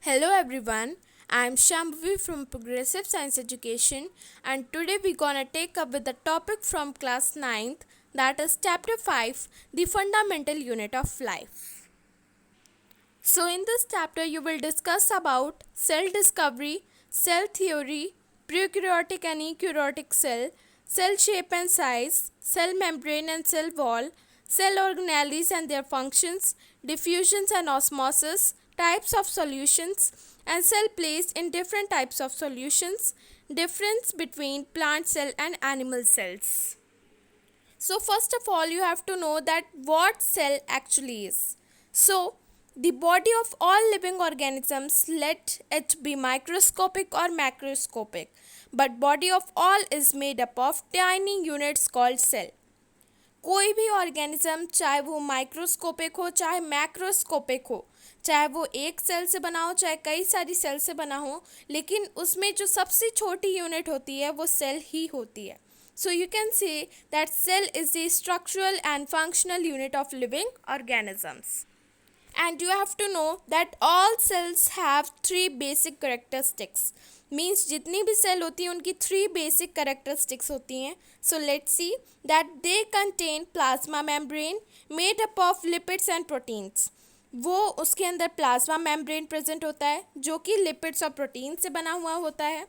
Hello everyone, I am Shambhavi from Progressive Science Education and today we're gonna take up with the topic from class 9th, that is chapter 5, the fundamental unit of life. So in this chapter you will discuss about cell discovery, cell theory, prokaryotic and eukaryotic cell shape and size, cell membrane and cell wall, cell organelles and their functions, diffusions and osmosis, types of solutions, and cell placed in different types of solutions, difference between plant cell and animal cells. So first of all you have to know that what cell actually is. So the body of all living organisms, let it be microscopic or macroscopic, but body of all is made up of tiny units called cell. कोई भी organism चाहे वो microscopic हो चाहे macroscopic हो, चाहे वो एक सेल से बना हो चाहे कई सारी सेल से बना हो, लेकिन उसमें जो सबसे छोटी यूनिट होती है वो सेल ही होती है. So you can say that cell is the structural and functional unit of living organisms. And you have to know that all cells have three basic characteristics. Means जितनी भी सेल होती हैं उनकी three basic characteristics होती हैं. So let's see that they contain plasma membrane made up of lipids and proteins. वो उसके अंदर प्लाज्मा मेम्ब्रेन प्रेजेंट होता है जो कि लिपिड्स और प्रोटीन से बना हुआ होता है.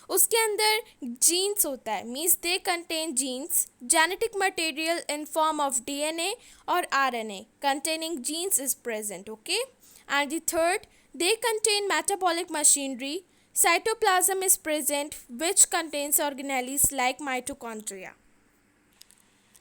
उसके अंदर जीन्स होता है, means they contain genes, genetic material in form of DNA और RNA containing genes is present. Okay, and the third, they contain metabolic machinery, cytoplasm is present which contains organelles like mitochondria.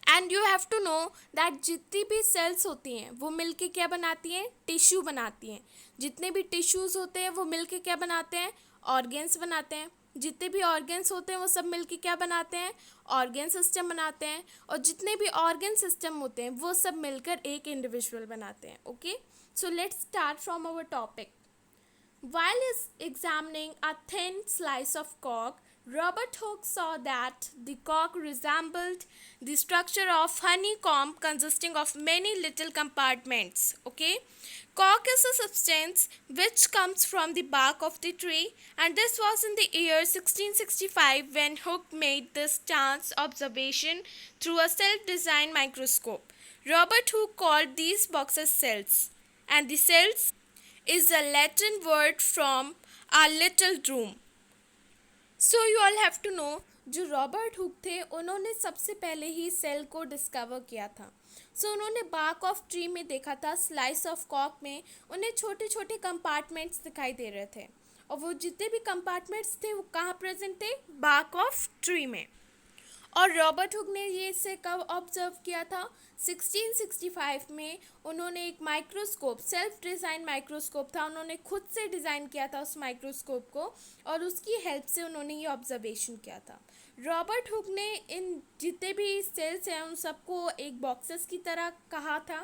And you have to know that जितनी भी sales होती हैं वो मिलके क्या बनाती हैं, टिश्यू बनाती हैं. जितने भी टिश्यूज़ होते हैं वो मिलके क्या बनाते हैं, ऑर्गेन्स बनाते हैं. जितने भी ऑर्गेन्स होते हैं वो सब मिलके क्या बनाते हैं, ऑर्गेन सिस्टम बनाते हैं. और जितने भी ऑर्गेन सिस्टम होते हैं वो सब मिलकर एक इंडिविजुअल बनाते हैं. Okay, so let's start from our topic. While examining a thin slice of cork, Robert Hooke saw that the cork resembled the structure of honeycomb consisting of many little compartments. Okay, cork is a substance which comes from the bark of the tree, and this was in the year 1665 when Hooke made this chance observation through a self-designed microscope. Robert Hooke called these boxes cells, and the cells is a Latin word from a little room. So you all have to know, जो Robert Hooke थे उन्होंने सबसे पहले ही cell को discover किया था. सो उन्होंने bark of tree में देखा था, स्लाइस ऑफ कॉक में उन्हें छोटे छोटे कंपार्टमेंट्स दिखाई दे रहे थे, और वो जितने भी कंपार्टमेंट्स थे वो कहाँ प्रेजेंट थे, बार्क ऑफ ट्री में. और रॉबर्ट हुक ने ये इसे कब ऑब्जर्व किया था, 1665 में. उन्होंने एक माइक्रोस्कोप, सेल्फ डिज़ाइन माइक्रोस्कोप था, उन्होंने खुद से डिज़ाइन किया था उस माइक्रोस्कोप को, और उसकी हेल्प से उन्होंने ये ऑब्जर्वेशन किया था. रॉबर्ट हुक ने इन जितने भी सेल्स हैं उन सबको एक बॉक्सेस की तरह कहा था,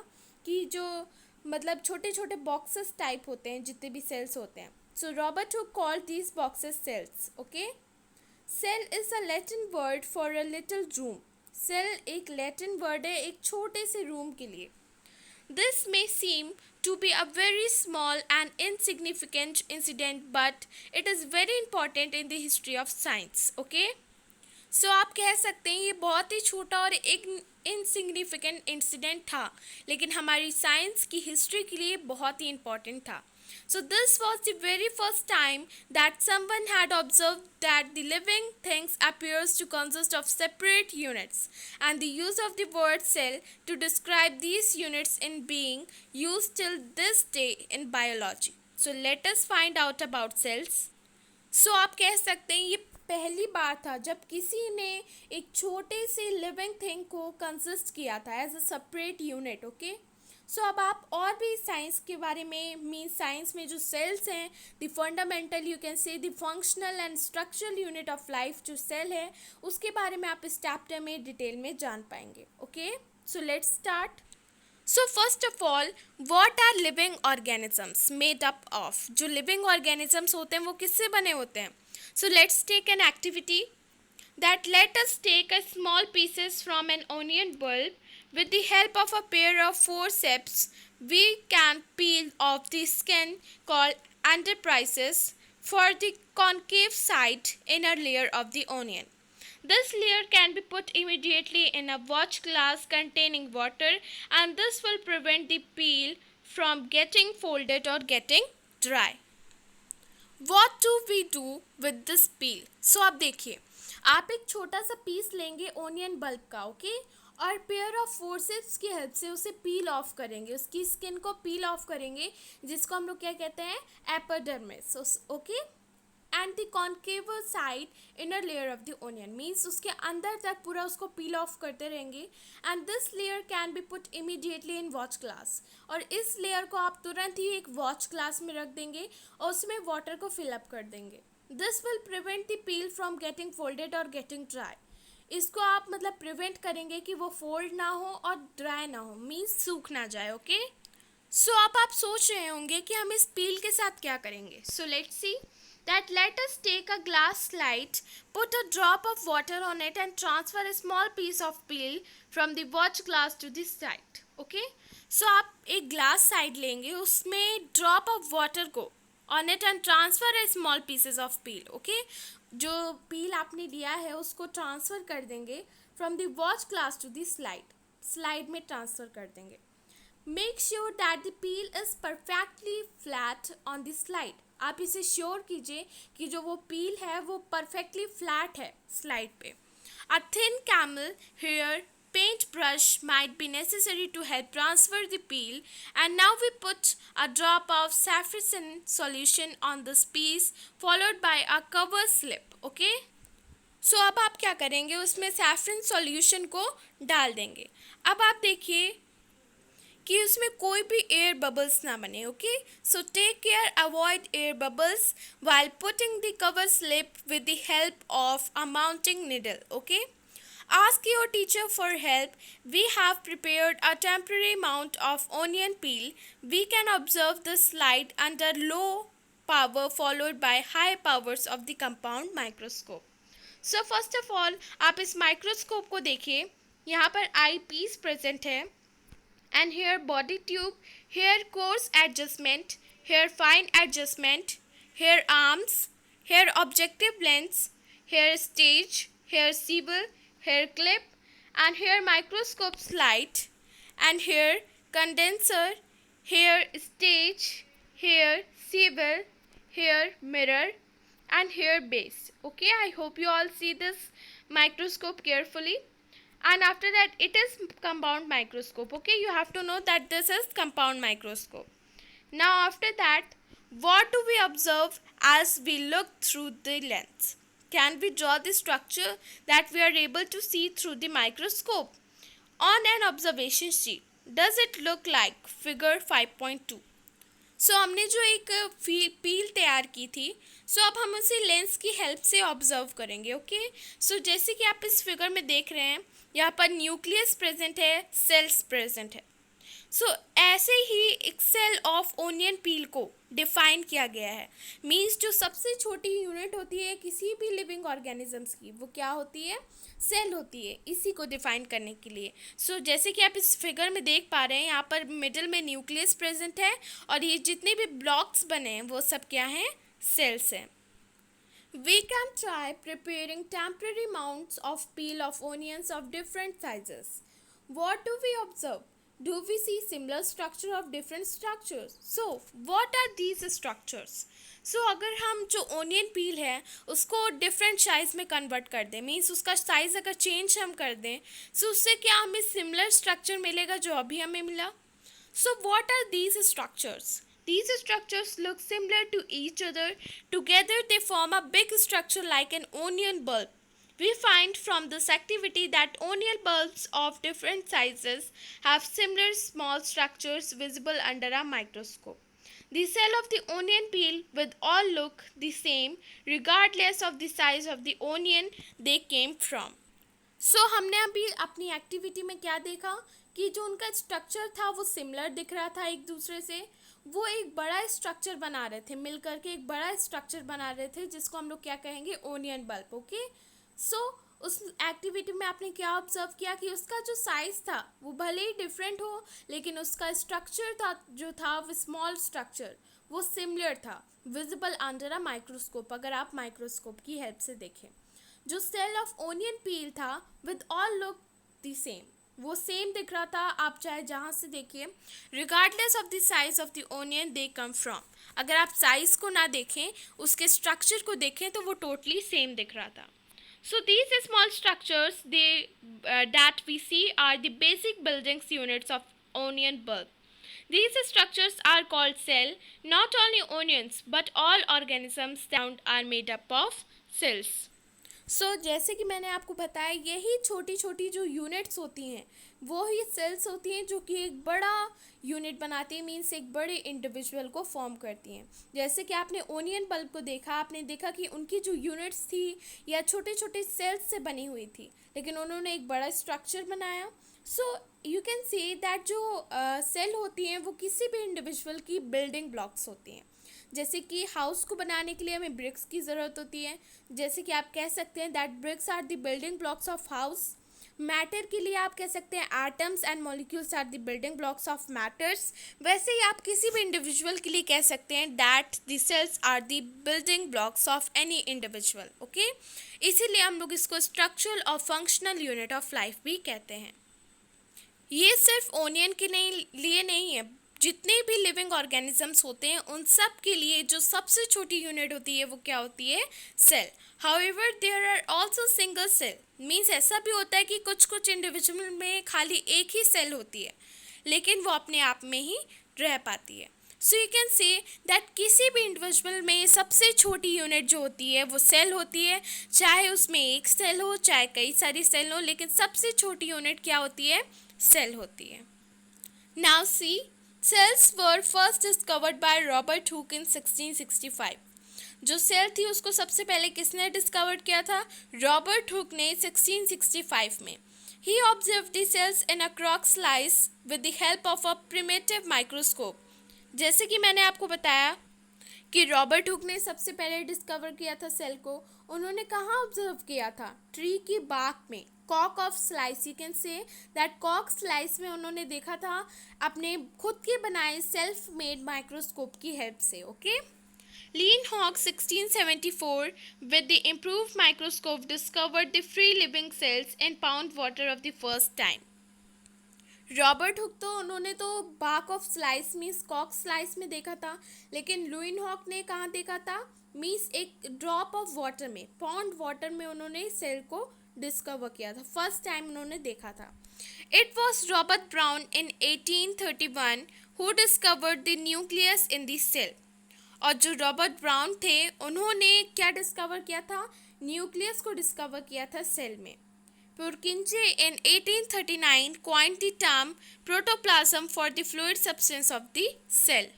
कि जो मतलब छोटे छोटे बॉक्सेस टाइप होते हैं जितने भी सेल्स होते हैं. So Robert Hooke called these boxes cells. Okay, cell is a Latin word for a little room. Cell एक लैटिन वर्ड है एक छोटे से रूम के लिए. This may seem to be a very small and insignificant incident, but it is very important in the history of science. Okay, so आप कह सकते हैं ये बहुत ही छोटा और एक इनसिग्निफिकेंट इंसिडेंट था, लेकिन हमारी साइंस की हिस्ट्री के लिए बहुत ही इम्पॉर्टेंट था. So this was the very first time that someone had observed that the living things appears to consist of separate units, and the use of the word cell to describe these units in being used till this day in biology. So let us find out about cells. So आप कह सकते हैं ये पहली बार था जब किसी ने एक छोटे से लिविंग थिंग को कंसिस्ट किया था as a separate unit. Okay, so अब आप और भी साइंस के बारे में, मीन साइंस में जो सेल्स हैं, द फंडामेंटल यू कैन से the functional and structural unit of life जो सेल है उसके बारे में आप इस चैप्टर में डिटेल में जान पाएंगे. Okay, so let's start. So first of all, what are living organisms made up of. जो लिविंग ऑर्गेनिजम्स होते हैं वो किससे बने होते हैं. So let's take an activity that let us take a small pieces from an onion bulb. With the help of a pair of forceps, we can peel off the skin called enterprises for the concave side inner layer of the onion. This layer can be put immediately in a watch glass containing water, and this will prevent the peel from getting folded or getting dry. What do we do with this peel? So अब देखिए, आप एक छोटा सा piece लेंगे onion bulb का, okay, और pair of forceps की हेल्प से उसे पील ऑफ करेंगे, उसकी स्किन को पील ऑफ करेंगे, जिसको हम लोग क्या कहते हैं, epidermis, okay. And the concave side inner layer of the onion means उसके अंदर तक पूरा उसको पील ऑफ करते रहेंगे. And this layer can be put immediately in watch glass, और इस लेयर को आप तुरंत ही एक वॉच ग्लास में रख देंगे और उसमें वाटर को फिलअप कर देंगे. This will prevent the peel from getting folded और गेटिंग ड्राई. इसको आप मतलब प्रिवेंट करेंगे कि वो फोल्ड ना हो और ड्राई ना हो, मीन्स सूख ना जाए, ओके. सो अब आप सोच रहे होंगे कि हम इस पील के साथ क्या करेंगे. सो let's C that let us take a glass slide, put a drop of water on it and transfer a small piece of peel from the watch glass to the side. Okay? So आप एक glass side लेंगे, उसमें drop of water को on it and transfer a small pieces of peel. Okay? जो peel आपने दिया है उसको transfer कर देंगे from the watch glass to the slide में transfer कर देंगे. Make sure that the peel is perfectly flat on the slide. आप इसे श्योर कीजिए कि जो वो पील है वो परफेक्टली फ्लैट है स्लाइड पे. A thin camel hair paint brush might be necessary to help transfer the peel, and now we put a drop of saffron solution on this piece followed by a cover slip. Okay? So अब आप क्या करेंगे, उसमें saffron solution को डाल देंगे. अब आप देखिए कि उसमें कोई भी एयर बबल्स ना बने, okay. So take care, avoid air bubbles while putting the cover slip with the help of a mounting needle, okay. Ask your teacher for help. We have prepared a temporary mount of onion peel. We can observe the slide under low power followed by high powers of the compound microscope. So first of all आप इस microscope को देखिए, यहाँ पर आई piece present है, and here body tube, here coarse adjustment, here fine adjustment, here arms, here objective lens, here stage, here sieve, here clip, and here microscope slide, and here condenser, here stage, here sieve, here mirror, and here base. Okay, I hope you all see this microscope carefully. And after that it is compound microscope, okay. You have to know that this is compound microscope. Now after that, what do we observe as we look through the lens? Can we draw the structure that we are able to see through the microscope? On an observation sheet, does it look like figure 5.2? सो हमने जो एक पील तैयार की थी, सो अब हम उसे lens की हेल्प से ऑब्जर्व करेंगे, ओके. सो जैसे कि आप इस फिगर में देख रहे हैं, यहाँ पर न्यूक्लियस प्रेजेंट है, सेल्स प्रेजेंट है. सो ऐसे ही एक सेल ऑफ ओनियन पील को डिफाइन किया गया है. मीन्स जो सबसे छोटी यूनिट होती है किसी भी लिविंग ऑर्गेनिजम्स की, वो क्या होती है, सेल होती है, इसी को डिफाइन करने के लिए. सो जैसे कि आप इस फिगर में देख पा रहे हैं, यहाँ पर मिडिल में न्यूक्लियस प्रेजेंट है, और ये जितने भी ब्लॉक्स बने हैं वो सब क्या हैं, सेल्स हैं. We can try preparing temporary mounts of peel of onions of different sizes. What do we observe? Do we see similar structure of different structures? So, what are these structures? So, अगर हम जो onion पील है उसको different size में convert कर दें, means उसका size अगर चेंज हम कर दें, सो उससे क्या हमें सिमिलर स्ट्रक्चर मिलेगा जो अभी हमें मिला. So, what are these structures? These structures look similar to each other. Together they form a big structure like an onion bulb. We find from this activity that onion bulbs of different sizes have similar small structures visible under a microscope. The cell of the onion peel will all look the same regardless of the size of the onion they came from. सो हमने अभी अपनी activity में क्या देखा कि जो उनका structure था वो सिमिलर दिख रहा था एक दूसरे से. वो एक बड़ा स्ट्रक्चर बना रहे थे, मिल करके एक बड़ा स्ट्रक्चर बना रहे थे, जिसको हम लोग क्या कहेंगे, ओनियन बल्ब, ओके. सो उस एक्टिविटी में आपने क्या ऑब्जर्व किया कि उसका जो साइज़ था वो भले ही डिफरेंट हो, लेकिन उसका स्ट्रक्चर था जो था वो स्मॉल स्ट्रक्चर, वो सिमिलर था, विजिबल अंडर अ माइक्रोस्कोप, अगर आप माइक्रोस्कोप की हेल्प से देखें। जो सेल ऑफ ओनियन पील था with all look the same, वो सेम दिख रहा था, आप चाहे जहाँ से देखिए, regardless of the size of the onion they come from. अगर आप साइज को ना देखें, उसके स्ट्रक्चर को देखें, तो वो टोटली सेम दिख रहा था। So these small structures that we see are the basic building units of onion bulb. These structures are called cell. Not only onions but all organisms that are made up of cells. जैसे कि मैंने आपको बताया, यही छोटी छोटी जो units होती हैं वो ही सेल्स होती हैं जो कि एक बड़ा यूनिट बनाती हैं, मीन्स एक बड़े इंडिविजुअल को फॉर्म करती हैं। जैसे कि आपने ओनियन बल्ब को देखा, आपने देखा कि उनकी जो यूनिट्स थी या छोटे छोटे सेल्स से बनी हुई थी, लेकिन उन्होंने एक बड़ा स्ट्रक्चर बनाया। सो यू कैन से दैट जो सेल होती हैं वो किसी भी इंडिविजुअल की बिल्डिंग ब्लॉक्स होती हैं। जैसे कि हाउस को बनाने के लिए हमें ब्रिक्स की ज़रूरत होती है, जैसे कि आप कह सकते हैं that bricks are the building blocks of house. Matter के लिए आप कह सकते हैं atoms and molecules are the building blocks of matters. वैसे ही आप किसी भी इंडिविजुअल के लिए कह सकते हैं that the cells are the building blocks of any individual. Okay, इसीलिए हम लोग इसको स्ट्रक्चरल और फंक्शनल यूनिट ऑफ लाइफ भी कहते हैं। ये सिर्फ ओनियन के लिए नहीं है, जितने भी लिविंग ऑर्गेनिजम्स होते हैं उन सब के लिए जो सबसे छोटी यूनिट होती है वो क्या होती है? Cell. However there are also single cell, means ऐसा भी होता है कि कुछ कुछ इंडिविजुअल में खाली एक ही सेल होती है, लेकिन वो अपने आप में ही रह पाती है। सो यू कैन से दैट किसी भी इंडिविजुअल में सबसे छोटी यूनिट जो होती है वो सेल होती है, चाहे उसमें एक सेल हो चाहे कई सारी सेल हो, लेकिन सबसे छोटी यूनिट क्या होती है? सेल होती है। Now C, cells were first discovered by Robert Hooke in 1665. जो सेल थी उसको सबसे पहले किसने डिस्कवर किया था? रॉबर्ट हुक ने 1665 में। He observed the cells in a crock slice with the help of a primitive microscope. जैसे कि मैंने आपको बताया कि रॉबर्ट हुक ने सबसे पहले डिस्कवर किया था सेल को, उन्होंने कहाँ ऑब्जर्व किया था? ट्री की बाक में, कॉक of slice. You can say that कॉक स्लाइस में उन्होंने देखा था अपने खुद के बनाए सेल्फ मेड माइक्रोस्कोप की हेल्प से। Okay, Leeuwenhoek 1674 with the improved microscope discovered the free living cells in pond water of the first time. Robert Hooke तो उन्होंने तो बाक ऑफ स्लाइस मीन्स कॉक स्लाइस में देखा था, लेकिन लुइनहॉक ने कहाँ देखा था? मीन्स एक ड्रॉप ऑफ वाटर में, पॉन्ड वाटर में उन्होंने सेल को डिस्कवर किया था, फर्स्ट टाइम उन्होंने देखा था। It was Robert Brown in 1831 who discovered the nucleus in the cell. और जो रॉबर्ट ब्राउन थे उन्होंने क्या डिस्कवर किया था? न्यूक्लियस को डिस्कवर किया था सेल में। Purkinje in 1839 coined the term protoplasm for the fluid substance of the cell.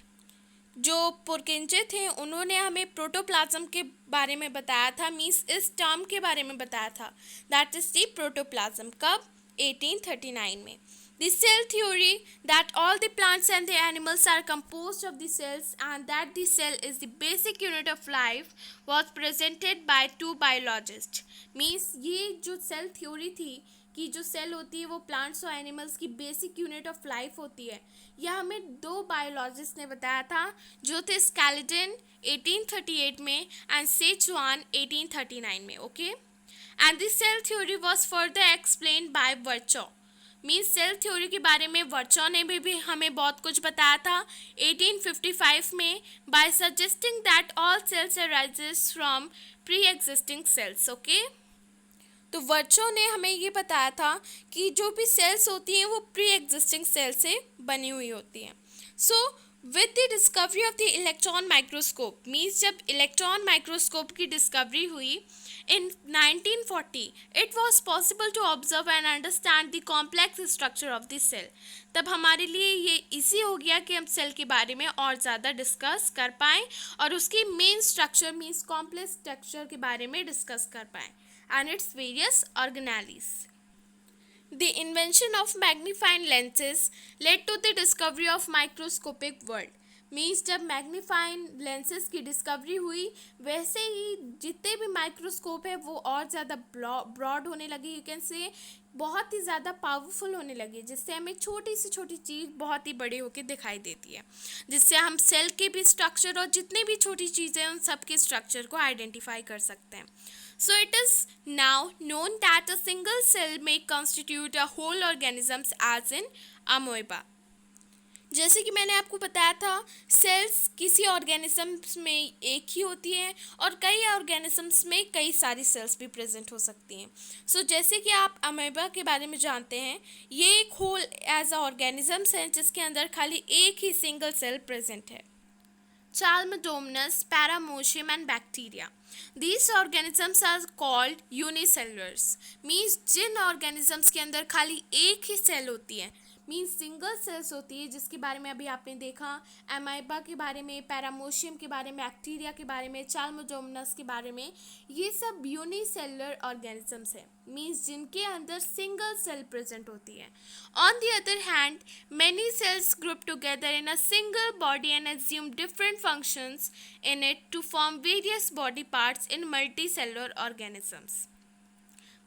जो पुरकिंजे थे उन्होंने हमें प्रोटोप्लाज्म के बारे में बताया था, मीन्स इस टर्म के बारे में बताया था, दैट इज द प्रोटोप्लाज्म। कब? 1839 में। The cell theory that all the plants and the animals are composed of the cells and that the cell is the basic unit of life was presented by two biologists. Means ये जो cell theory थी कि जो cell होती है वो plants और animals की बेसिक यूनिट ऑफ लाइफ होती है, यह हमें दो बायोलॉजिस्ट ने बताया था, जो थे स्केलेटन 1838 में एंड सेचुआन 1839 में। Okay, and this cell theory was further explained by Virchow. Means cell theory के बारे में वर्चॉ ने भी हमें बहुत कुछ बताया था 1855 में, by suggesting that all cells arises from pre existing cells. Okay, तो वर्चो ने हमें ये बताया था कि जो भी सेल्स होती हैं वो प्री एग्जिस्टिंग सेल से बनी हुई होती हैं। So with the discovery of the electron microscope, means जब इलेक्ट्रॉन माइक्रोस्कोप की डिस्कवरी हुई in 1940, it was possible to observe and understand the complex structure of the cell. तब हमारे लिए ये इजी हो गया कि हम सेल के बारे में और ज़्यादा डिस्कस कर पाएँ और उसकी main structure means complex structure के बारे में डिस्कस कर पाएँ and its various organelles. The invention of magnifying lenses led to the discovery of microscopic world. Means जब मैग्नीफाइंग लेंसेज की डिस्कवरी हुई, वैसे ही जितने भी माइक्रोस्कोप है वो और ज़्यादा ब्रॉड होने लगे, यू कैन से बहुत ही ज़्यादा पावरफुल होने लगे, जिससे हमें छोटी से छोटी चीज़ बहुत ही बड़ी होकर दिखाई देती है, जिससे हम सेल के भी स्ट्रक्चर और जितनी भी छोटी चीज़ें हैं उन सब के स्ट्रक्चर को आइडेंटिफाई कर सकते हैं. So it is now known that a single cell may constitute a whole organisms as in amoeba. जैसे कि मैंने आपको बताया था, सेल्स किसी ऑर्गेनिजम्स में एक ही होती हैं और कई ऑर्गेनिजम्स में कई सारी सेल्स भी प्रेजेंट हो सकती हैं. सो जैसे कि आप अमेबा के बारे में जानते हैं, ये एक होल एज अ ऑर्गेनिजम्स है जिसके अंदर खाली एक ही सिंगल सेल प्रेजेंट है. Chalmdomonas, Paramecium and bacteria. These organisms are called unicellulars. Means जिन organisms के अंदर खाली एक ही सेल होती है, मीन्स सिंगल सेल्स होती है, जिसके बारे में अभी आपने देखा, एमाइबा के बारे में, पैरामोशियम के बारे में, बैक्टीरिया के बारे में, चाल्मोडोमोनास के बारे में, ये सब यूनिसेलुलर ऑर्गेनिजम्स हैं, मीन्स जिनके अंदर सिंगल सेल प्रेजेंट होती है. On the other hand, many cells group together in a single body and assume different functions in it to form various body parts in multicellular organisms.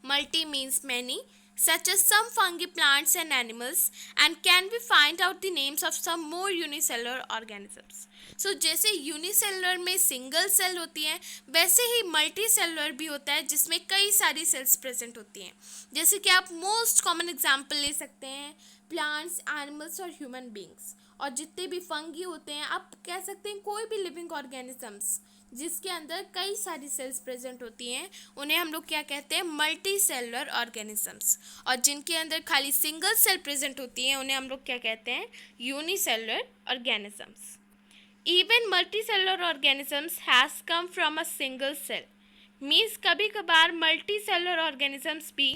Multi means many, such as some fungi, plants and animals, and can we find out the names of some more unicellular organisms. So जैसे unicellular में single cell होती है, वैसे ही multi cellular भी होता है जिसमें कई सारी सेल्स प्रेजेंट होती हैं. जैसे कि आप मोस्ट कॉमन एग्जांपल ले सकते हैं प्लांट्स, एनिमल्स और ह्यूमन बींग्स, और जितने भी फंगी होते हैं, आप कह सकते हैं कोई भी लिविंग ऑर्गेनिजम्स जिसके अंदर कई सारी सेल्स प्रेजेंट होती हैं, उन्हें हम लोग क्या कहते हैं, मल्टी सेलुलर ऑर्गेनिजम्स. और जिनके अंदर खाली सिंगल सेल प्रेजेंट होती है, उन्हें हम लोग क्या कहते हैं, unicellular organisms. Even multicellular organisms has come from a single cell. Means कभी कभार मल्टी सेलुलर ऑर्गेनिजम्स भी,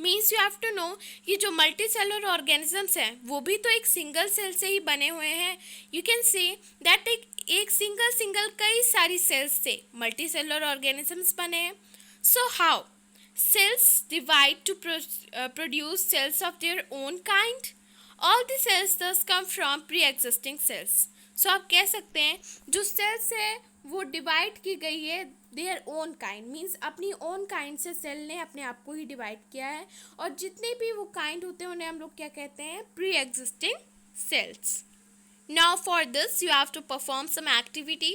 means you have to know, ये जो मल्टी सेलुलर ऑर्गेनिजम्स हैं वो भी तो एक सिंगल सेल से ही बने हुए हैं. यू कैन से दैट एक सिंगल कई सारी सेल्स से मल्टी सेलुलर ऑर्गेनिजम्स बने हैं. So how cells divide to produce cells of their own kind. All the cells thus come from pre-existing cells. So आप कह सकते हैं जो सेल्स है वो डिवाइड की गई है देयर ओन काइंड, मीन्स अपनी ओन काइंड से सेल ने अपने आप को ही डिवाइड किया है, और जितने भी वो काइंड होते हैं उन्हें हम लोग क्या कहते हैं, pre existing sales. Now for this you have to perform some activity.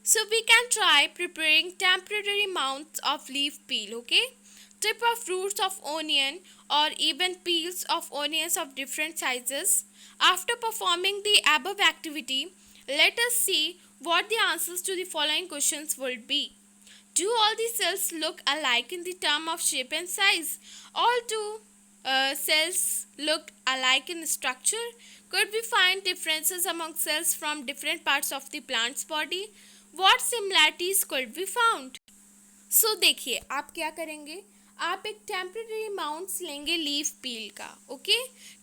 So we can try preparing temporary mounds of leaf peel, okay? Tip of roots of onion or even peels of onions of different sizes. After performing the above activity, let us see what the answers to the following questions would be. Do all the cells look alike in the term of shape and size? All do cells look alike in structure? Could we find differences among cells from different parts of the plant's body? What similarities could be found? So देखिए आप क्या करेंगे, आप एक temporary mounts लेंगे leaf पील का, okay.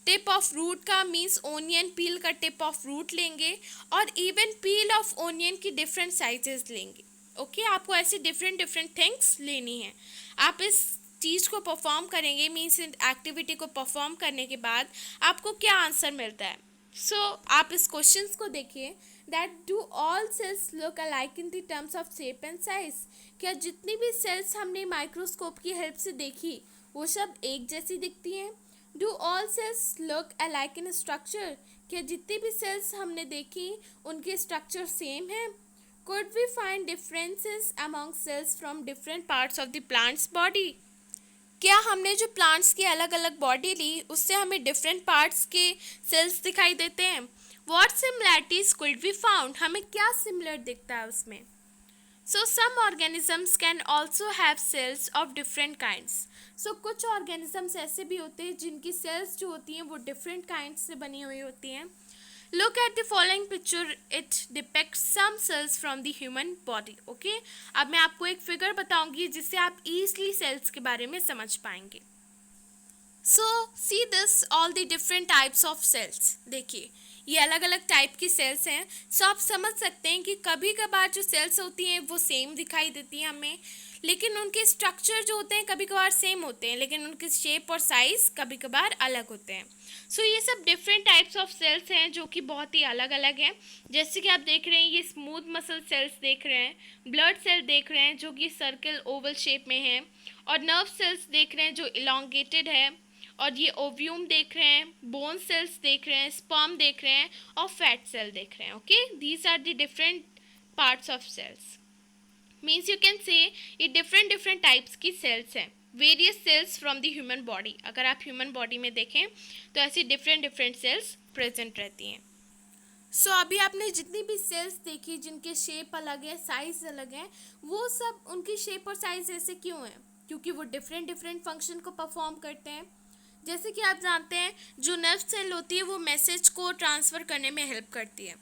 Tip of root का means onion पील का टिप ऑफ रूट लेंगे, और इवन पील ऑफ ओनियन की डिफरेंट साइजेस लेंगे, ओके. आपको ऐसे डिफरेंट थिंग्स लेनी है. आप इस चीज़ को परफॉर्म करेंगे, मीन्स एक्टिविटी को परफॉर्म करने के बाद आपको क्या आंसर मिलता है. सो आप इस क्वेश्चंस को देखिए, that do all cells look alike in the terms of shape and size. क्या जितनी भी सेल्स हमने माइक्रोस्कोप की हेल्प से देखी वो सब एक जैसी दिखती हैं. Do all cells look alike in structure. क्या जितनी भी सेल्स हमने देखी उनके स्ट्रक्चर सेम है. Could we find differences among cells from different parts of the plant's body. क्या हमने जो प्लांट्स की अलग अलग बॉडी ली उससे हमें डिफरेंट पार्ट्स के सेल्स दिखाई देते हैं. What similarities could we found, हमें क्या सिमिलर दिखता है उसमें. So some organisms can also have cells of different kinds. So कुछ ऑर्गेनिजम्स ऐसे भी होते हैं जिनकी सेल्स जो होती हैं वो डिफरेंट काइंड्स से बनी हुई होती हैं. Look at the following picture. It depicts some cells from the human body. Okay? अब मैं आपको एक फिगर बताऊंगी जिससे आप easily cells के बारे में समझ पाएंगे. So see this all the different types of cells. देखिए ये अलग अलग टाइप की सेल्स हैं। सो आप समझ सकते हैं कि कभी कभार जो सेल्स होती हैं वो सेम दिखाई देती हैं हमें, लेकिन उनके स्ट्रक्चर जो होते हैं कभी कभार सेम होते हैं, लेकिन उनके शेप और साइज़ कभी कभार अलग होते हैं। सो ये सब डिफरेंट टाइप्स ऑफ सेल्स हैं जो कि बहुत ही अलग अलग हैं। जैसे कि आप देख रहे हैं ये स्मूथ मसल सेल्स देख रहे हैं, ब्लड सेल देख रहे हैं जो कि सर्कल ओवल शेप में है, और नर्व सेल्स देख रहे हैं जो इलोंगेटेड है, और ये ओव्यूम देख रहे हैं, बोन सेल्स देख रहे हैं, स्पर्म देख रहे हैं, और फैट सेल देख रहे हैं। Okay, these are the different parts of cells. Means you can say ये डिफरेंट डिफरेंट टाइप्स की सेल्स हैं, various cells from the human body. अगर आप ह्यूमन बॉडी में देखें तो ऐसी डिफरेंट डिफरेंट सेल्स प्रेजेंट रहती हैं। सो अभी आपने जितनी भी सेल्स देखी जिनके शेप अलग है, साइज अलग है, वो सब उनकी शेप और साइज ऐसे क्यों है? क्योंकि वो डिफरेंट डिफरेंट फंक्शन को परफॉर्म करते हैं। जैसे कि आप जानते हैं जो नर्व सेल होती है वो मैसेज को ट्रांसफ़र करने में हेल्प करती है,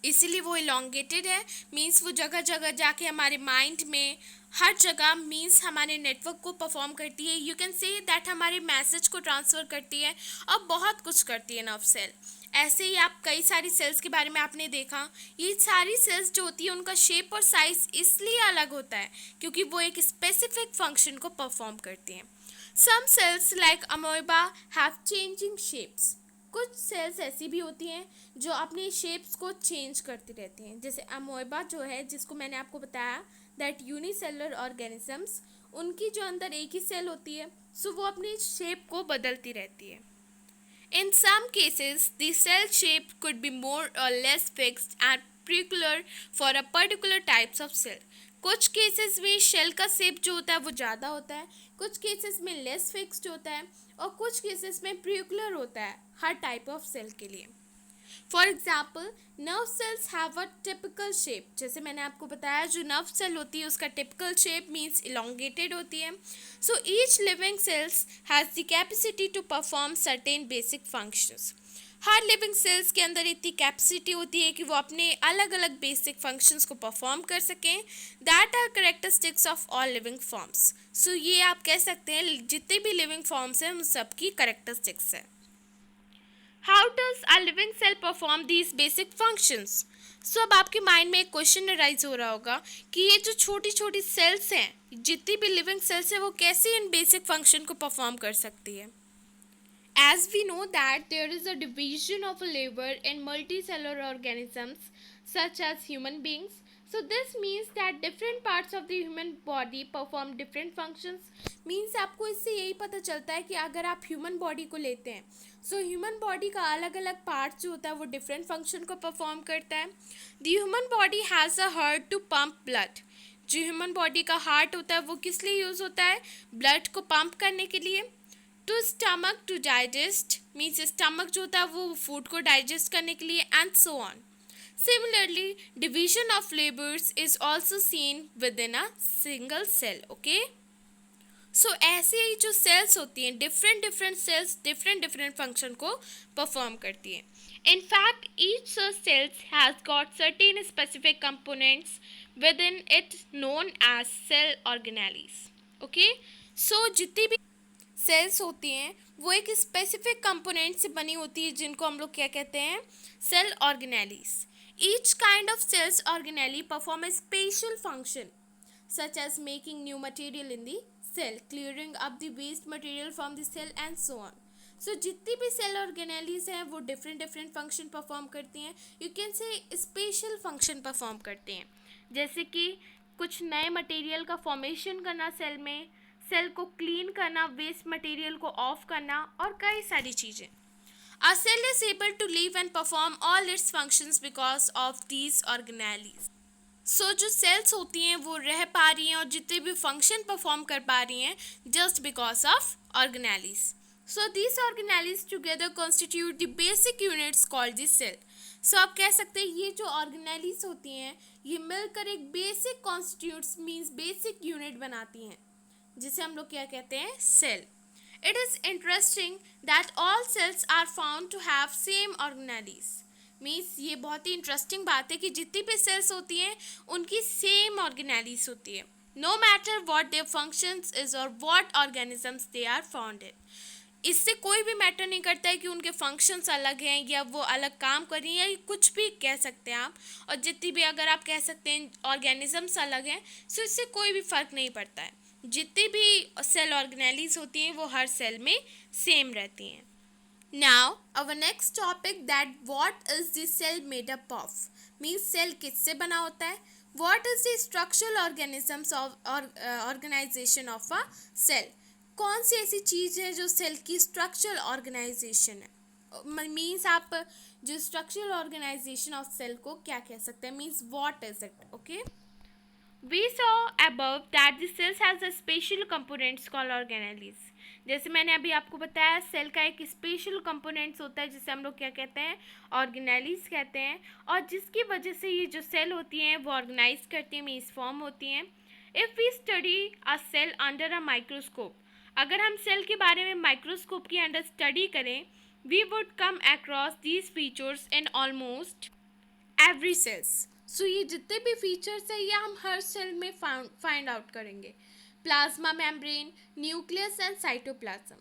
इसीलिए वो इलोंगेटेड है। मीन्स वो जगह जगह जाके हमारे माइंड में हर जगह मीन्स हमारे नेटवर्क को परफॉर्म करती है। यू कैन से दैट हमारे मैसेज को ट्रांसफ़र करती है और बहुत कुछ करती है नर्व सेल। ऐसे ही आप कई सारी सेल्स के बारे में आपने देखा, ये सारी सेल्स जो होती है उनका शेप और साइज़ इसलिए अलग होता है क्योंकि वो एक स्पेसिफिक फंक्शन को परफॉर्म करती हैं। Some cells like amoeba have changing shapes. कुछ सेल्स ऐसी भी होती हैं जो अपनी शेप्स को चेंज करती रहती हैं, जैसे अमोइबा जो है जिसको मैंने आपको बताया दैट यूनिसेलुलर ऑर्गेनिजम्स, उनकी जो अंदर एक ही सेल होती है सो वो अपनी शेप को बदलती रहती है। In some cases, the cell shape could be more or less fixed and particular for a particular types of cell. कुछ केसेस में शेल का शेप जो होता है वो ज़्यादा होता है, कुछ केसेस में लेस फिक्स्ड होता है, और कुछ केसेस में पर्टिकुलर होता है हर टाइप ऑफ सेल के लिए। For example nerve cells have a typical shape. जैसे मैंने आपको बताया जो नर्व सेल होती है उसका टिपिकल शेप मीन्स इलोंगेटेड होती है। So each living cells has the capacity to perform certain basic functions. हर लिविंग सेल्स के अंदर इतनी कैपेसिटी होती है कि वो अपने अलग अलग बेसिक फंक्शंस को परफॉर्म कर सकें। That are characteristics of all living forms. So ये आप कह सकते हैं जितने भी लिविंग फॉर्म्स हैं उन सबकी करेक्टरिस्टिक्स है। How does a living cell perform these basic functions? So अब आपके माइंड में एक क्वेश्चन अराइज हो रहा होगा कि ये जो छोटी छोटी सेल्स हैं, जितनी भी लिविंग सेल्स हैं, वो कैसे इन बेसिक फंक्शन को परफॉर्म कर सकती है? As we know that there is a division of a liver in multicellular organisms such as human beings. So this means that different parts of the human body perform different functions. Means आपको इससे यही पता चलता है कि अगर आप human body को लेते हैं सो ह्यूमन बॉडी का अलग अलग पार्ट जो होता है वो डिफरेंट फंक्शन को परफॉर्म करता है। The human body has a heart to pump blood. जो ह्यूमन बॉडी का हार्ट होता है वो किस लिए यूज़ होता है? ब्लड को पंप करने के लिए। To stomach to digest means stomach जो होता है वो फूड को डाइजेस्ट करने के लिए, and so on. Similarly division of labours is also seen within a single cell. Okay, so ऐसे ही जो सेल्स होती हैं different different cells different different function को परफॉर्म करती हैं। In fact, each such cells has got certain specific components within it known as cell organelles. Okay, so जितनी भी सेल्स होती हैं वो एक स्पेसिफिक कंपोनेंट से बनी होती है जिनको हम लोग क्या कहते हैं? Cell organelles. Each kind of cells organelle perform a special function such as making new material in the cell, clearing up the waste material from the cell and so on. So जितनी भी cell organelles हैं वो different different function perform करती हैं। You can से special function perform करते हैं, जैसे कि कुछ नए मटेरियल का फॉर्मेशन करना सेल में, सेल को क्लीन करना, वेस्ट मटेरियल को ऑफ करना, और कई सारी चीज़ें। A cell is able to live and perform all its functions because of these organelles. सो जो सेल्स होती हैं वो रह पा रही हैं और जितने भी फंक्शन परफॉर्म कर पा रही हैं just because of organelles. So these organelles together constitute the basic units called the cell. So आप कह सकते हैं ये जो ऑर्गेनेलीज होती हैं ये मिलकर एक basic constitutes means basic unit बनाती हैं जिसे हम लोग क्या कहते हैं? Cell. It is interesting that all cells are found to have same organelles. Means ये बहुत ही इंटरेस्टिंग बात है कि जितनी भी सेल्स होती हैं उनकी सेम ऑर्गेनेलीज होती है, no matter what their functions is और what organisms they are found in. इससे कोई भी मैटर नहीं करता है कि उनके फंक्शंस अलग हैं या वो अलग काम कर रही हैं या कुछ भी कह सकते हैं आप। और जितनी भी अगर आप कह सकते हैं ऑर्गेनिजम्स अलग हैं, सो इससे कोई भी फ़र्क नहीं पड़ता है। जितनी भी सेल ऑर्गेनेलीज होती हैं वो हर सेल में सेम रहती हैं। Now our next topic that what is the cell made up of, means cell किससे बना होता है। What is the structural organisms of organisation of a cell, कौन सी ऐसी चीज़ है जो सेल की स्ट्रक्चरल ऑर्गेनाइजेशन है। मीन्स आप जो स्ट्रक्चरल ऑर्गेनाइजेशन ऑफ सेल को क्या कह सकते हैं, means what is it. Okay, We saw above that the cells has a special components called organelles. जैसे मैंने अभी आपको बताया सेल का एक स्पेशल कंपोनेंट्स होता है जिसे हम लोग क्या कहते हैं, ऑर्गेनेलीज कहते हैं, और जिसकी वजह से ये जो सेल होती हैं वो ऑर्गेनाइज करती हैं, मीन्स फॉर्म होती हैं। If we study a cell under a microscope, अगर हम सेल के बारे में माइक्रोस्कोप के अंडर स्टडी करें, we would come across these features in almost every cells. So ये जितने भी फीचर्स है ये हम हर सेल में फाइंड आउट करेंगे। Plasma membrane, nucleus and cytoplasm,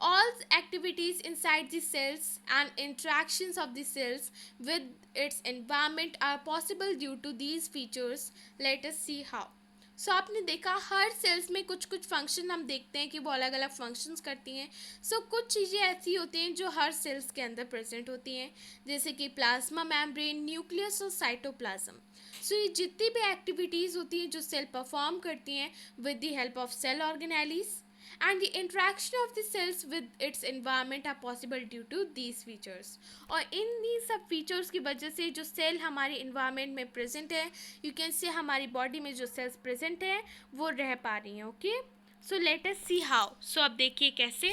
all activities inside the cells and interactions of the cells with its environment are possible due to these features. Let us see how. सो आपने देखा हर sales में कुछ कुछ function हम देखते हैं कि वो अलग अलग फंक्शंस करती हैं। सो कुछ चीज़ें ऐसी होती हैं जो हर सेल्स के अंदर प्रेजेंट होती हैं, जैसे कि प्लाज्मा मेम्ब्रेन, न्यूक्लियस और साइटोप्लाज्म। सो ये जितनी भी एक्टिविटीज़ होती हैं जो सेल परफॉर्म करती हैं with the help of cell organelles, and the interaction of the cells with its environment are possible due to these features. और इन सब फीचर्स की वजह से जो सेल हमारे इन्वायरमेंट में प्रेजेंट है, यू कैन से हमारी बॉडी में जो सेल्स प्रेजेंट हैं वो रह पा रही हैं। Okay, so let us see how. So अब देखिए कैसे।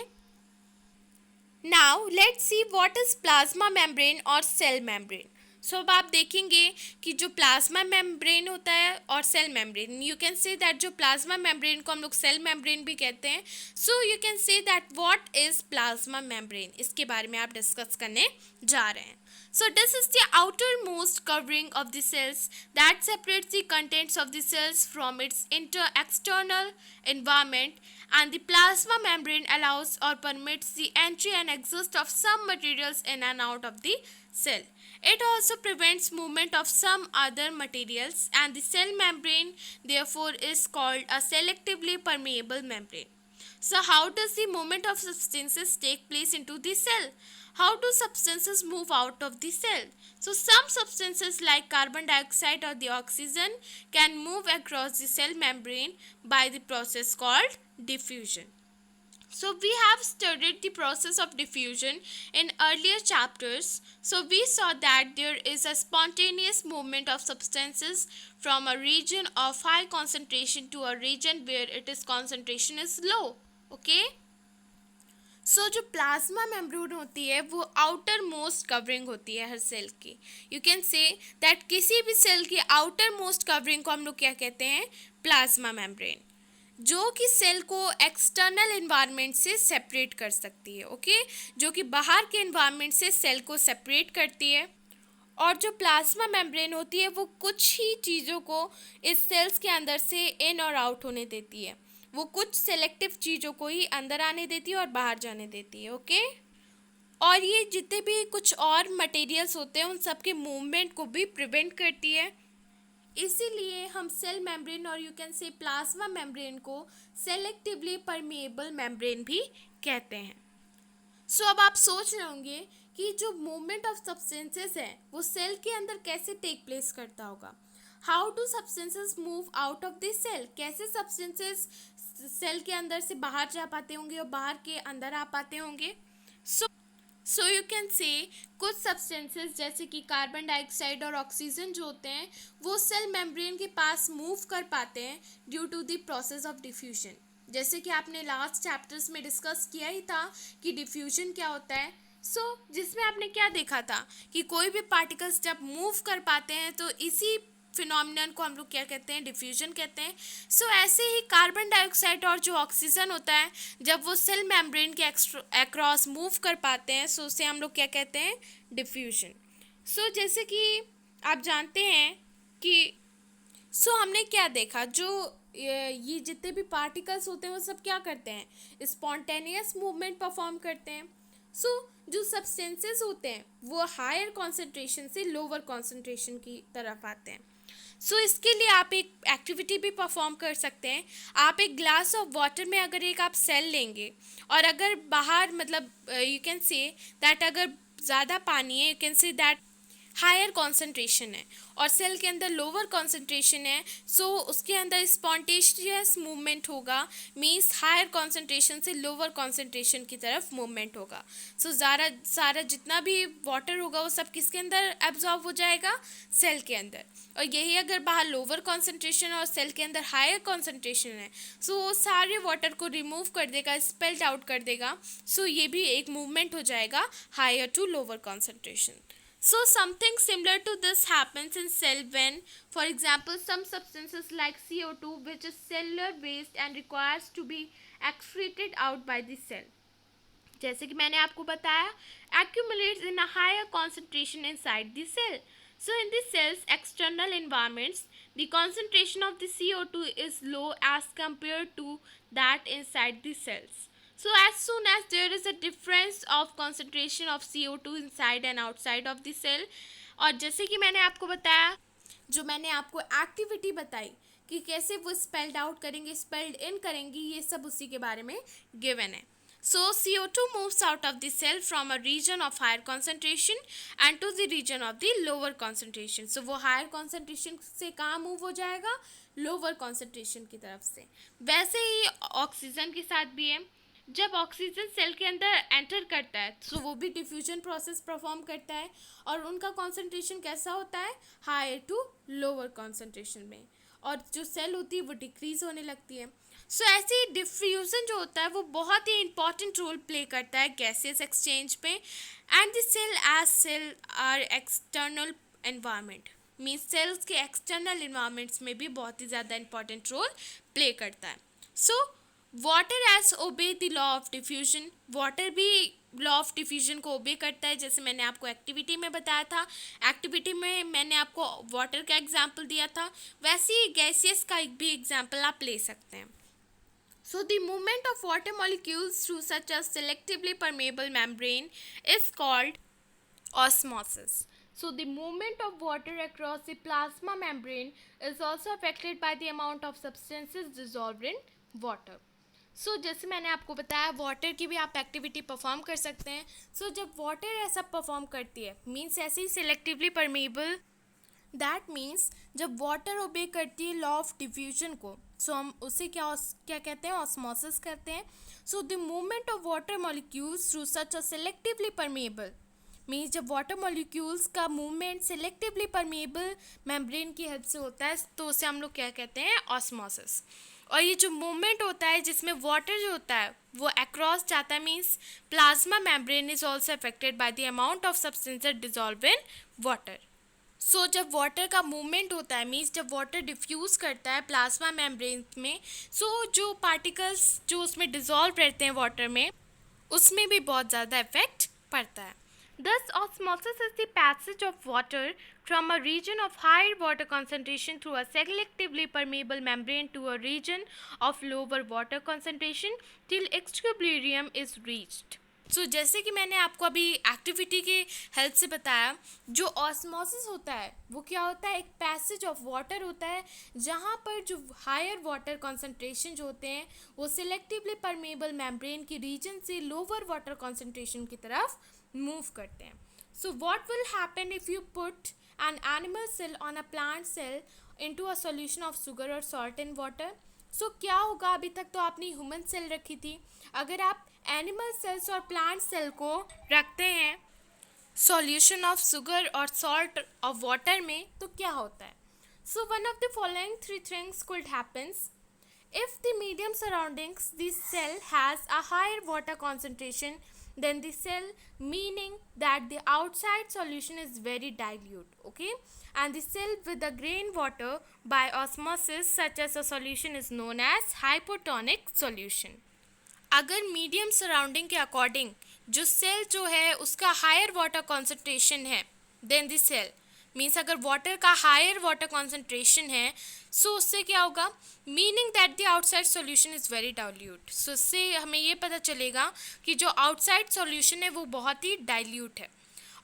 Now let's see what is plasma membrane और सेल मेम्ब्रेन। सो अब आप देखेंगे कि जो प्लाज्मा मेम्ब्रेन होता है और cell membrane, you can say that जो प्लाज्मा मेम्ब्रेन को हम लोग सेल मेम्ब्रेन भी कहते हैं। So you can say that what is plasma membrane, इसके बारे में आप डिस्कस करने जा रहे हैं। So this is the outermost covering of the cells that separates the contents of the cells from its external environment, and the plasma membrane allows or permits the entry and exit of some materials in and out of the cell. It also prevents movement of some other materials, and the cell membrane therefore is called a selectively permeable membrane. So how does the movement of substances take place into the cell? How do substances move out of the cell? So some substances like carbon dioxide or the oxygen can move across the cell membrane by the process called diffusion. So we have studied the process of diffusion in earlier chapters. So we saw that there is a spontaneous movement of substances from a region of high concentration to a region where its concentration is low. Okay? सो जो plasma membrane होती है वो outer most covering होती है हर cell की। You can say that किसी भी cell की आउटर मोस्ट कवरिंग को हम लोग क्या कहते हैं, प्लाज्मा मेम्ब्रेन, जो कि सेल को एक्सटर्नल इन्वायरमेंट से सेपरेट कर सकती है। ओके, जो कि बाहर के इन्वायरमेंट से सेल को सेपरेट करती है। और जो प्लाज्मा मेम्ब्रेन होती है वो कुछ ही चीज़ों को इस सेल्स के अंदर से इन और आउट होने देती है, वो कुछ सेलेक्टिव चीज़ों को ही अंदर आने देती है और बाहर जाने देती है। ओके, और ये जितने भी कुछ और मटेरियल्स होते हैं उन सब के मूवमेंट को भी प्रिवेंट करती है। इसीलिए हम सेल मेम्ब्रेन और यू कैन से प्लाज्मा मेम्ब्रेन को सेलेक्टिवली परमेएबल मेम्ब्रेन भी कहते हैं। सो अब आप सोच रहे होंगे कि जो मूवमेंट ऑफ सब्सटेंसेस है वो सेल के अंदर कैसे टेक प्लेस करता होगा। How do substances move out of this cell, कैसे सब्सटेंसेस सेल के अंदर से बाहर जा पाते होंगे और बाहर के अंदर आ पाते होंगे। सो यू कैन से कुछ सब्सटेंसेस जैसे कि कार्बन डाइऑक्साइड और ऑक्सीजन जो होते हैं वो सेल मेम्ब्रेन के पास मूव कर पाते हैं due to the process of diffusion. जैसे कि आपने लास्ट चैप्टर्स में डिस्कस किया ही था कि डिफ्यूजन क्या होता है। जिसमें आपने क्या देखा था कि कोई भी पार्टिकल्स जब मूव कर पाते हैं तो इसी फिनोमिनन को हम लोग क्या कहते हैं, डिफ्यूजन कहते हैं। ऐसे ही कार्बन डाइऑक्साइड और जो ऑक्सीजन होता है जब वो सेल मेम्ब्रेन के अक्रॉस मूव कर पाते हैं उसे हम लोग क्या कहते हैं, डिफ्यूजन। जैसे कि आप जानते हैं कि हमने क्या देखा, जो ये जितने भी पार्टिकल्स होते हैं वो सब क्या करते हैं, स्पॉन्टेनियस मूवमेंट परफॉर्म करते हैं। सो जो सब्सटेंसेस होते हैं वो हायर कॉन्सेंट्रेशन से लोअर कॉन्सेंट्रेशन की तरफ आते हैं। सो इसके लिए आप एक एक्टिविटी भी परफॉर्म कर सकते हैं। आप एक ग्लास ऑफ वाटर में अगर एक आप सेल लेंगे और अगर बाहर मतलब यू कैन से दैट अगर ज़्यादा पानी है, you can say that higher concentration है और सेल के अंदर लोअर कॉन्सेंट्रेशन है, सो उसके अंदर स्पॉन्टेनियस मूवमेंट होगा, मीन्स हायर कॉन्सेंट्रेशन से लोअर कॉन्सेंट्रेशन की तरफ मूवमेंट होगा। सो सारा जितना भी वाटर होगा वो सब किसके अंदर एब्जॉर्ब हो जाएगा, सेल के अंदर। और यही अगर बाहर लोअर कॉन्सेंट्रेशन और सेल के अंदर हायर कॉन्सेंट्रेशन है, सो वो सारे वाटर को रिमूव कर देगा, स्पेल्ड आउट कर देगा। सो ये भी एक मूवमेंट हो जाएगा higher to lower concentration. So something similar to this happens in cell when, for example, some substances like CO2, which is cellular waste and requires to be excreted out by the cell, जैसे कि मैंने आपको बताया, accumulates in a higher concentration inside the cell. So in the cell's external environments, the concentration of the CO2 is low as compared to that inside the cells. So as soon as there is a difference of concentration of CO2 inside and outside of the cell, और जैसे कि मैंने आपको बताया, जो मैंने आपको activity बताई कि कैसे वो स्पेल्ड आउट करेंगे, स्पेल्ड इन करेंगी, ये सब उसी के बारे में गिवन है। So CO2 moves out of the cell from a region of higher concentration and to the region of the lower concentration. So वो higher concentration से कहाँ मूव हो जाएगा, लोअर कॉन्सेंट्रेशन की तरफ से। वैसे ही ऑक्सीजन के साथ भी है, जब ऑक्सीजन सेल के अंदर एंटर करता है तो वो भी डिफ्यूजन प्रोसेस परफॉर्म करता है और उनका कॉन्सेंट्रेशन कैसा होता है, हायर टू लोअर कॉन्सेंट्रेशन में, और जो सेल होती है वो डिक्रीज होने लगती है। सो ऐसे ही डिफ्यूजन जो होता है वो बहुत ही इंपॉर्टेंट रोल प्ले करता है गैसेस एक्सचेंज पे। And the cell as cell are external environment, means cells के एक्सटर्नल इन्वायरमेंट्स में भी बहुत ही ज़्यादा इंपॉर्टेंट रोल प्ले करता है। So water as obey the law of diffusion, water भी लॉ ऑफ डिफ्यूजन को ओबे करता है, जैसे मैंने आपको एक्टिविटी में बताया था। एक्टिविटी में मैंने आपको वाटर का एग्जाम्पल दिया था, वैसे ही गैसियस का एक भी एग्जाम्पल आप ले सकते हैं। So the movement of water molecules through such a selectively permeable membrane is called osmosis. So the movement of water across the plasma membrane is also affected by the amount of substances dissolved in water. सो जैसे मैंने आपको बताया, water की भी आप activity perform कर सकते हैं। सो जब वाटर ऐसा परफॉर्म करती है, मीन्स ऐसे ही सिलेक्टिवली परमेबल, दैट मीन्स जब वाटर ओबे करती है लॉ ऑफ डिफ्यूजन को, सो हम उसे क्या कहते हैं, ऑस्मोसिस कहते हैं। So the movement of water molecules through such a selectively permeable, means जब वाटर मॉलिक्यूल्स का मूवमेंट सिलेक्टिवली परमेबल मेम्ब्रेन की हेल्प से होता है तो उसे हम लोग क्या कहते हैं, ऑस्मोसिस। और ये जो मूवमेंट होता है जिसमें वाटर जो होता है वो अक्रॉस जाता है, means plasma membrane is also affected by the amount of substances dissolve in water. So जब वाटर का मूवमेंट होता है, मीन्स जब वाटर डिफ्यूज़ करता है प्लाज्मा मेम्ब्रेन में, सो जो पार्टिकल्स जो उसमें डिजॉल्व रहते हैं वाटर में, उसमें भी बहुत ज़्यादा इफेक्ट पड़ता है। Thus, osmosis is the passage of water from a region of higher water concentration through a selectively permeable membrane to a region of lower water concentration till equilibrium is reached. सो जैसे कि मैंने आपको अभी activity के help से बताया, जो osmosis होता है वो क्या होता है, एक पैसेज ऑफ वाटर होता है जहाँ पर जो हायर वाटर कॉन्सेंट्रेशन जो होते हैं वो सिलेक्टिवली परमेबल मेम्ब्रेन की रीजन से लोअर वाटर कॉन्सेंट्रेशन की तरफ मूव करते हैं। So what will happen if you put an animal cell on a plant cell into a solution of sugar और सॉल्ट इन वाटर। सो क्या होगा, अभी तक तो आपने ह्यूमन सेल रखी थी, अगर आप एनिमल सेल्स और प्लांट सेल को रखते हैं सॉल्यूशन ऑफ शुगर और सॉल्ट ऑफ वाटर में तो क्या होता है। So one of the following three things could happens if the medium surroundings the cell has a higher water concentration than the cell, meaning that the outside solution is very dilute, okay, and the cell with the grain water by osmosis such as a solution is known as hypotonic solution. अगर medium surrounding के according जो cell जो है उसका higher water concentration है then the cell, means अगर water का higher water concentration है सो उससे क्या होगा, meaning that the outside solution is very dilute. So उससे हमें ये पता चलेगा कि जो आउटसाइड सॉल्यूशन है वो बहुत ही डाइल्यूट है।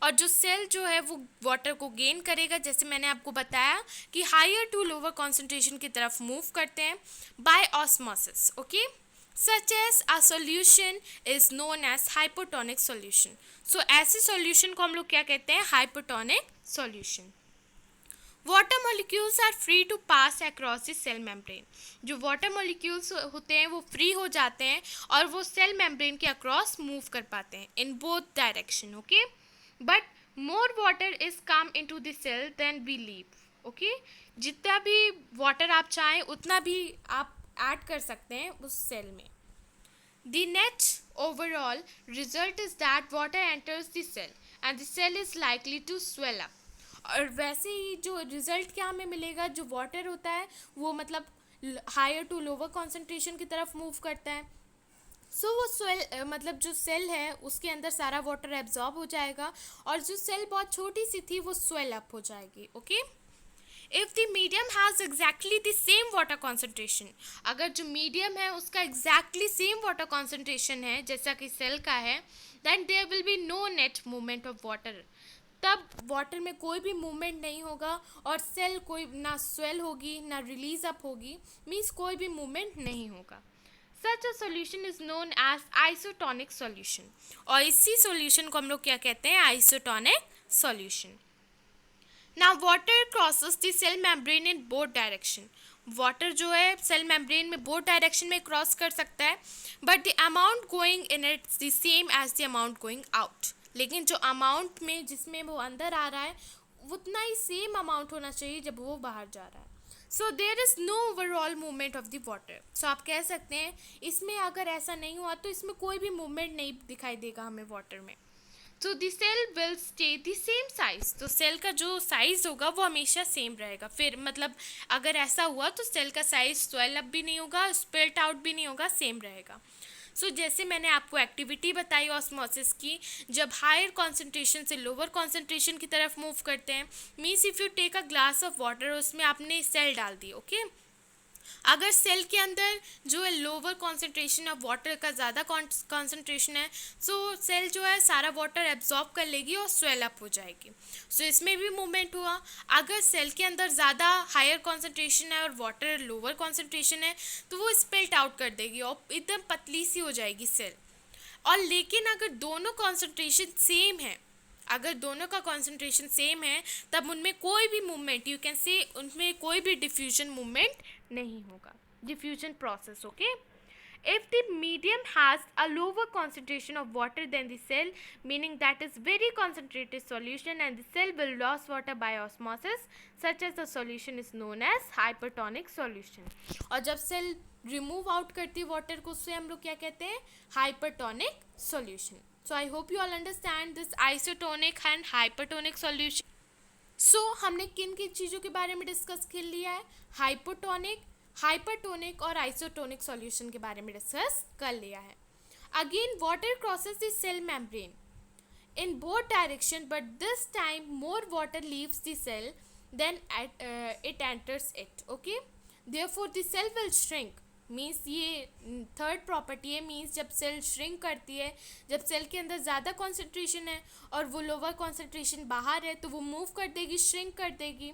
और जो सेल जो है वो वाटर को गेन करेगा, जैसे मैंने आपको बताया कि हायर टू लोअर कॉन्सेंट्रेशन की तरफ मूव करते हैं by osmosis. Okay, such as a solution is known as hypotonic solution. So ऐसे सॉल्यूशन को हम लोग क्या कहते हैं, hypotonic solution. Water molecules are free to pass across the cell membrane. जो वाटर मॉलिक्यूल्स होते हैं वो फ्री हो जाते हैं और वो सेल मेम्ब्रेन के अक्रॉस मूव कर पाते हैं in both direction. Okay, but more water is come in to the cell then we leave. Okay, जितना भी वाटर आप चाहें उतना भी आप ऐड कर सकते हैं उस सेल में। The net overall result is that water enters the cell and the cell is likely to swell up. और वैसे ही जो रिजल्ट क्या हमें मिलेगा, जो वाटर होता है वो मतलब हायर टू लोअर कॉन्सेंट्रेशन की तरफ मूव करता है। सो वो स्वेल मतलब जो सेल है उसके अंदर सारा वाटर एब्जॉर्ब हो जाएगा और जो सेल बहुत छोटी सी थी वो स्वेल अप हो जाएगी। Okay, if the medium has exactly the same water concentration, अगर जो मीडियम है उसका एग्जैक्टली सेम वाटर कॉन्सेंट्रेशन है जैसा कि सेल का है, then there will be no net movement of water. तब वाटर में कोई भी मूवमेंट नहीं होगा और सेल कोई ना स्वेल होगी ना रिलीज अप होगी, मीन्स कोई भी मूवमेंट नहीं होगा। Such a solution is known as isotonic solution. और इसी सॉल्यूशन को हम लोग क्या कहते हैं, isotonic solution. Now water crosses the cell membrane in both direction. Water जो है सेल मेम्ब्रेन में बोथ डायरेक्शन में क्रॉस कर सकता है, but the amount going in it the same as the amount going out. लेकिन जो अमाउंट में जिसमें वो अंदर आ रहा है उतना ही सेम अमाउंट होना चाहिए जब वो बाहर जा रहा है। So there is no overall movement of the water. So आप कह सकते हैं इसमें अगर ऐसा नहीं हुआ तो इसमें कोई भी मूवमेंट नहीं दिखाई देगा हमें वाटर में। तो the cell will stay the same size. तो सेल का जो साइज होगा वो हमेशा सेम रहेगा। फिर मतलब अगर ऐसा हुआ तो सेल का साइज स्वेल अप भी नहीं होगा, स्पेल्ट आउट भी नहीं होगा, सेम रहेगा। सो जैसे मैंने आपको एक्टिविटी बताई ऑस्मोसिस की, जब हायर कॉन्सेंट्रेशन से लोअर कॉन्सेंट्रेशन की तरफ मूव करते हैं, means if you take a glass of water उसमें आपने सेल डाल दी। ओके, अगर सेल के अंदर जो है लोअर कॉन्सेंट्रेशन ऑफ वाटर का ज़्यादा कॉन्सेंट्रेशन है, सो सेल जो है सारा वाटर एब्जॉर्ब कर लेगी और स्वेल अप हो जाएगी। सो इसमें भी मूवमेंट हुआ। अगर सेल के अंदर ज़्यादा हायर कॉन्सेंट्रेशन है और वाटर लोअर कॉन्सेंट्रेशन है तो वो स्पेल्ट आउट कर देगी और एकदम पतली सी हो जाएगी सेल। और लेकिन अगर दोनों कॉन्सेंट्रेशन सेम है, अगर दोनों का कॉन्सेंट्रेशन सेम है तब उनमें कोई भी मूवमेंट, यू कैन से उनमें कोई भी डिफ्यूजन मूवमेंट नहीं होगा, diffusion process. Okay, if the medium has a lower concentration of water than the cell, meaning that is very concentrated solution and the cell will lose water by osmosis, such as the solution is known as hypertonic solution। और जब cell remove out करती है water को उससे हम लोग क्या कहते हैं, hypertonic solution. So I hope you all understand this isotonic and hypertonic solution. So हमने किन किन चीज़ों के बारे में डिस्कस कर लिया है, हाइपोटोनिक, हाइपरटोनिक और आइसोटोनिक सॉल्यूशन के बारे में डिस्कस कर लिया है। Again water crosses the cell membrane in both direction, but this time more water leaves the cell than it enters it. Okay, therefore the cell will shrink। Means ये third property है, means जब cell shrink करती है, जब cell के अंदर ज़्यादा concentration है और वो लोअर कॉन्सेंट्रेशन बाहर है तो वो मूव कर देगी, श्रिंक कर देगी।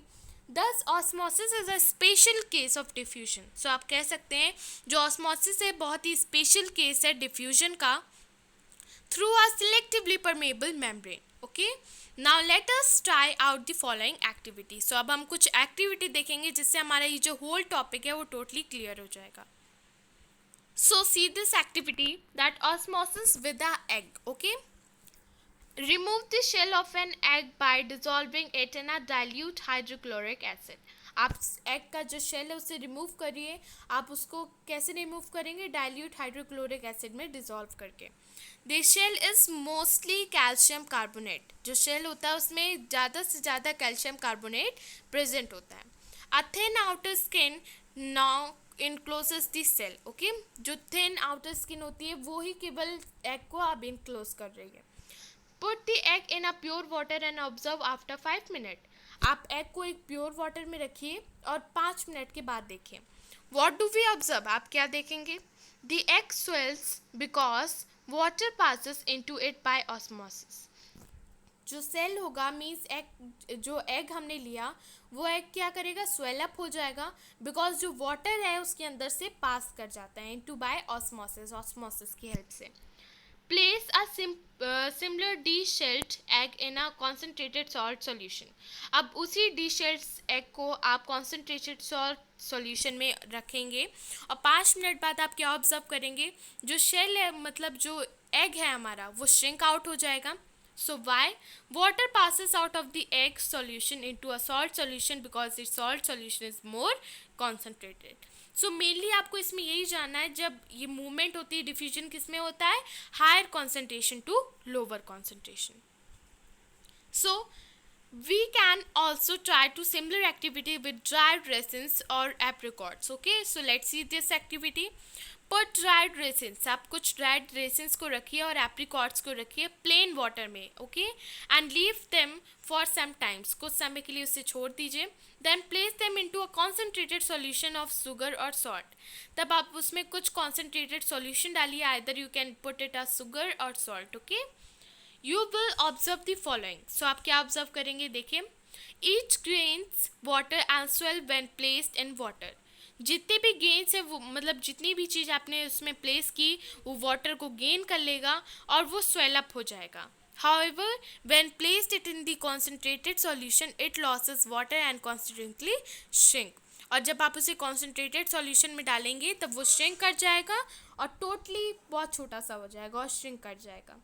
Thus osmosis is a special case of diffusion. So आप कह सकते हैं जो ऑस्मोसिस है बहुत ही स्पेशल केस है डिफ्यूजन का, through a selectively permeable membrane. Okay, now let us try out the following activity। so अब हम कुछ एक्टिविटी देखेंगे जिससे हमारा ये जो होल टॉपिक है वो टोटली क्लियर हो जाएगा। so see this activity that osmosis with a egg। okay, remove the shell of an egg by dissolving it in a dilute hydrochloric acid। आप एग का जो शेल है उसे रिमूव करिए। आप उसको कैसे रिमूव करेंगे, डाइल्यूट हाइड्रोक्लोरिक एसिड में डिसॉल्व करके। The shell is mostly calcium carbonate. जो शेल होता है उसमें ज़्यादा से ज़्यादा कैल्शियम कार्बोनेट प्रेजेंट होता है। A thin outer skin now encloses the cell. Okay, जो थिन आउटर स्किन होती है वो ही केवल एग को अब इनक्लोज कर रही है। Put the egg in a pure water and observe after 5 minutes। आप एग को एक प्योर वाटर में रखिए और 5 मिनट के बाद देखिए. What do we observe? आप क्या देखेंगे? The egg swells because water passes into it by osmosis. जो सेल होगा मीन्स एग, जो एग हमने लिया वो एग क्या करेगा, स्वेल अप हो जाएगा बिकॉज जो वाटर है उसके अंदर से पास कर जाता है इनटू बाय ऑस्मोसिस, ऑस्मोसिस की हेल्प से. Place a similar de-shelled egg in a concentrated salt solution. अब उसी de-shelled egg को आप concentrated salt solution में रखेंगे और 5 मिनट बाद आप क्या ऑब्जर्व करेंगे, जो शेल है मतलब जो एग है हमारा वो श्रिंक आउट हो जाएगा. So why? Water passes out of the egg solution into a salt solution because its salt solution is more concentrated. So mainly आपको इसमें यही जानना है, जब ये मूवमेंट होती है डिफ्यूजन किस में होता है, higher concentration to lower concentration. So we can also try to similar activity with dried raisins और apricots. Okay, so let's see this activity. Put dried raisins, आप कुछ ड्राइड रेसिन्स को रखिए और एप्रिकॉट्स को रखिए प्लेन वाटर में. Okay, and leave them for some times, कुछ समय के लिए उसे छोड़ दीजिए. Then place them into a concentrated solution of sugar और सॉल्ट. तब आप उसमें कुछ कॉन्सेंट्रेटेड सॉल्यूशन डालिए, either you can put it a sugar और salt. Okay, you will observe the following. So आप क्या ऑब्जर्व करेंगे, देखिए. Each gains water and swell when placed in water. जितने भी गेन्स है वो मतलब जितनी भी चीज़ आपने उसमें प्लेस की वो वाटर को गेन कर लेगा और वो स्वेल अप हो जाएगा. However, when placed it in the concentrated solution, it loses water and consequently shrink. और जब आप उसे concentrated solution में डालेंगे तब वो shrink कर जाएगा और totally बहुत छोटा सा हो जाएगा और shrink कर जाएगा.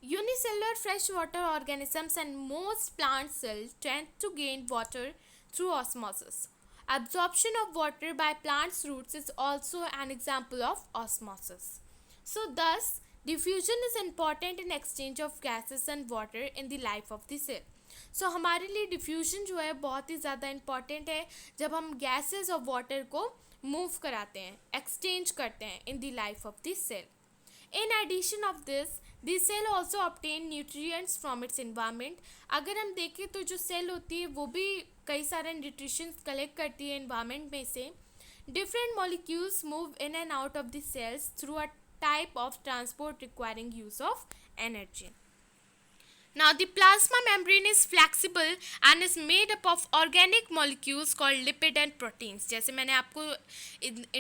Unicellular freshwater organisms and most plant cells tend to gain water through osmosis. Absorption of water by plants' roots is also an example of osmosis. So thus, diffusion is important in exchange of gases and water in the life of the cell. So हमारे लिए diffusion जो है बहुत ही ज़्यादा important है जब हम gases और water को move कराते हैं, exchange करते हैं in the life of the cell. In addition of this, the cell also obtain nutrients from its environment. अगर हम देखें तो जो सेल होती है वो भी कई सारे न्यूट्रिशंस कलेक्ट करती है environment में से. Different molecules move in and out of the cells through a type of transport requiring use of energy. Now the plasma membrane is flexible and is made up of organic molecules called lipid and proteins. जैसे मैंने आपको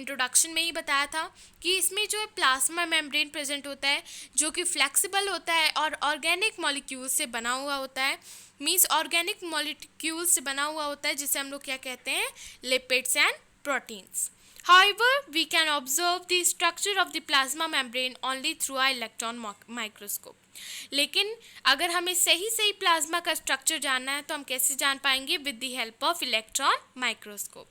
introduction में ही बताया था कि इसमें जो है प्लाज्मा मेम्ब्रेन प्रेजेंट होता है जो कि फ्लेक्सिबल होता है और ऑर्गेनिक मॉलिक्यूल्स से बना हुआ होता है. मीन्स ऑर्गेनिक मॉलिक्यूल्स से बना हुआ होता है जिसे हम लोग क्या कहते हैं, lipids and proteins. However, we can observe the structure of the plasma membrane only through a electron microscope. लेकिन अगर हमें सही सही प्लाज्मा का स्ट्रक्चर जानना है तो हम कैसे जान पाएंगे, with the help of electron microscope.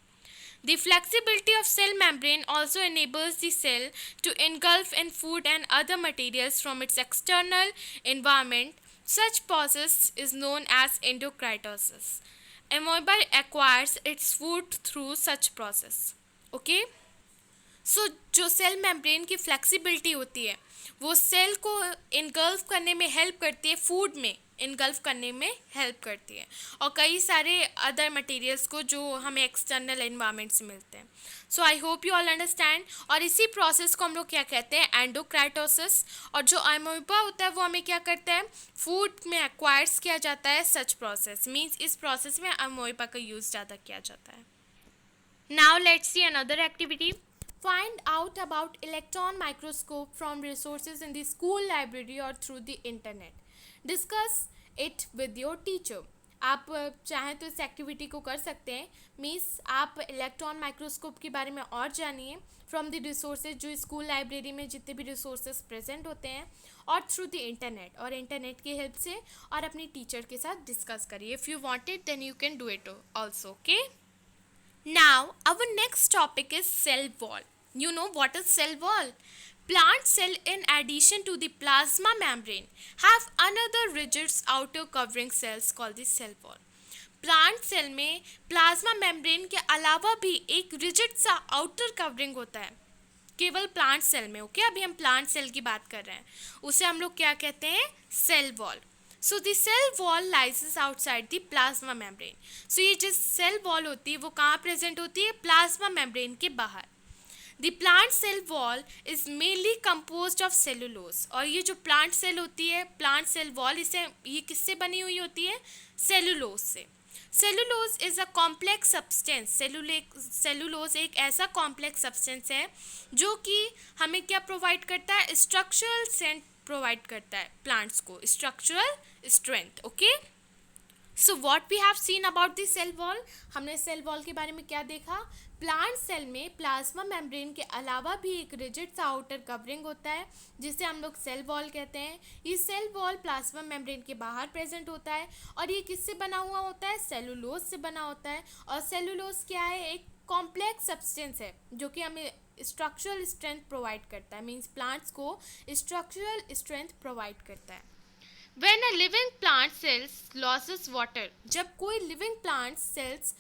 The flexibility of cell membrane also enables the cell to engulf in food and other materials from its external environment. Such process is known as endocytosis. Amoeba acquires its food through such process. Okay, so जो cell membrane की flexibility होती है वो cell को engulf करने में help करती है, फूड में इनगल्फ करने में हेल्प करती है और कई सारे अदर मटेरियल्स को जो हमें एक्सटर्नल एनवायरनमेंट से मिलते हैं. So I hope you all understand. और इसी प्रोसेस को हम लोग क्या कहते हैं, एंडोक्राइटोसिस. और जो अमोइबा होता है वो हमें क्या करता है, फूड में एक्वायर्स किया जाता है. सच प्रोसेस मीन्स इस प्रोसेस में अमोइबा का यूज़ ज़्यादा किया जाता है. Now let's see another activity. Find out about electron microscope from resources in the school library or through the internet. Discuss it with your teacher. आप चाहें तो इस एक्टिविटी को कर सकते हैं. मीन्स आप इलेक्ट्रॉन माइक्रोस्कोप के बारे में और जानिए फ्रॉम द रिसोर्सेज, जो स्कूल लाइब्रेरी में जितने भी रिसोर्सेज प्रेजेंट होते हैं, और थ्रू द इंटरनेट, और इंटरनेट की हेल्प से, और अपनी टीचर के साथ डिस्कस करिए. If you want it then you can do it also. Okay, now our next topic is cell wall. You know what is cell wall? Plant cell, in addition to the plasma membrane, have another rigid outer covering cells called the cell wall. Plant cell में plasma membrane के अलावा भी एक rigid सा outer covering होता है केवल plant cell में. ओके, अभी हम प्लांट सेल की बात कर रहे हैं, उसे हम लोग क्या कहते हैं, cell wall. So the cell wall lies outside the plasma membrane. So ये जो सेल वॉल होती है वो कहाँ प्रेजेंट होती है? प्लाज्मा मेम्ब्रेन के बाहर. The plant cell wall is mainly composed of cellulose. और ये जो प्लांट सेल होती है, प्लांट सेल वॉल, इसे ये किससे बनी हुई होती है? सेलुलोज से. Cellulose is a complex substance. Cellulose एक ऐसा कॉम्प्लेक्स सब्सटेंस है जो कि हमें क्या प्रोवाइड करता है? स्ट्रक्चरल स्ट्रेंथ प्रोवाइड करता है प्लांट्स को, structural strength. Okay, so what we have seen about the cell wall. हमने सेल वॉल के बारे में क्या देखा? प्लांट सेल में प्लाज्मा मेम्ब्रेन के अलावा भी एक रिजिड सा आउटर कवरिंग होता है जिसे हम लोग सेल वॉल कहते हैं. ये सेल वॉल प्लाज्मा मेम्ब्रेन के बाहर प्रेजेंट होता है और ये किससे बना हुआ होता है? सेलुलोज से बना होता है. और सेलुलोज क्या है? एक कॉम्प्लेक्स सब्सटेंस है जो कि हमें स्ट्रक्चरल स्ट्रेंथ प्रोवाइड करता है. मीन्स प्लांट्स को स्ट्रक्चरल स्ट्रेंथ प्रोवाइड करता है. When a living plant cells loses water, जब कोई living plant cells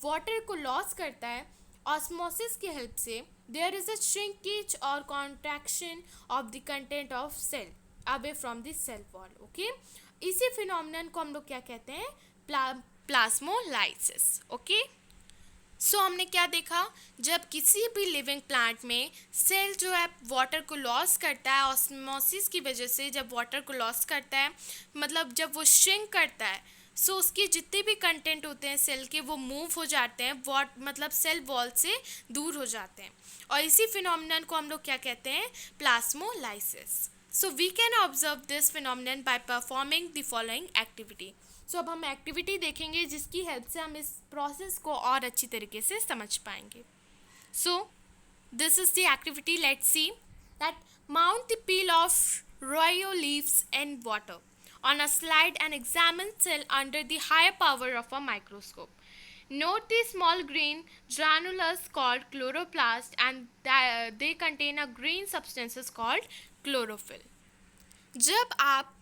water को लॉस करता है ऑस्मोसिस की हेल्प से, there is a shrinkage or contraction of the content of cell away from the cell wall. Okay, इसी phenomenon को हम लोग क्या कहते हैं? प्लाज्मोलाइसिस. ओके, सो हमने क्या देखा? जब किसी भी लिविंग प्लांट में सेल जो है वाटर को लॉस करता है ऑस्मोसिस की वजह से, जब वाटर को लॉस करता है मतलब जब वो श्रिंक करता है, सो उसके जितने भी कंटेंट होते हैं सेल के वो मूव हो जाते हैं, मतलब सेल वॉल से दूर हो जाते हैं. और इसी फिनोमिनन को हम लोग क्या कहते हैं? Plasmolysis. So we can observe this phenomenon by performing the following activity. So अब हम एक्टिविटी देखेंगे जिसकी हेल्प से हम इस प्रोसेस को और अच्छी तरीके से समझ पाएंगे. So this is the activity. Let's see that mount the peel of royal leaves in water on a slide and examine cell under the higher power of a microscope. Note the small green granules called chloroplast and they contain a green substances called chlorophyll. जब आप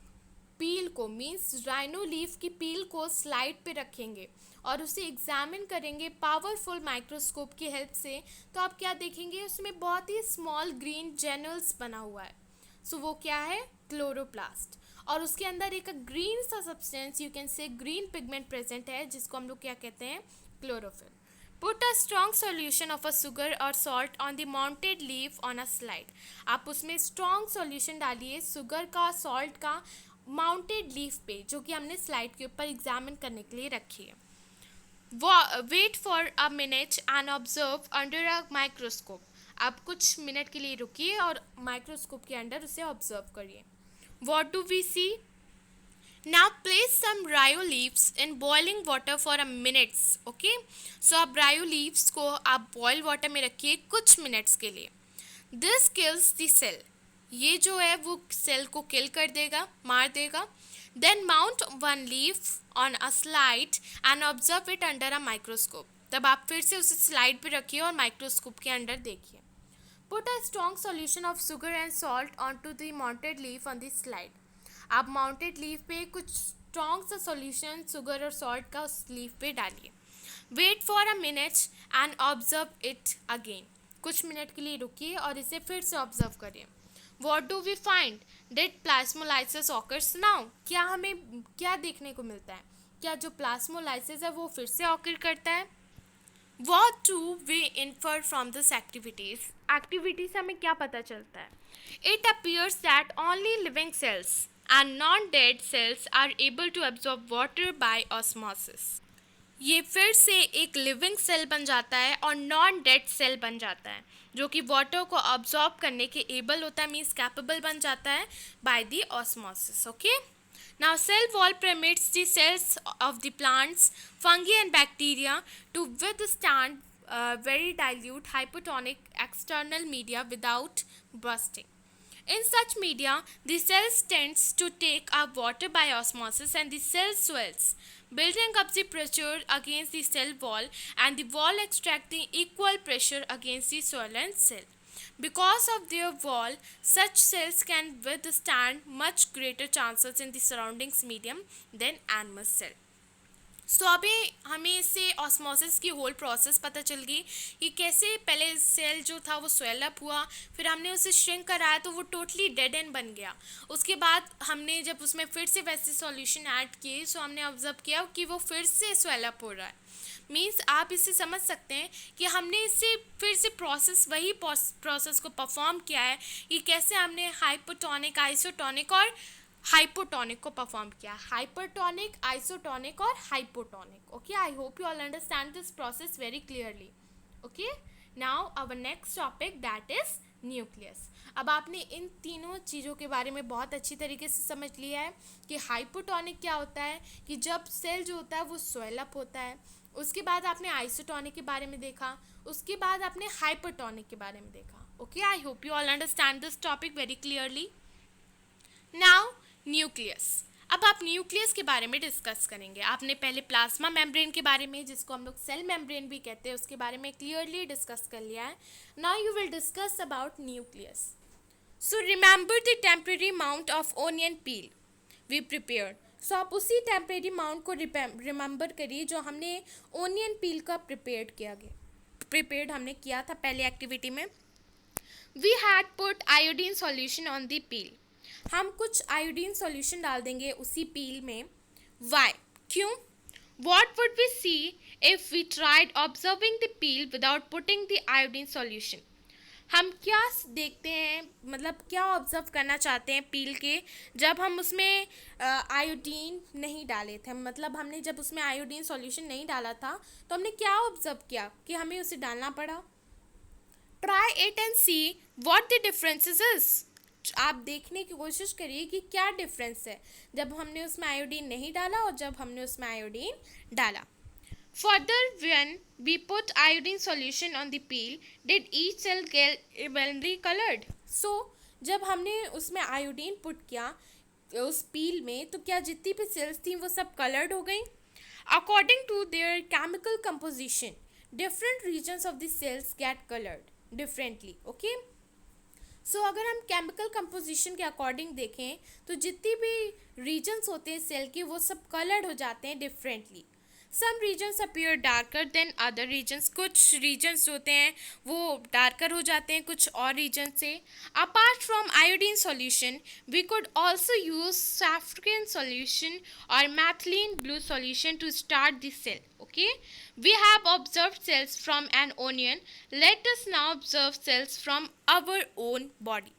पील को means rhino leaf की पील को slide पे रखेंगे और उसे examine करेंगे पावरफुल माइक्रोस्कोप की हेल्प से, तो आप क्या देखेंगे? उसमें बहुत ही स्मॉल ग्रीन जेनुल्स बना हुआ है. सो वो क्या है? क्लोरोप्लास्ट. और उसके अंदर एक ग्रीन सा substance, you can say green pigment present है जिसको हम लोग क्या कहते हैं? Chlorophyll. Put a strong solution of a sugar और salt on the mounted leaf on a slide. आप उसमें स्ट्रॉन्ग सॉल्यूशन डालिए शुगर का, सॉल्ट का, माउंटेड लीफ पे जो कि हमने स्लाइड के ऊपर एग्जामिन करने के लिए रखी है. Wait for a minute and observe under a microscope. आप कुछ मिनट के लिए रुकिए और माइक्रोस्कोप के अंदर उसे ऑब्जर्व करिए. What do we see? Now place some rhoeo leaves in boiling water for a minutes. Okay, so आप रायो लीव्स को आप बॉयल वाटर में रखिए कुछ मिनट्स के लिए. This kills the cell. ये जो है वो सेल को किल कर देगा, मार देगा. Then mount one leaf on a slide and observe it under a microscope. तब आप फिर से उसे स्लाइड पे रखिए और माइक्रोस्कोप के अंदर देखिए. Put a strong solution of sugar and salt onto the mounted leaf on the slide. आप माउंटेड लीफ पे कुछ स्ट्रॉन्ग सा सॉल्यूशन शुगर और सॉल्ट का उस लीफ पे डालिए. Wait for a minute and observe it again. कुछ मिनट के लिए रुकिए और इसे फिर से ऑब्जर्व करिए. What do we find? Did plasmolysis occurs now? क्या हमें क्या देखने को मिलता है? क्या जो प्लाज्मोलाइसिस है वो फिर से ऑकर करता है? What do we infer from this activities? Activity से हमें क्या पता चलता है? It appears that only living cells and non-dead cells are able to absorb water by osmosis. ये फिर से एक लिविंग सेल बन जाता है और नॉन डेड सेल बन जाता है जो कि वाटर को अब्जॉर्ब करने के एबल होता है, मीन्स कैपेबल बन जाता है by the osmosis. Okay, now cell wall permits the cells of the plants, fungi and bacteria to withstand very dilute hypotonic external media without bursting. In such media, the cells tends to take up water by osmosis and the cell swells, building up the pressure against the cell wall and the wall extracting equal pressure against the swollen cell. Because of their wall, such cells can withstand much greater chances in the surroundings medium than animal cell. सो अभी हमें इससे osmosis की whole process पता चल गई कि कैसे पहले सेल जो था वो स्वेल अप हुआ, फिर हमने उसे श्रिंक कराया तो वो टोटली डेड एंड बन गया। उसके बाद हमने जब उसमें फिर से वैसे सॉल्यूशन ऐड किए, सो हमने ऑब्जर्व किया कि वो फिर से स्वेल अप हो रहा है। मीन्स आप इससे समझ सकते हैं कि हमने इससे फिर से वही प्रोसेस को परफॉर्म किया है कि कैसे हमने हाइपोटोनिक, आइसोटोनिक और हाइपोटोनिक को परफॉर्म किया। हाइपरटोनिक, आइसोटोनिक और hypotonic. Okay, I hope you all understand this process very clearly. Okay, now our next topic that is nucleus. अब आपने इन तीनों चीज़ों के बारे में बहुत अच्छी तरीके से समझ लिया है कि हाइपोटोनिक क्या होता है, कि जब सेल जो होता है वो स्वेल अप होता है। उसके बाद आपने आइसोटोनिक के बारे में देखा, उसके बाद आपने हाइपरटोनिक के बारे में देखा। Okay, I hope you all understand this topic very clearly. Now nucleus. अब आप न्यूक्लियस के बारे में डिस्कस करेंगे। आपने पहले प्लाज्मा मेम्ब्रेन के बारे में, जिसको हम लोग सेल मेम्ब्रेन भी कहते हैं, उसके बारे में क्लियरली डिस्कस कर लिया है। Now you will discuss about nucleus. So remember the temporary mount of onion peel we prepared. सो आप उसी टेम्परेरी माउंट को रिमेंबर करिए जो हमने ओनियन पील का प्रिपेयर्ड हमने किया था पहले एक्टिविटी में। We had put iodine solution on the peel. हम कुछ आयोडीन सॉल्यूशन डाल देंगे उसी पील में। वाई, क्यों? What would we see if we tried observing the peel without putting the iodine solution. हम क्या देखते हैं, मतलब क्या ऑब्जर्व करना चाहते हैं पील के, जब हम उसमें आयोडीन नहीं डाले थे। मतलब हमने जब उसमें आयोडीन सॉल्यूशन नहीं डाला था तो हमने क्या ऑब्जर्व किया कि हमें उसे डालना पड़ा। Try it and see what the differences is. आप देखने की कोशिश करिए कि क्या डिफरेंस है जब हमने उसमें आयोडीन नहीं डाला और जब हमने उसमें आयोडीन डाला। Further when we put iodine solution on the peel did each cell get evenly coloured. So जब हमने उसमें आयोडीन पुट किया उस पील में, तो क्या जितनी भी सेल्स थी वो सब कलर्ड हो गई। According to their chemical composition different regions of the cells get colored differently. Okay, so अगर हम केमिकल कंपोजिशन के अकॉर्डिंग देखें तो जितनी भी रीजन्स होते हैं सेल के वो सब कलर्ड हो जाते हैं differently. Some regions appear darker than other regions. कुछ रीजन्स होते हैं वो डार्कर हो जाते हैं कुछ और रीजन से। Apart from iodine solution we could also use saffron solution और methylene blue solution to start the cell. Okay, we have observed cells from an onion. Let us now observe cells from our own body.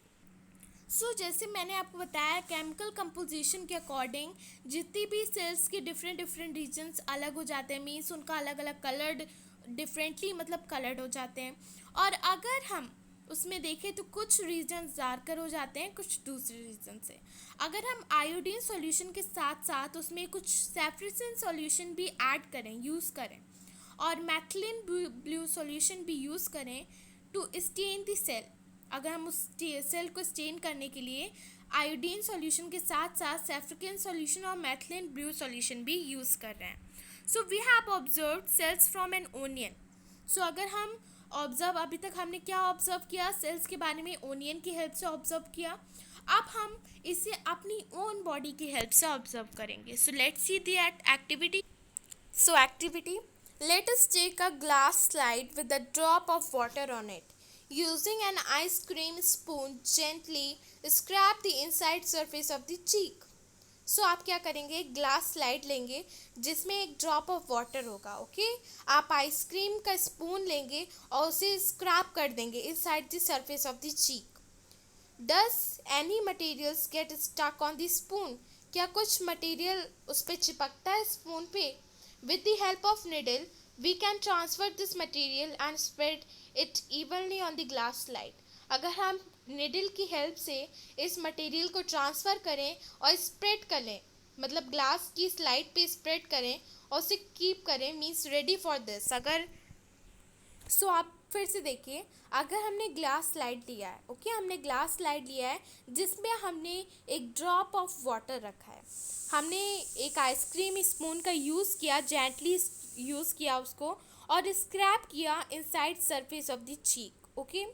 सो जैसे मैंने आपको बताया chemical composition के according जितनी भी sales के different regions अलग हो जाते हैं, मीन्स उनका अलग अलग कलर्ड डिफरेंटली, मतलब कलर्ड हो जाते हैं। और अगर हम उसमें देखें तो कुछ रीजन्स डार्कर हो जाते हैं कुछ दूसरे रीजन से। अगर हम आयोडीन सॉल्यूशन के साथ साथ उसमें कुछ सैफ्रन सॉल्यूशन भी ऐड करें, यूज़ करें, और मैथिलीन ब्लू सॉल्यूशन भी यूज़ करें टू स्टेन द सेल। अगर हम उस सेल को स्टेन करने के लिए आयोडीन सॉल्यूशन के साथ साथ सैफ्रन सॉल्यूशन और मैथिलीन ब्लू सॉल्यूशन भी यूज़ कर रहे हैं। So we have observed cells from an onion. So अगर हम अभी तक हमने क्या ऑब्जर्व किया, सेल्स के बारे में ओनियन की हेल्प से ऑब्जर्व किया। अब हम इसे अपनी ओन बॉडी की हेल्प से ऑब्जर्व करेंगे। सो let's see the activity. So activity, let us take a glass slide with a drop of water on it. Using an ice cream spoon, gently scrape the inside surface of the cheek. सो आप क्या करेंगे, एक glass slide लेंगे जिसमें एक drop of water होगा। Okay, आप आइसक्रीम का स्पून लेंगे और उसे स्क्रैप कर देंगे inside the surface of the cheek. Does any materials get stuck on the spoon. क्या कुछ मटेरियल उस पर चिपकता है स्पून पे। With the help of needle we can transfer this material and spread it evenly on the glass slide. अगर हम needle की हेल्प से इस मटेरियल को ट्रांसफ़र करें और स्प्रेड करें, मतलब ग्लास की स्लाइड पे स्प्रेड करें और उसे कीप करें, मीन्स रेडी फॉर दिस। अगर सो आप फिर से देखिए, अगर हमने ग्लास स्लाइड लिया है, ओके, हमने ग्लास स्लाइड लिया है जिसमें हमने एक ड्रॉप ऑफ वाटर रखा है, हमने एक आइसक्रीम स्पून का यूज़ किया, जेंटली यूज़ किया उसको और स्क्रैप किया inside surface of the cheek. Okay,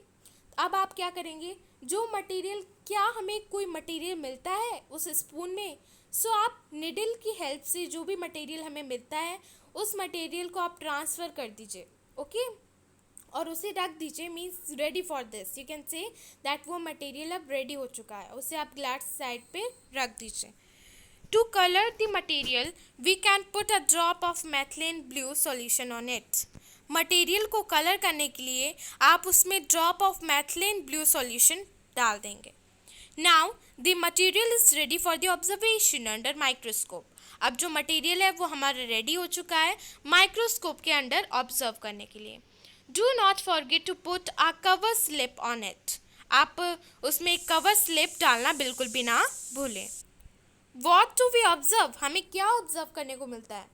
अब आप क्या करेंगे, जो मटेरियल, क्या हमें कोई मटेरियल मिलता है उस स्पून में सो आप निडल की हेल्प से जो भी मटेरियल हमें मिलता है उस मटेरियल को आप ट्रांसफ़र कर दीजिए, ओके, और उसे रख दीजिए, means ready for this, you can say that वो मटेरियल अब रेडी हो चुका है, उसे आप ग्लास साइड पे रख दीजिए. To color the material, we can put a drop of methylene blue solution on it. Material को कलर करने के लिए आप उसमें ड्रॉप ऑफ मैथिलीन ब्लू सॉल्यूशन डाल देंगे. Now the material is ready for the observation under microscope. अब जो मटेरियल है वो हमारा रेडी हो चुका है माइक्रोस्कोप के अंडर ऑब्जर्व करने के लिए. Do not forget to put a cover slip on it. आप उसमें एक कवर स्लिप डालना बिल्कुल भी ना भूलें. What do we observe? हमें क्या ऑब्जर्व करने को मिलता है?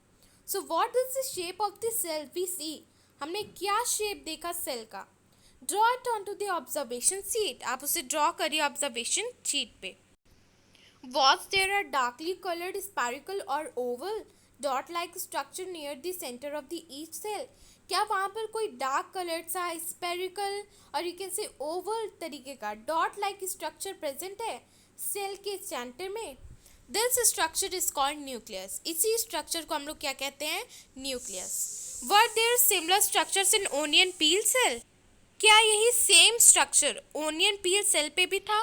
So what is the shape of the cell we see? हमने क्या शेप देखा सेल का? Draw it onto the observation sheet. आप उसे ड्रॉ करिए ऑब्जर्वेशन शीट पे. Was there a darkly colored spherical or oval dot-like structure near the center of the each cell? क्या वहाँ पर कोई डार्क कलर्ड सा स्पेरिकल और यू कैन से ओवल तरीके का डॉट लाइक स्ट्रक्चर प्रेजेंट है सेल के सेंटर में? This structure is called nucleus. इसी स्ट्रक्चर को हम लोग क्या कहते हैं? Nucleus. Were there similar structures in onion peel cell? क्या यही same structure onion peel cell पे भी था?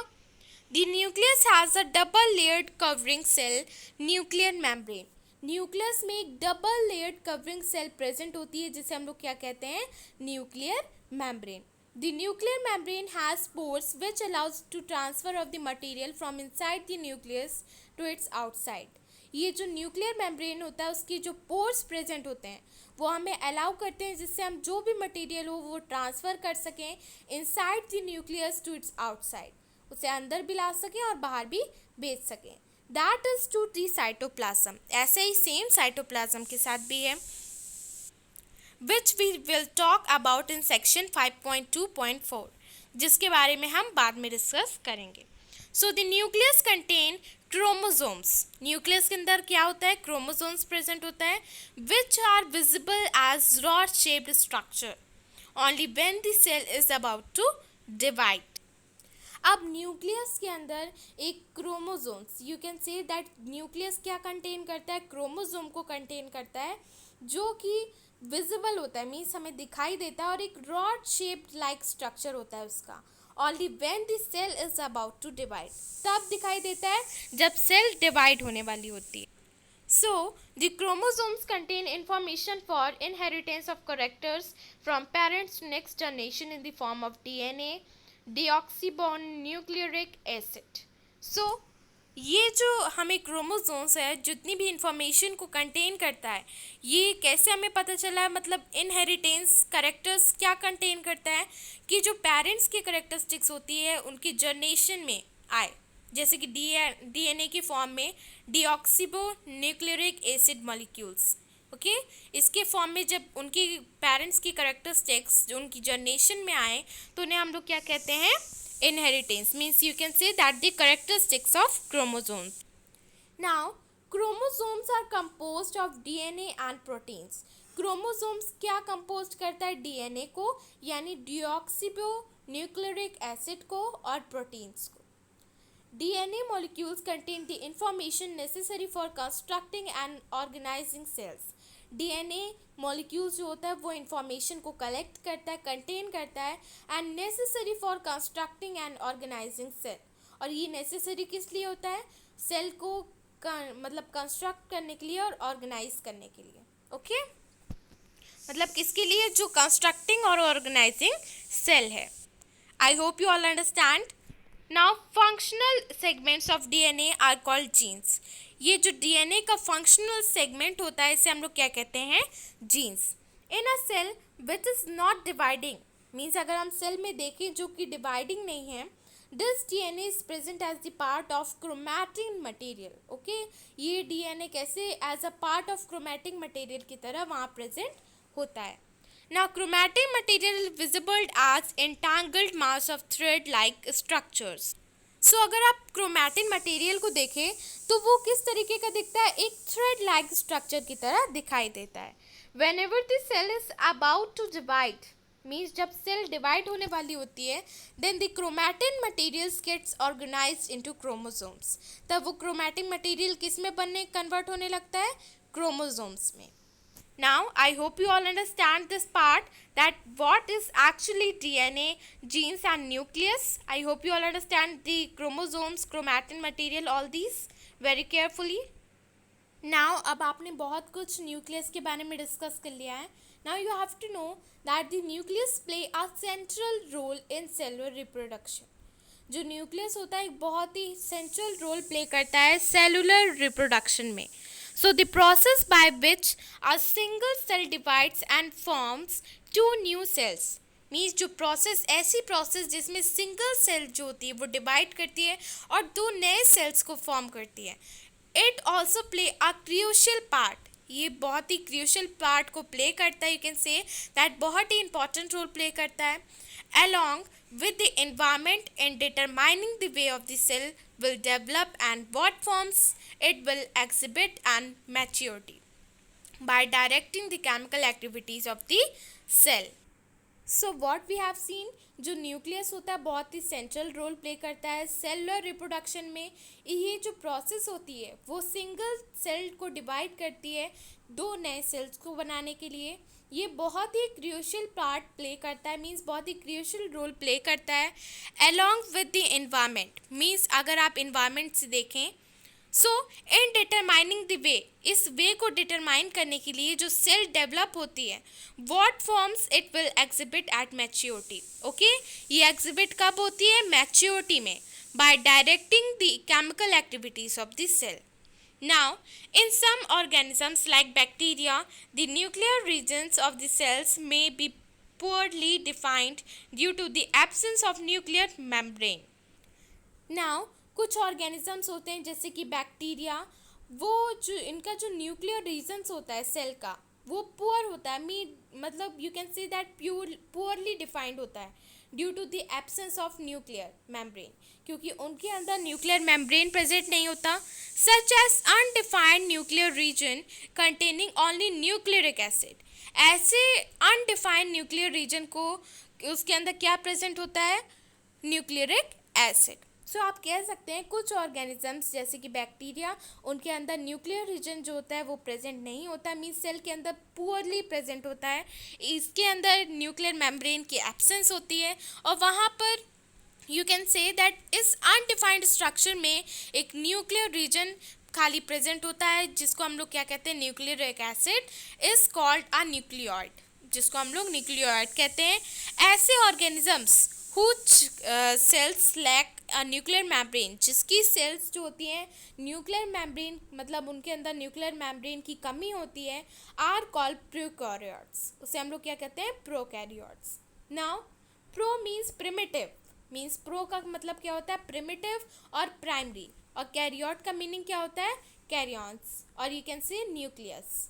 The nucleus has a double layered covering cell nuclear membrane. Nucleus में एक double layered covering cell present होती है जिसे हम लोग क्या कहते हैं? Nuclear membrane. The nuclear membrane has pores which allows to transfer of the material from inside the nucleus to its outside. ये जो न्यूक्लियर मेम्ब्रेन होता है उसकी जो पोर्स प्रेजेंट होते हैं वो हमें अलाउ करते हैं जिससे हम जो भी मटेरियल हो वो ट्रांसफ़र कर सकें inside the nucleus to its outside. उसे अंदर भी ला सकें और बाहर भी भेज सकें. That is to the cytoplasm. ऐसे ही सेम साइटोप्लाज्म के साथ भी है which we will talk about in section 5.2.4 जिसके बारे में हम बाद में डिस्कस करेंगे. So the nucleus contain chromosomes. Nucleus के अंदर क्या होता है? क्रोमोसोम्स प्रेजेंट होता है which are visible as rod shaped structure only when the cell is about to divide. अब न्यूक्लियस के अंदर एक chromosomes, you can say that nucleus क्या कंटेन करता है? क्रोमोसोम को कंटेन करता है जो कि विजिबल होता है, मीन्स हमें दिखाई देता है और एक रॉड शेप्ड लाइक स्ट्रक्चर होता है उसका. Only when the cell is about to divide. तब दिखाई देता है जब सेल डिवाइड होने वाली होती है. So, the chromosomes contain information for inheritance of characters from parents to next generation in the form of DNA, deoxyribonucleic acid. So, ये जो हमें क्रोमोसोम्स है जितनी भी इंफॉर्मेशन को कंटेन करता है ये कैसे हमें पता चला है? मतलब इनहेरिटेंस करेक्टर्स क्या कंटेन करता है कि जो पेरेंट्स की करेक्टरिस्टिक्स होती है उनकी जनरेशन में आए, जैसे कि डीएनए की फॉर्म में डीऑक्सीबोन्यूक्लिक एसिड मॉलिक्यूल्स, ओके, इसके फॉर्म में जब उनकी पेरेंट्स की करेक्टरिस्टिक्स जो उनकी जनरेशन में आए तो उन्हें हम लोग क्या कहते हैं? Inheritance. Means you can say that the characteristics of chromosomes. Now, chromosomes are composed of DNA and proteins. Chromosomes क्या composed करता है? DNA को, यानी deoxyribonucleic acid को और proteins को. DNA molecules contain the information necessary for constructing and organizing cells. DNA molecules जो होता है वो इंफॉर्मेशन को कलेक्ट करता है, कंटेन करता है and necessary for constructing and organising cell. और ये नेसेसरी किस लिए होता है? सेल को मतलब कंस्ट्रक्ट करने के लिए और ऑर्गेनाइज करने के लिए, ओके, मतलब किसके लिए? जो कंस्ट्रक्टिंग और ऑर्गेनाइजिंग सेल है. I hope you all understand. Now functional segments of DNA are called genes. ये जो डीएनए का फंक्शनल सेगमेंट होता है इसे हम लोग क्या कहते हैं? Genes. In a cell which is not dividing, means अगर हम सेल में देखें जो कि डिवाइडिंग नहीं है, this DNA is present as the part of chromatin material. Okay, ये डीएनए कैसे as a part of chromatic material की तरह वहाँ प्रेजेंट होता है. Now chromatic material is visible as entangled mass of thread-like structures. So अगर आप chromatin material को देखें तो वो किस तरीके का दिखता है? एक थ्रेड लाइक स्ट्रक्चर की तरह दिखाई देता है. Whenever the cell is about to divide, means जब सेल डिवाइड होने वाली होती है, then the chromatin materials gets organised into chromosomes. तब वो क्रोमैटिन मटेरियल किस में बनने कन्वर्ट होने लगता है? क्रोमोसोम्स में। Now, I hope you all understand this part, that what is actually DNA, genes and nucleus. I hope you all understand the chromosomes, chromatin material, all these very carefully. Now, अब आपने बहुत कुछ nucleus के बारे में discuss कर लिया है. Now you have to know that the nucleus play a central role in cellular reproduction. जो न्यूक्लियस होता है एक बहुत ही सेंट्रल रोल प्ले करता है सेलुलर रिप्रोडक्शन में. So the process by which a single cell divides and forms two new cells, means जो process, ऐसी प्रोसेस जिसमें सिंगल सेल जो होती है वो डिवाइड करती है और दो नए सेल्स को फॉर्म करती है. It also play a crucial part, ये बहुत ही क्रूशियल पार्ट को प्ले करता है. यू कैन से दैट बहुत ही इंपॉर्टेंट रोल प्ले करता है along with the environment in determining the way of the cell will develop and what forms it will exhibit and maturity by directing the chemical activities of the cell. So what we have seen, जो nucleus होता है बहुत ही central role play करता है cellular reproduction में. ये जो process होती है वो सिंगल सेल को डिवाइड करती है दो नए सेल्स को बनाने के लिए. ये बहुत ही क्रूशियल पार्ट प्ले करता है, मीन्स बहुत ही क्रूशियल रोल प्ले करता है along with the environment. Means अगर आप इन्वायरमेंट से देखें, सो इन डिटरमाइनिंग द वे, इस वे को डिटरमाइन करने के लिए जो सेल डेवलप होती है, what forms it will exhibit at maturity. Okay, ये एग्जिबिट कब होती है? मैच्योरिटी में, by directing the chemical activities of the cell. Now in some organisms like bacteria, the nuclear regions of the cells may be poorly defined due to the absence of nuclear membrane. Now कुछ organisms होते हैं जैसे कि bacteria, वो जो इनका जो nuclear regions होता है सेल का वो पुअर होता है. मतलब you can say that poorly defined होता है due to the absence of nuclear membrane, क्योंकि उनके अंदर न्यूक्लियर मेम्ब्रेन प्रेजेंट नहीं होता. Such as undefined nuclear region containing only nucleic acid. ऐसे अनडिफाइंड न्यूक्लियर रीजन को उसके अंदर क्या प्रेजेंट होता है? न्यूक्लियरिक एसिड. सो आप कह सकते हैं कुछ ऑर्गेनिजम्स जैसे कि बैक्टीरिया, उनके अंदर न्यूक्लियर रीजन जो होता है वो प्रेजेंट नहीं होता, मीन्स सेल के अंदर पुअरली प्रेजेंट होता है. इसके अंदर न्यूक्लियर मेम्ब्रेन की एब्सेंस होती है और वहाँ पर यू कैन से दैट इस अनडिफाइंड स्ट्रक्चर में एक न्यूक्लियर रीजन खाली प्रेजेंट होता है, जिसको हम लोग क्या कहते हैं? Nucleic acid is called a nucleoid, जिसको हम लोग न्यूक्लियोइड कहते हैं. ऐसे organisms whose cells lack a nuclear membrane, जिसकी सेल्स जो होती हैं न्यूक्लियर मेम्ब्रेन, मतलब उनके अंदर न्यूक्लियर मेम्ब्रेन की कमी होती है, आर कॉल्ड प्रोकैरियोट्स. उसे हम लोग क्या कहते हैं? Prokaryotes. Now pro means primitive, means pro का मतलब क्या होता है? प्रिमिटिव और प्राइमरी, और कैरियोट का मीनिंग क्या होता है? कैरियॉन्स, और यू कैन से nucleus.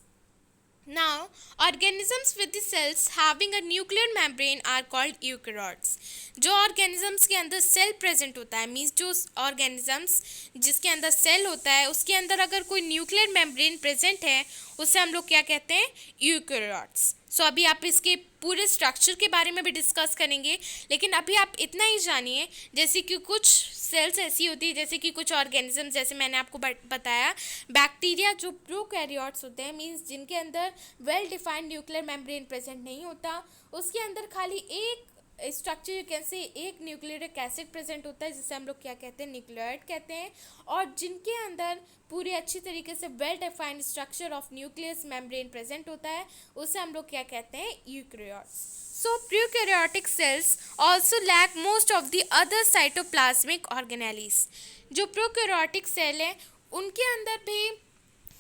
Now, organisms with the cells having a nuclear membrane are called eukaryotes. जो organisms के अंदर सेल प्रेजेंट होता है, मीन्स जो organisms जिसके अंदर सेल होता है उसके अंदर अगर कोई न्यूक्लियर मेम्ब्रेन प्रेजेंट है, उसे हम लोग क्या कहते हैं? यूकैरियोट्स. सो अभी आप इसके पूरे स्ट्रक्चर के बारे में भी डिस्कस करेंगे, लेकिन अभी आप इतना ही जानिए जैसे कि कुछ सेल्स ऐसी होती है, जैसे कि कुछ ऑर्गेनिज्म, जैसे मैंने आपको बताया बैक्टीरिया जो प्रोकैरियोट्स होते हैं, मीन्स जिनके अंदर well defined nuclear membrane present नहीं होता, उसके अंदर खाली एक स्ट्रक्चर यू कैन से एक न्यूक्लियरिक एसिड प्रेजेंट होता है, जिसे हम लोग क्या कहते हैं? न्यूक्लियोइड कहते हैं. और जिनके अंदर पूरी अच्छी तरीके से well defined structure of nucleus membrane present होता है, उसे हम लोग क्या कहते हैं? Eukaryotes. So prokaryotic cells also lack most of the other cytoplasmic organelles. जो प्रोकैरियोटिक सेल है उनके अंदर भी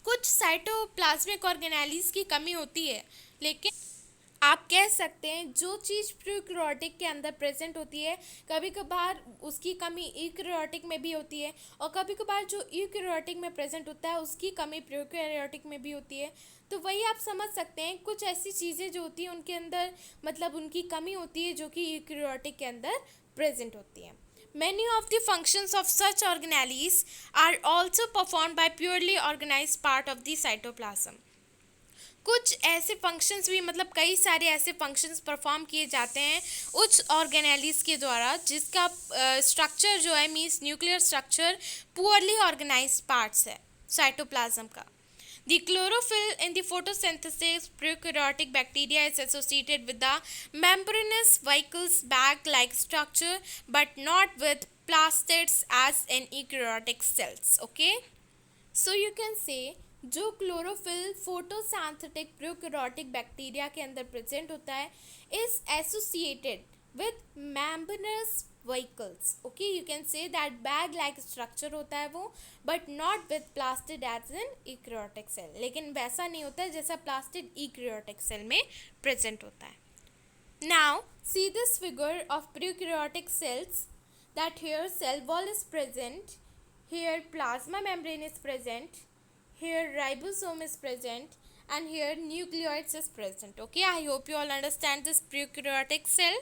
कुछ साइटोप्लाज्मिक ऑर्गेनेलिस की कमी होती है, लेकिन आप कह सकते हैं जो चीज़ प्रोकैरियोटिक के अंदर प्रेजेंट होती है कभी कभार उसकी कमी यूकैरियोटिक में भी होती है, और कभी कभार जो यूकैरियोटिक में प्रेजेंट होता है उसकी कमी प्रोकैरियोटिक में भी होती है. तो वही आप समझ सकते हैं कुछ ऐसी चीज़ें जो होती हैं उनके अंदर मतलब उनकी कमी होती है जो कि यूकैरियोटिक के अंदर प्रेजेंट होती है. Many of the functions of such organelles are also performed by purely organized part of the cytoplasm. कुछ ऐसे फंक्शंस भी, मतलब कई सारे ऐसे फंक्शंस परफॉर्म किए जाते हैं उस ऑर्गेनेलिस के द्वारा जिसका स्ट्रक्चर जो है means nuclear structure poorly organised parts है साइटोप्लाज्म का. The chlorophyll in the photosynthesis prokaryotic bacteria is associated with the membranous vehicles bag-like structure but not with plastids as in eukaryotic cells. Okay? So you can say जो chlorophyll photosynthetic prokaryotic bacteria के अंदर present होता है is associated with membranous vehicles. Okay, you can say that bag like structure होता है वो, but not with plastid as in eukaryotic cell. लेकिन वैसा नहीं होता है जैसा प्लास्टिड यूकैरियोटिक सेल में प्रेजेंट होता है. Now see this figure of prokaryotic cells that here cell wall is present, here plasma membrane is present, here ribosome is present, and here nucleoids is present. Okay, I hope you all understand this prokaryotic cell.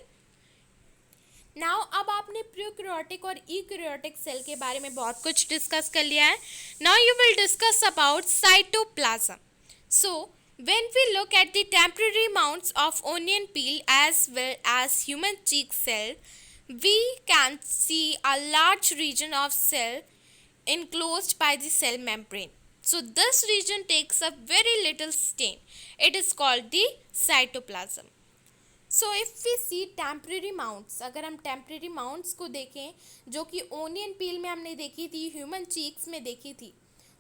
Now अब आपने prokaryotic और eukaryotic cell के बारे में बहुत कुछ discuss कर लिया है. Now you will discuss about cytoplasm. So when we look at the temporary mounts of onion peel as well as human cheek cell, we can see a large region of cell enclosed by the cell membrane. So this region takes up very little stain. It is called the cytoplasm. So if we see temporary mounts, अगर हम temporary mounts को देखें जो कि onion पील में हमने देखी थी, ह्यूमन चीक्स में देखी थी,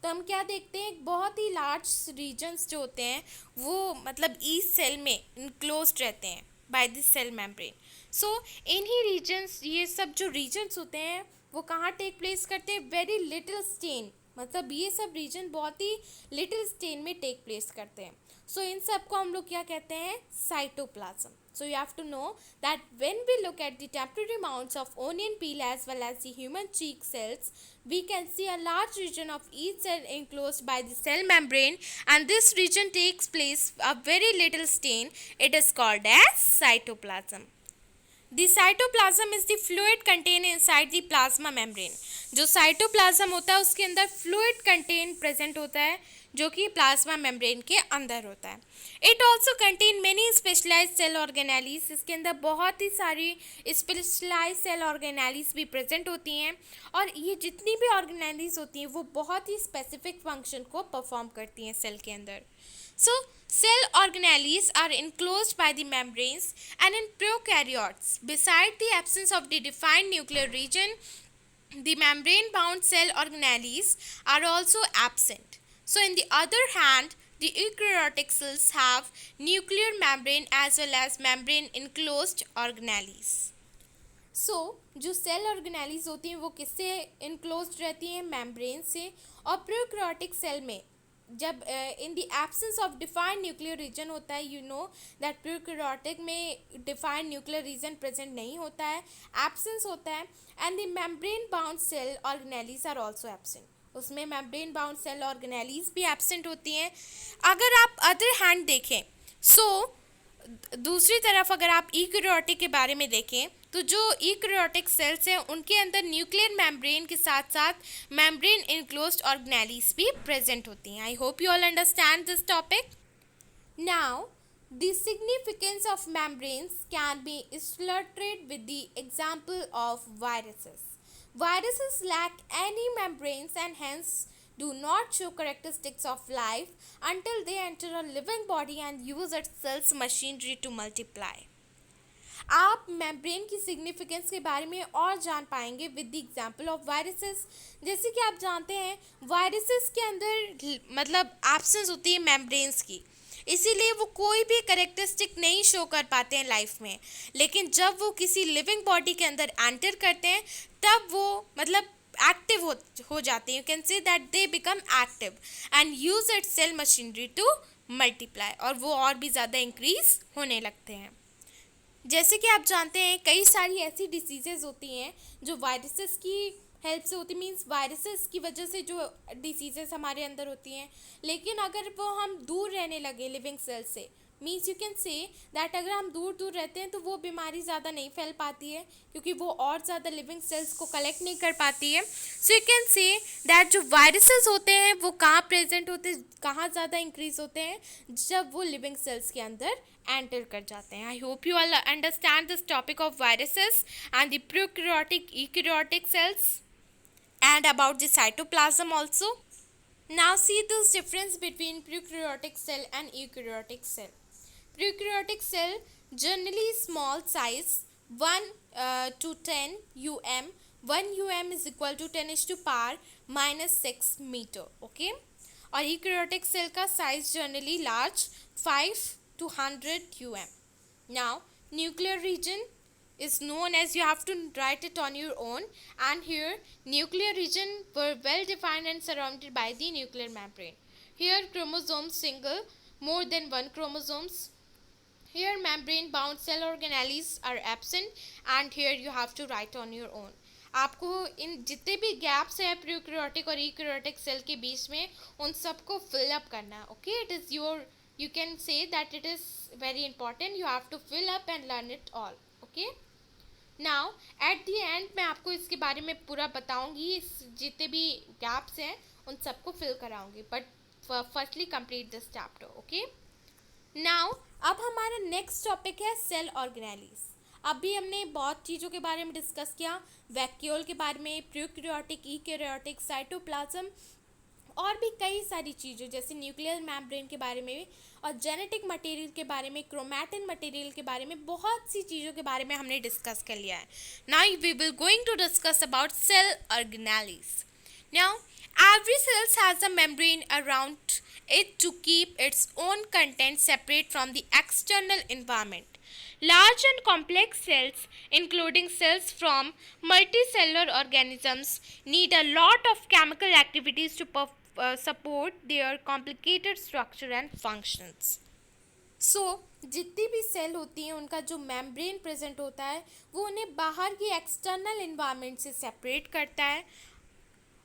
तो हम क्या देखते हैं, बहुत ही लार्ज रीजन्स जो होते हैं वो मतलब ईच सेल में इनक्लोज्ड रहते हैं बाय द सेल मेम्ब्रेन. सो इन्हीं रीजन्स, ये सब जो रीजन्स होते हैं वो कहाँ टेक प्लेस करते हैं, वेरी लिटिल स्टेन, मतलब ये सब रीजन बहुत ही लिटिल स्टेन में टेक प्लेस करते हैं. सो इन सब को हम लोग क्या कहते हैं, cytoplasm. So you have to know that when we look at the temporary mounts of onion peel as well as the human cheek cells, we can see a large region of each cell enclosed by the cell membrane, and this region takes place a very little stain. It is called as cytoplasm. The cytoplasm is the fluid contained inside the plasma membrane. जो cytoplasm होता है उसके अंदर fluid contain present होता है जो कि plasma membrane के अंदर होता है. It also contain many specialise cell organelles. इसके अंदर बहुत ही सारी स्पेशलाइज सेल ऑर्गेनेलिस भी प्रेजेंट होती हैं, और ये जितनी भी ऑर्गेनेलिस होती हैं वो बहुत ही स्पेसिफिक फंक्शन को परफॉर्म करती हैं सेल के अंदर. So, cell organelles are enclosed by the membranes, and in prokaryotes, beside the absence of the defined nuclear region, the membrane-bound cell organelles are also absent. So, in the other hand, the eukaryotic cells have nuclear membrane as well as membrane-enclosed organelles. So, जो cell organelles होती हैं वो किससे enclosed रहती हैं, membrane से. और prokaryotic cell में जब in the absence of defined nuclear region होता है, यू नो दैट प्रोकैरियोटिक में डिफाइंड न्यूक्लियर रीजन प्रेजेंट नहीं होता है, एब्सेंस होता है. And the membrane bound cell organelles are also absent. उसमें मेम्ब्रेन बाउंड सेल ऑर्गेनेलिस भी एब्सेंट होती हैं. अगर आप अदर हैंड देखें, सो दूसरी तरफ अगर आप यूकैरियोटिक के बारे में देखें तो जो यूकैरियोटिक सेल्स हैं उनके अंदर न्यूक्लियर मेम्ब्रेन के साथ साथ मेम्ब्रेन इनक्लोज्ड ऑर्गेनेलिस भी प्रेजेंट होती हैं. आई hope you all understand this topic. Now the significance of membranes can be illustrated with the example of viruses. Viruses lack any membranes and hence do not show characteristics of life until they enter a living body and use its cell's machinery to multiply. आप membrane की significance के बारे में और जान पाएंगे with the example of viruses. जैसे कि आप जानते हैं वायरसेस के अंदर मतलब एब्सेंस होती है मेम्ब्रेन्स की, इसीलिए वो कोई भी करेक्टरिस्टिक नहीं शो कर पाते हैं लाइफ में. लेकिन जब वो किसी लिविंग बॉडी के अंदर एंटर करते हैं तब वो मतलब एक्टिव हो जाते हैं. You can say that they become active and use it cell machinery to multiply, और वो और भी ज़्यादा इंक्रीज होने लगते हैं. जैसे कि आप जानते हैं कई सारी ऐसी डिसीजेज़ होती हैं जो वायरसेस की हेल्प से होती, मीन्स वायरसेस की वजह से जो डिसीजेज़ हमारे अंदर होती हैं. लेकिन अगर वो हम दूर रहने लगे लिविंग सेल से means you can say that अगर हम दूर दूर रहते हैं तो वो बीमारी ज़्यादा नहीं फैल पाती है, क्योंकि वो और ज़्यादा लिविंग सेल्स को कलेक्ट नहीं कर पाती है. सो यू कैन से दैट जो वायरसेस होते हैं वो कहाँ प्रेजेंट होते हैं, कहाँ ज़्यादा इंक्रीज होते हैं, जब वो लिविंग सेल्स के अंदर एंटर कर जाते हैं. आई hope you all understand this topic of viruses and the prokaryotic eukaryotic cells and about the cytoplasm also. Now see this difference between prokaryotic cell and eukaryotic cell. Prokaryotic cell generally small size, 1 to 10 um. 1 is equal to 10 is to power minus 6 meter. Okay. और eukaryotic cell का size generally large, 5 to 100 um. Now nuclear region is known as, you have to write it on your own, and here nuclear region were well defined and surrounded by the nuclear membrane. Here chromosomes single, more than one chromosomes. Here membrane bound cell organelles are absent, and here you have to write on your own. आपको इन जितने भी gaps हैं prokaryotic और eukaryotic cell के बीच में, उन सबको fill up करना है. Okay, it is your, you can say that it is very important, you have to fill up and learn it all. Okay. Now at the and मैं आपको इसके बारे में पूरा बताऊंगी, इस जितने भी गैप्स हैं उन सबको फिल कराऊंगी, but firstly complete this chapter. Okay. Now अब हमारा नेक्स्ट टॉपिक है सेल ऑर्गेनेलीज. अभी हमने बहुत चीज़ों के बारे में डिस्कस किया, वैक्यूल के बारे में, प्रोकैरियोटिक, यूकैरियोटिक, साइटोप्लाज्म, और भी कई सारी चीज़ें जैसे न्यूक्लियर मेम्ब्रेन के बारे में और जेनेटिक मटेरियल के बारे में, क्रोमैटिन मटेरियल के बारे में, बहुत सी चीज़ों के बारे में हमने डिस्कस कर लिया है. Now we will going to discuss about cell organelles. Now every cells has a membrane around it to keep its own content separate from the external environment. Large and complex cells, including cells from multicellular organisms, need a lot of chemical activities to support their complicated structure and functions. So, जितनी भी cell होती हैं उनका जो membrane present होता है वो उन्हें बाहर की एक्सटर्नल इन्वायरमेंट से सेपरेट करता है.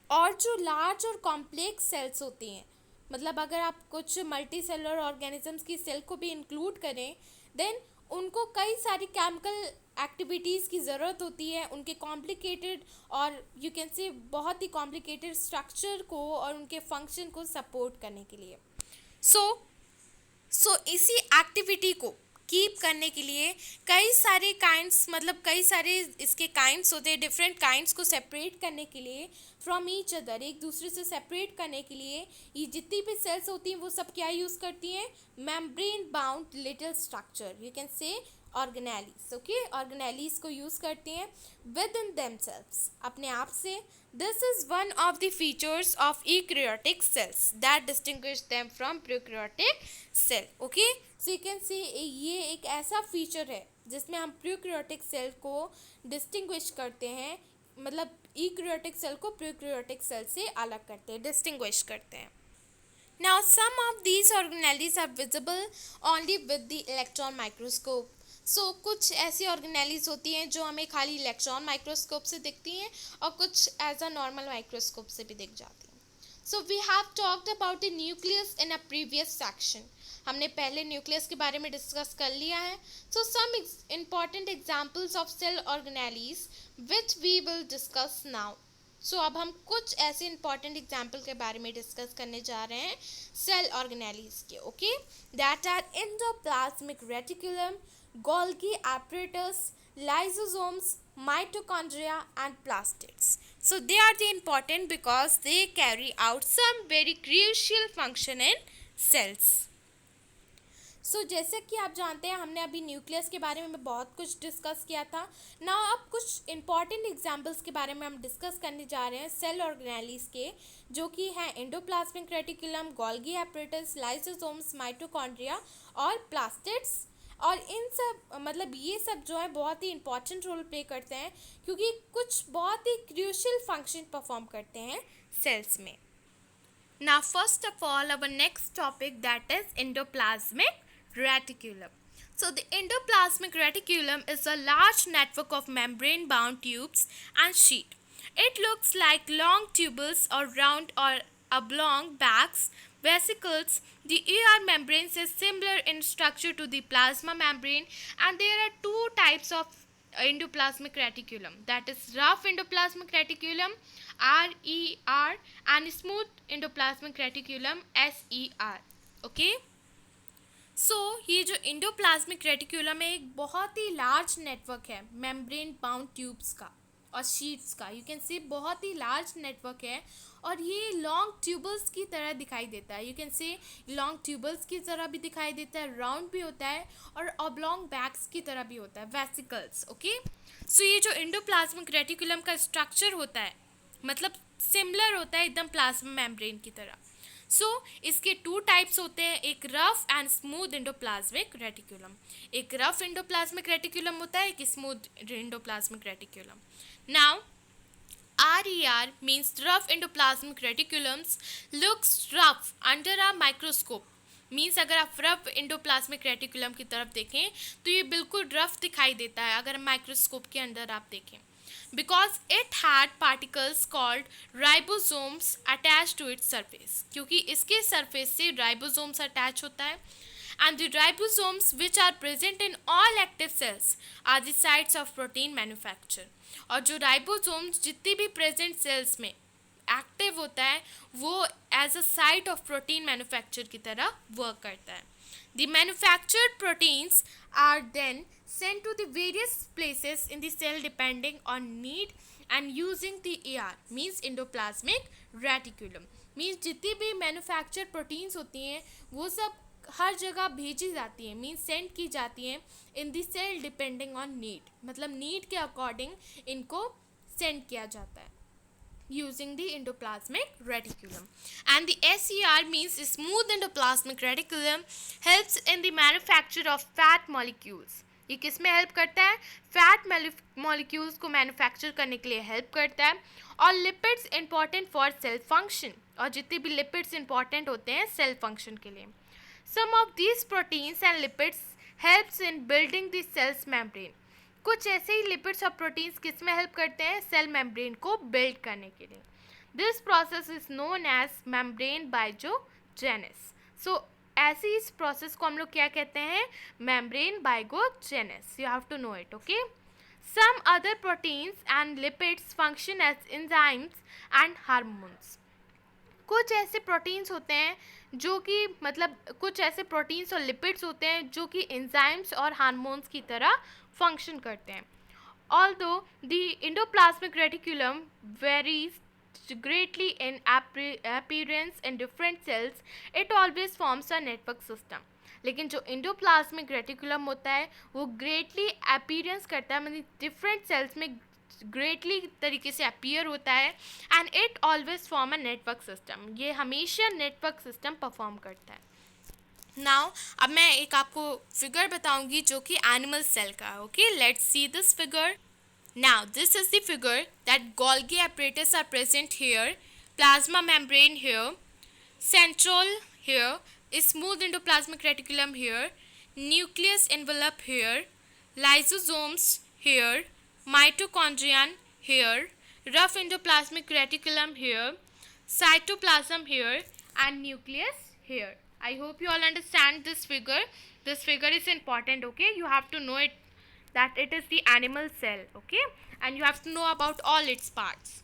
और जो लार्ज और कॉम्प्लेक्स सेल्स होती हैं, मतलब अगर आप कुछ मल्टी सेलुलर ऑर्गेनिजम्स की सेल को भी इंक्लूड करें, देन उनको कई सारी केमिकल एक्टिविटीज़ की ज़रूरत होती है उनके कॉम्प्लिकेटेड और यू कैन से बहुत ही कॉम्प्लिकेटेड स्ट्रक्चर को और उनके फंक्शन को सपोर्ट करने के लिए. सो इसी एक्टिविटी को कीप करने के लिए कई सारे काइंड्स, मतलब कई सारे इसके काइंड्स होते हैं, डिफरेंट काइंड्स को सेपरेट करने के लिए फ्रॉम ईच अदर, एक दूसरे से सेपरेट करने के लिए ये जितनी भी सेल्स होती हैं वो सब क्या यूज़ करती हैं, membrane bound little structure, you can say organelles. Okay, organelles को यूज़ करते हैं विद इन देमसेल्व्स, अपने आप से. This is one of the features of eukaryotic cells that distinguish them from prokaryotic cell. Okay, so you can say ये एक ऐसा feature है जिसमें हम प्रोकैरियोटिक सेल को डिस्टिंग्विश करते हैं, मतलब यूकैरियोटिक सेल को प्रोकैरियोटिक सेल से अलग करते हैं, डिस्टिंग्विश करते हैं. Now some of these organelles are visible only with the electron microscope. So कुछ ऐसी ऑर्गेनेलीज होती हैं जो हमें खाली इलेक्ट्रॉन माइक्रोस्कोप से दिखती हैं और कुछ एज अ नॉर्मल माइक्रोस्कोप से भी दिख जाती हैं. So we have talked about the nucleus in a previous section. हमने पहले न्यूक्लियस के बारे में डिस्कस कर लिया है. So some important examples of cell organelles which we will discuss now. So अब हम कुछ ऐसे इंपॉर्टेंट एग्जाम्पल के बारे में डिस्कस करने जा रहे हैं सेल ऑर्गेनेलीज के. Okay, that are endoplasmic reticulum, Golgi apparatus, lysosomes, mitochondria and plastids. So they are the important because they carry out some very crucial function in cells. जैसे कि आप जानते हैं हमने अभी न्यूक्लियस के बारे में बहुत कुछ डिस्कस किया था. ना अब कुछ इंपॉर्टेंट एग्जांपल्स के बारे में हम डिस्कस करने जा रहे हैं सेल ऑर्गेनेलीज के, जो कि हैं endoplasmic reticulum, Golgi apparatus, lysosomes, mitochondria और प्लास्टिड्स. और इन सब मतलब ये सब जो है बहुत ही इंपॉर्टेंट रोल प्ले करते हैं क्योंकि कुछ बहुत ही क्रूशियल फंक्शन परफॉर्म करते हैं सेल्स में. Now first of all our next topic, that is endoplasmic reticulum. So the endoplasmic reticulum is a large network of membrane bound tubes and sheet. It looks like long tubules or round or oblong bags Vesicles, the ER membranes is similar in structure to the plasma membrane, and there are two types of endoplasmic reticulum, that is rough endoplasmic reticulum RER and smooth endoplasmic reticulum SER. ओके, सो ये जो endoplasmic reticulum है एक बहुत ही large network है membrane bound tubes का और शीट्स का, यू कैन सी बहुत ही लार्ज नेटवर्क है और ये लॉन्ग ट्यूबल्स की तरह दिखाई देता है, यू कैन से लॉन्ग ट्यूबल्स की तरह भी दिखाई देता है, राउंड भी होता है और ऑब्लॉन्ग बैग्स की तरह भी होता है, वेसिकल्स. ओके, सो ये जो इंडोप्लाज्मिक रेटिकुलम का स्ट्रक्चर होता है मतलब सिमिलर होता है एकदम प्लाज्मा मेम्ब्रेन की तरह. सो इसके टू टाइप्स होते हैं, एक rough and smooth endoplasmic reticulum. एक रफ इंडोप्लाज्मिक रेटिकुलम होता है, एक smooth endoplasmic reticulum. Now RER means rough endoplasmic reticulums looks rough under a microscope. Means अगर आप रफ इंडोप्लाज्मिक रेटिकुलम की तरफ देखें तो ये बिल्कुल रफ दिखाई देता है अगर माइक्रोस्कोप के अंदर आप देखें, because it had particles called ribosomes attach to its surface, क्योंकि इसके सरफेस से राइबोसोम्स अटैच होता है. And the ribosomes which are present in all active cells are the sites of protein manufacture. और जो राइबोसोम्स जितनी भी प्रेजेंट सेल्स में एक्टिव होता है वो as a site of protein manufacture की तरह वर्क करता है. The manufactured proteins are then sent to the various places in the cell depending on need and using the ER means endoplasmic reticulum. means जितनी भी manufactured proteins होती हैं वो सब हर जगह भेजी जाती है, मीन्स सेंड की जाती हैं in the cell depending on need, मतलब नीड के अकॉर्डिंग इनको सेंड किया जाता है using the endoplasmic reticulum. And the SER means smooth endoplasmic reticulum helps in the manufacture of fat molecules. ये किस में हेल्प करता है? फैट मॉलिक्यूल्स को मैन्युफैक्चर करने के लिए हेल्प करता है. और lipids important for sale function, और जितने भी लिपिड्स इंपॉर्टेंट होते हैं सेल फंक्शन के लिए. Some of these proteins and lipids helps in building the cell's membrane. कुछ ऐसे ही लिपिड्स और प्रोटीन्स किस में हेल्प करते हैं? सेल मेम्ब्रेन को बिल्ड करने के लिए. This process is known as membrane biogenesis. So ऐसे इस प्रोसेस को हम लोग क्या कहते हैं? Membrane biogenesis. You have to know it. Okay, some other proteins and lipids function as enzymes and hormones. कुछ ऐसे प्रोटीन्स होते हैं जो कि मतलब कुछ ऐसे प्रोटीन्स और लिपिड्स होते हैं जो कि एंजाइम्स और हार्मोन्स की तरह फंक्शन करते हैं. Although the endoplasmic reticulum varies greatly in appearance in different cells, it always forms a network system. लेकिन जो इंडोप्लाज्मिक रेटिकुलम होता है वो ग्रेटली अपीयरेंस करता है, मतलब डिफरेंट सेल्स में ग्रेटली तरीके से अपीयर होता है. And it always form a network system. ये हमेशा नेटवर्क सिस्टम परफॉर्म करता है. नाउ अब मैं एक आपको फिगर बताऊंगी जो कि एनिमल सेल का है. Okay, let's see this figure. Now this is the figure that Golgi apparatus are present here, plasma membrane here, centrole here, smooth endoplasmic reticulum here, nucleus envelope here, lysosomes here, mitochondrion here, rough endoplasmic reticulum here, cytoplasm here, and nucleus here. I hope you all understand this figure. This figure is important. Okay, you have to know it that it is the animal cell. Okay, and you have to know about all its parts.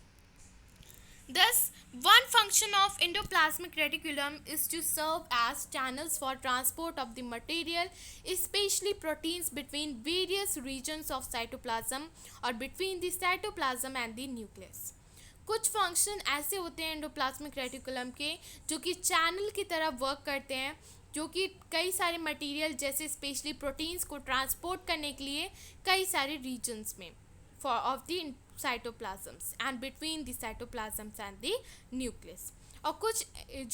Thus, one function of endoplasmic reticulum is to serve as channels for transport of the material, especially proteins, between various regions of cytoplasm or between the cytoplasm and the nucleus. कुछ function ऐसे होते हैं endoplasmic reticulum के जो कि channel की तरह work करते हैं, जो कि कई सारे मटेरियल जैसे स्पेशली प्रोटीन्स को ट्रांसपोर्ट करने के लिए कई सारे रीजन्स में for of the cytoplasms and between the cytoplasms and the nucleus. और कुछ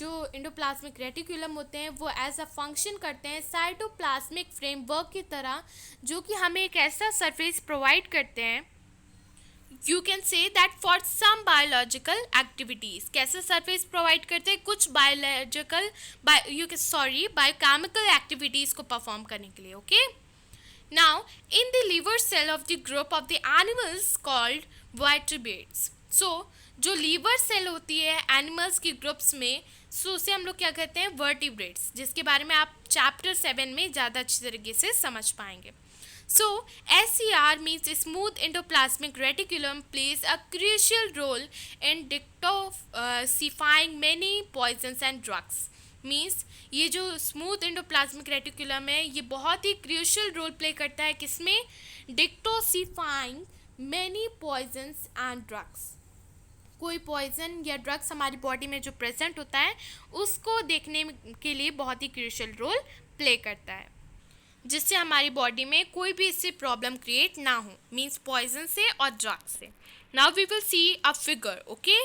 जो इंडोप्लाज्मिक रेटिकुलम होते हैं वो एज अ फंक्शन करते हैं साइटोप्लाज्मिक फ्रेमवर्क की तरह, जो कि हमें एक ऐसा सरफेस प्रोवाइड करते हैं. You can say that for some biological activities. कैसे सरफेस प्रोवाइड करते हैं? कुछ बायोलॉजिकल बायोकेमिकल एक्टिविटीज़ को परफॉर्म करने के लिए. Okay, now in the liver cell of the group of the animals called vertebrates. So जो लीवर सेल होती है एनिमल्स की ग्रुप्स में, सो उसे हम लोग क्या कहते हैं, वर्टिब्रेट्स, जिसके बारे में आप चैप्टर 7 में ज़्यादा अच्छी तरीके से समझ पाएंगे. So, SCR means smooth endoplasmic reticulum plays a crucial role in detoxifying many poisons and drugs. Means ये जो स्मूथ एंडोप्लाज्मिक रेटिकुलम है ये बहुत ही क्रूशियल रोल प्ले करता है किसमें, detoxifying many poisons and drugs. कोई पॉइजन या ड्रग्स हमारी बॉडी में जो प्रेजेंट होता है उसको देखने के लिए बहुत ही क्रूशियल रोल प्ले करता है, जिससे हमारी बॉडी में कोई भी इससे प्रॉब्लम क्रिएट ना हो, मीन्स पॉइजन से और ड्रग से. Now we will see a figure. Okay,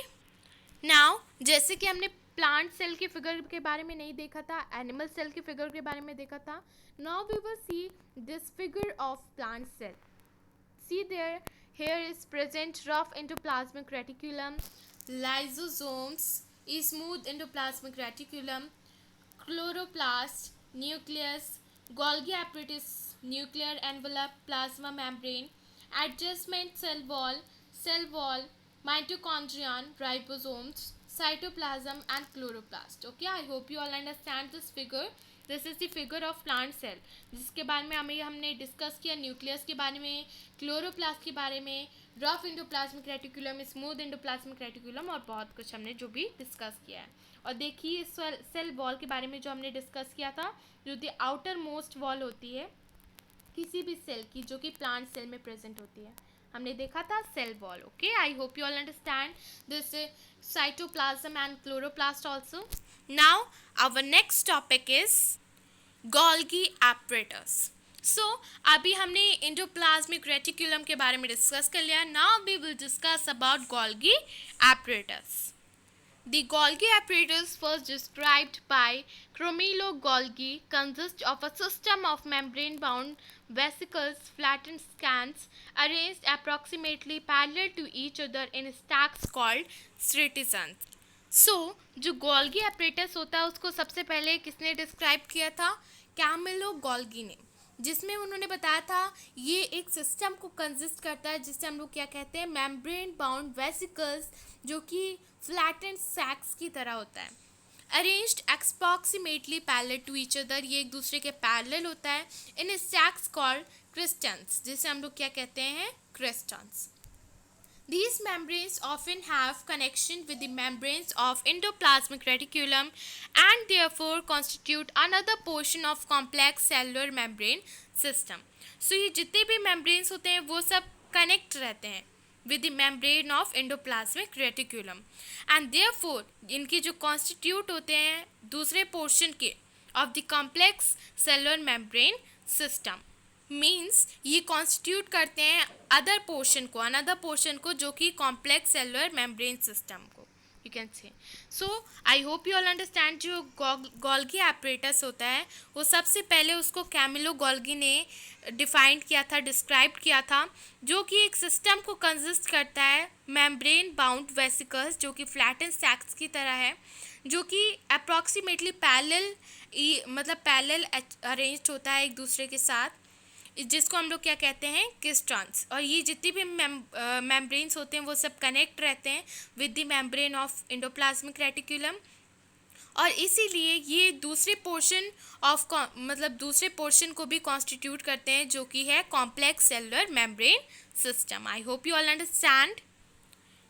now जैसे कि हमने प्लांट सेल के फिगर के बारे में नहीं देखा था, एनिमल सेल के फिगर के बारे में देखा था. Now we will see this figure of plant cell. See there, here is present rough endoplasmic reticulum, lysosomes, smooth endoplasmic reticulum, chloroplast, nucleus, Golgi apparatus, nuclear envelope, plasma membrane, adjacent cell wall, mitochondrion, ribosomes, cytoplasm and chloroplast. Okay, I hope you all understand this figure. This is the figure of plant cell, जिसके बारे में हमने discuss किया nucleus के बारे में, chloroplast के बारे में, rough endoplasmic reticulum, smooth endoplasmic reticulum और बहुत कुछ हमने जो भी डिस्कस किया है. और देखिए सेल वॉल के बारे में जो हमने डिस्कस किया था, जो द आउटर मोस्ट वॉल होती है किसी भी सेल की जो कि प्लांट सेल में प्रेजेंट होती है, हमने देखा था cell wall. Okay, I hope you all understand this cytoplasm and chloroplast also. Now our next topic is Golgi apparatus. So अभी हमने एंडोप्लाज्मिक रेटिकुलम के बारे में डिस्कस कर लिया. Now we will discuss about Golgi apparatus. The Golgi apparatus, first described by Cromwell Golgi, consists of a system of membrane-bound vesicles, flattened scans, arranged approximately parallel to each other in stacks called citizens. So, जो Golgi apparatus होता है उसको सबसे पहले किसने describe किया था, Camillo Golgi ने, जिसमें उन्होंने बताया था ये एक सिस्टम को कंसिस्ट करता है जिससे हम लोग क्या कहते हैं, मेम्ब्रेन बाउंड वेसिकल्स, जो कि फ्लैटेंड सैक्स की तरह होता है. Arranged approximately parallel to each other, ये एक दूसरे के पैरेलल होता है. इन सैक्स कॉल्ड क्रिस्टन्स, जिसे हम लोग क्या कहते हैं, क्रिस्टन्स. These membranes often have connection with the membranes of endoplasmic reticulum and therefore constitute another portion of complex cellular membrane system. So ये जितने भी membranes होते हैं वो सब connect रहते हैं with the membrane of endoplasmic reticulum and therefore इनके जो constitute होते हैं दूसरे portion के of the complex cellular membrane system. Means ये कॉन्स्टिट्यूट करते हैं अदर पोर्शन को जो कि कॉम्प्लेक्स सेलुलर मेम्ब्रेन सिस्टम को, यू कैन से. सो I hope you all understand. जो गोल्गी apparatus होता है वो सबसे पहले उसको कैमिलो गोल्गी ने डिफाइंड किया था, डिस्क्राइब किया था, जो कि एक सिस्टम को कंसिस्ट करता है मेम्ब्रेन बाउंड वेसिकल्स, जो कि फ्लैटेंड सैक्स की तरह है, जो कि अप्रॉक्सीमेटली पैरेलल अरेंज्ड होता है एक दूसरे के साथ, जिसको हम लोग क्या कहते हैं, क्रिस्टन्स. और ये जितनी भी मेम्ब्रेन्स होते हैं वो सब कनेक्ट रहते हैं with the membrane of endoplasmic reticulum, और इसीलिए ये दूसरे पोर्शन को भी कॉन्स्टिट्यूट करते हैं जो कि है complex cellular membrane system. I hope you all understand.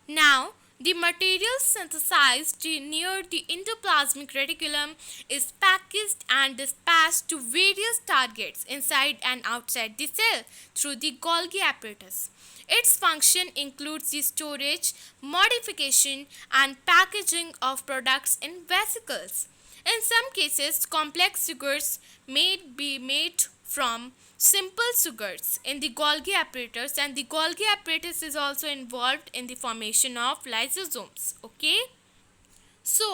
Now the material synthesized near the endoplasmic reticulum is packaged and dispatched to various targets inside and outside the cell through the Golgi apparatus. Its function includes the storage, modification, and packaging of products in vesicles. In some cases, complex sugars may be made from simple sugars in the Golgi apparatus, and the Golgi apparatus is also involved in the formation of lysosomes. Okay, so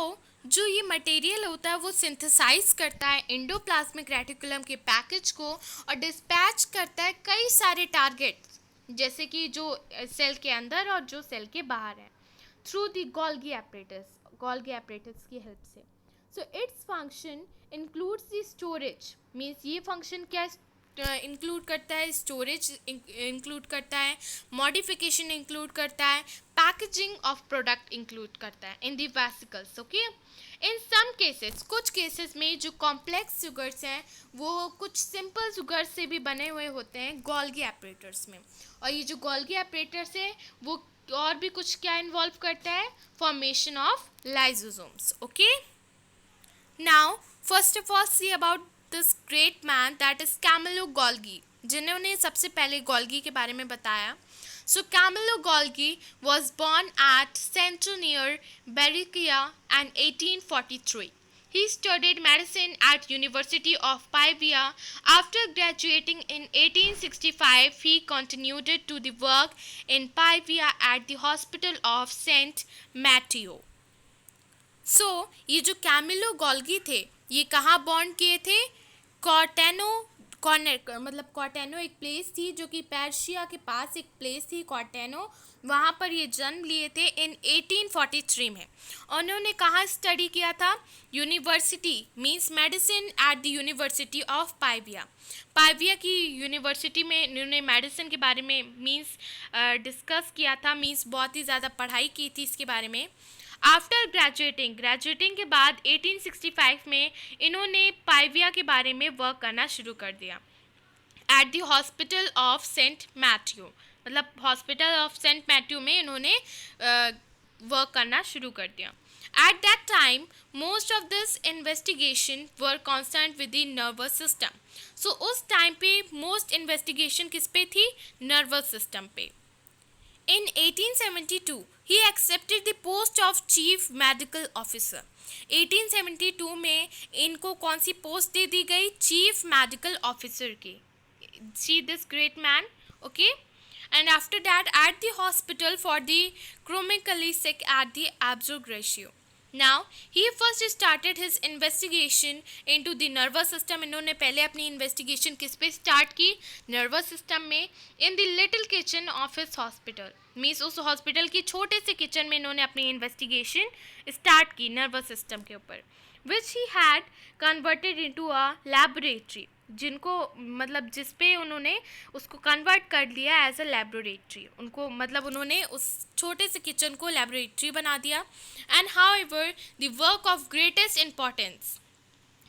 जो ये material होता है वो synthesise करता है endoplasmic reticulum के package को और डिस्पैच करता है कई सारे टारगेट्स, जैसे कि जो सेल के अंदर और जो सेल के बाहर है, थ्रू द गोल्गी apparatus की हेल्प से. So its function includes the storage, means ये फंक्शन क्या इंक्लूड करता है, स्टोरेज इंक्लूड करता है, मॉडिफिकेशन इंक्लूड करता है, पैकेजिंग ऑफ प्रोडक्ट इंक्लूड करता है in the vesicles. Okay, in some cases, कुछ केसेस में जो कॉम्प्लेक्स शुगर्स हैं वो कुछ सिंपल शुगर से भी बने हुए होते हैं गोल्गी एपरेटर्स में। और ये जो गोल्गी एपरेटर्स है वो और भी कुछ क्या इन्वॉल्व करता है, formation of lysosomes. Okay, now first of all see about this great man that is Camillo Golgi, जिन्होंने सबसे पहले गोल्गी के बारे में बताया। So Camillo Golgi was born at Centennial, Barranquilla in 1843. He studied medicine at University of Pavia. After graduating in 1865, he continued to the work in Pavia at the Hospital of Saint Matteo. ये जो Camillo Golgi थे ये कहाँ born किए थे, कॉर्टेनो, मतलब कॉर्टेनो एक place थी जो कि पर्शिया के पास एक प्लेस थी कॉर्टेनो, वहाँ पर ये जन्म लिए थे इन 1843 में। उन्होंने कहाँ स्टडी किया था, university means medicine at the university of Pavia. Pavia की यूनिवर्सिटी में इन्होंने मेडिसिन के बारे में मींस डिस्कस किया था, मींस बहुत ही ज़्यादा पढ़ाई की थी इसके बारे में। आफ्टर ग्रेजुएटिंग के बाद 1865 में इन्होंने पाइविया के बारे में वर्क करना शुरू कर दिया at the hospital of Saint Matthew, मतलब हॉस्पिटल ऑफ सेंट मैथ्यू में इन्होंने वर्क करना शुरू कर दिया। At that time most of this investigation were concern with the nervous system. So उस टाइम पे मोस्ट इन्वेस्टिगेशन किस पे थी, नर्वस सिस्टम पे। In 1872, he accepted the post of Chief Medical Officer. 1872 में इनको कौन सी पोस्ट दे दी गई, चीफ मेडिकल ऑफिसर की। See this great man, okay? And after that, at the hospital for the chronically sick at the Absor. Now, he first started his investigation into the nervous system. इन्होंने पहले अपनी investigation किस पे start की, nervous system में, in the little kitchen of his hospital, means उस hospital की छोटे से किचन में इन्होंने अपनी इन्वेस्टिगेशन स्टार्ट की नर्वस सिस्टम के ऊपर, which he had converted into a laboratory, जिनको मतलब जिस पे उन्होंने उसको कन्वर्ट कर लिया एज अ लैबोरेटरी, उनको मतलब उन्होंने उस छोटे से किचन को लैबोरेटरी बना दिया। And how ever the work of greatest importance,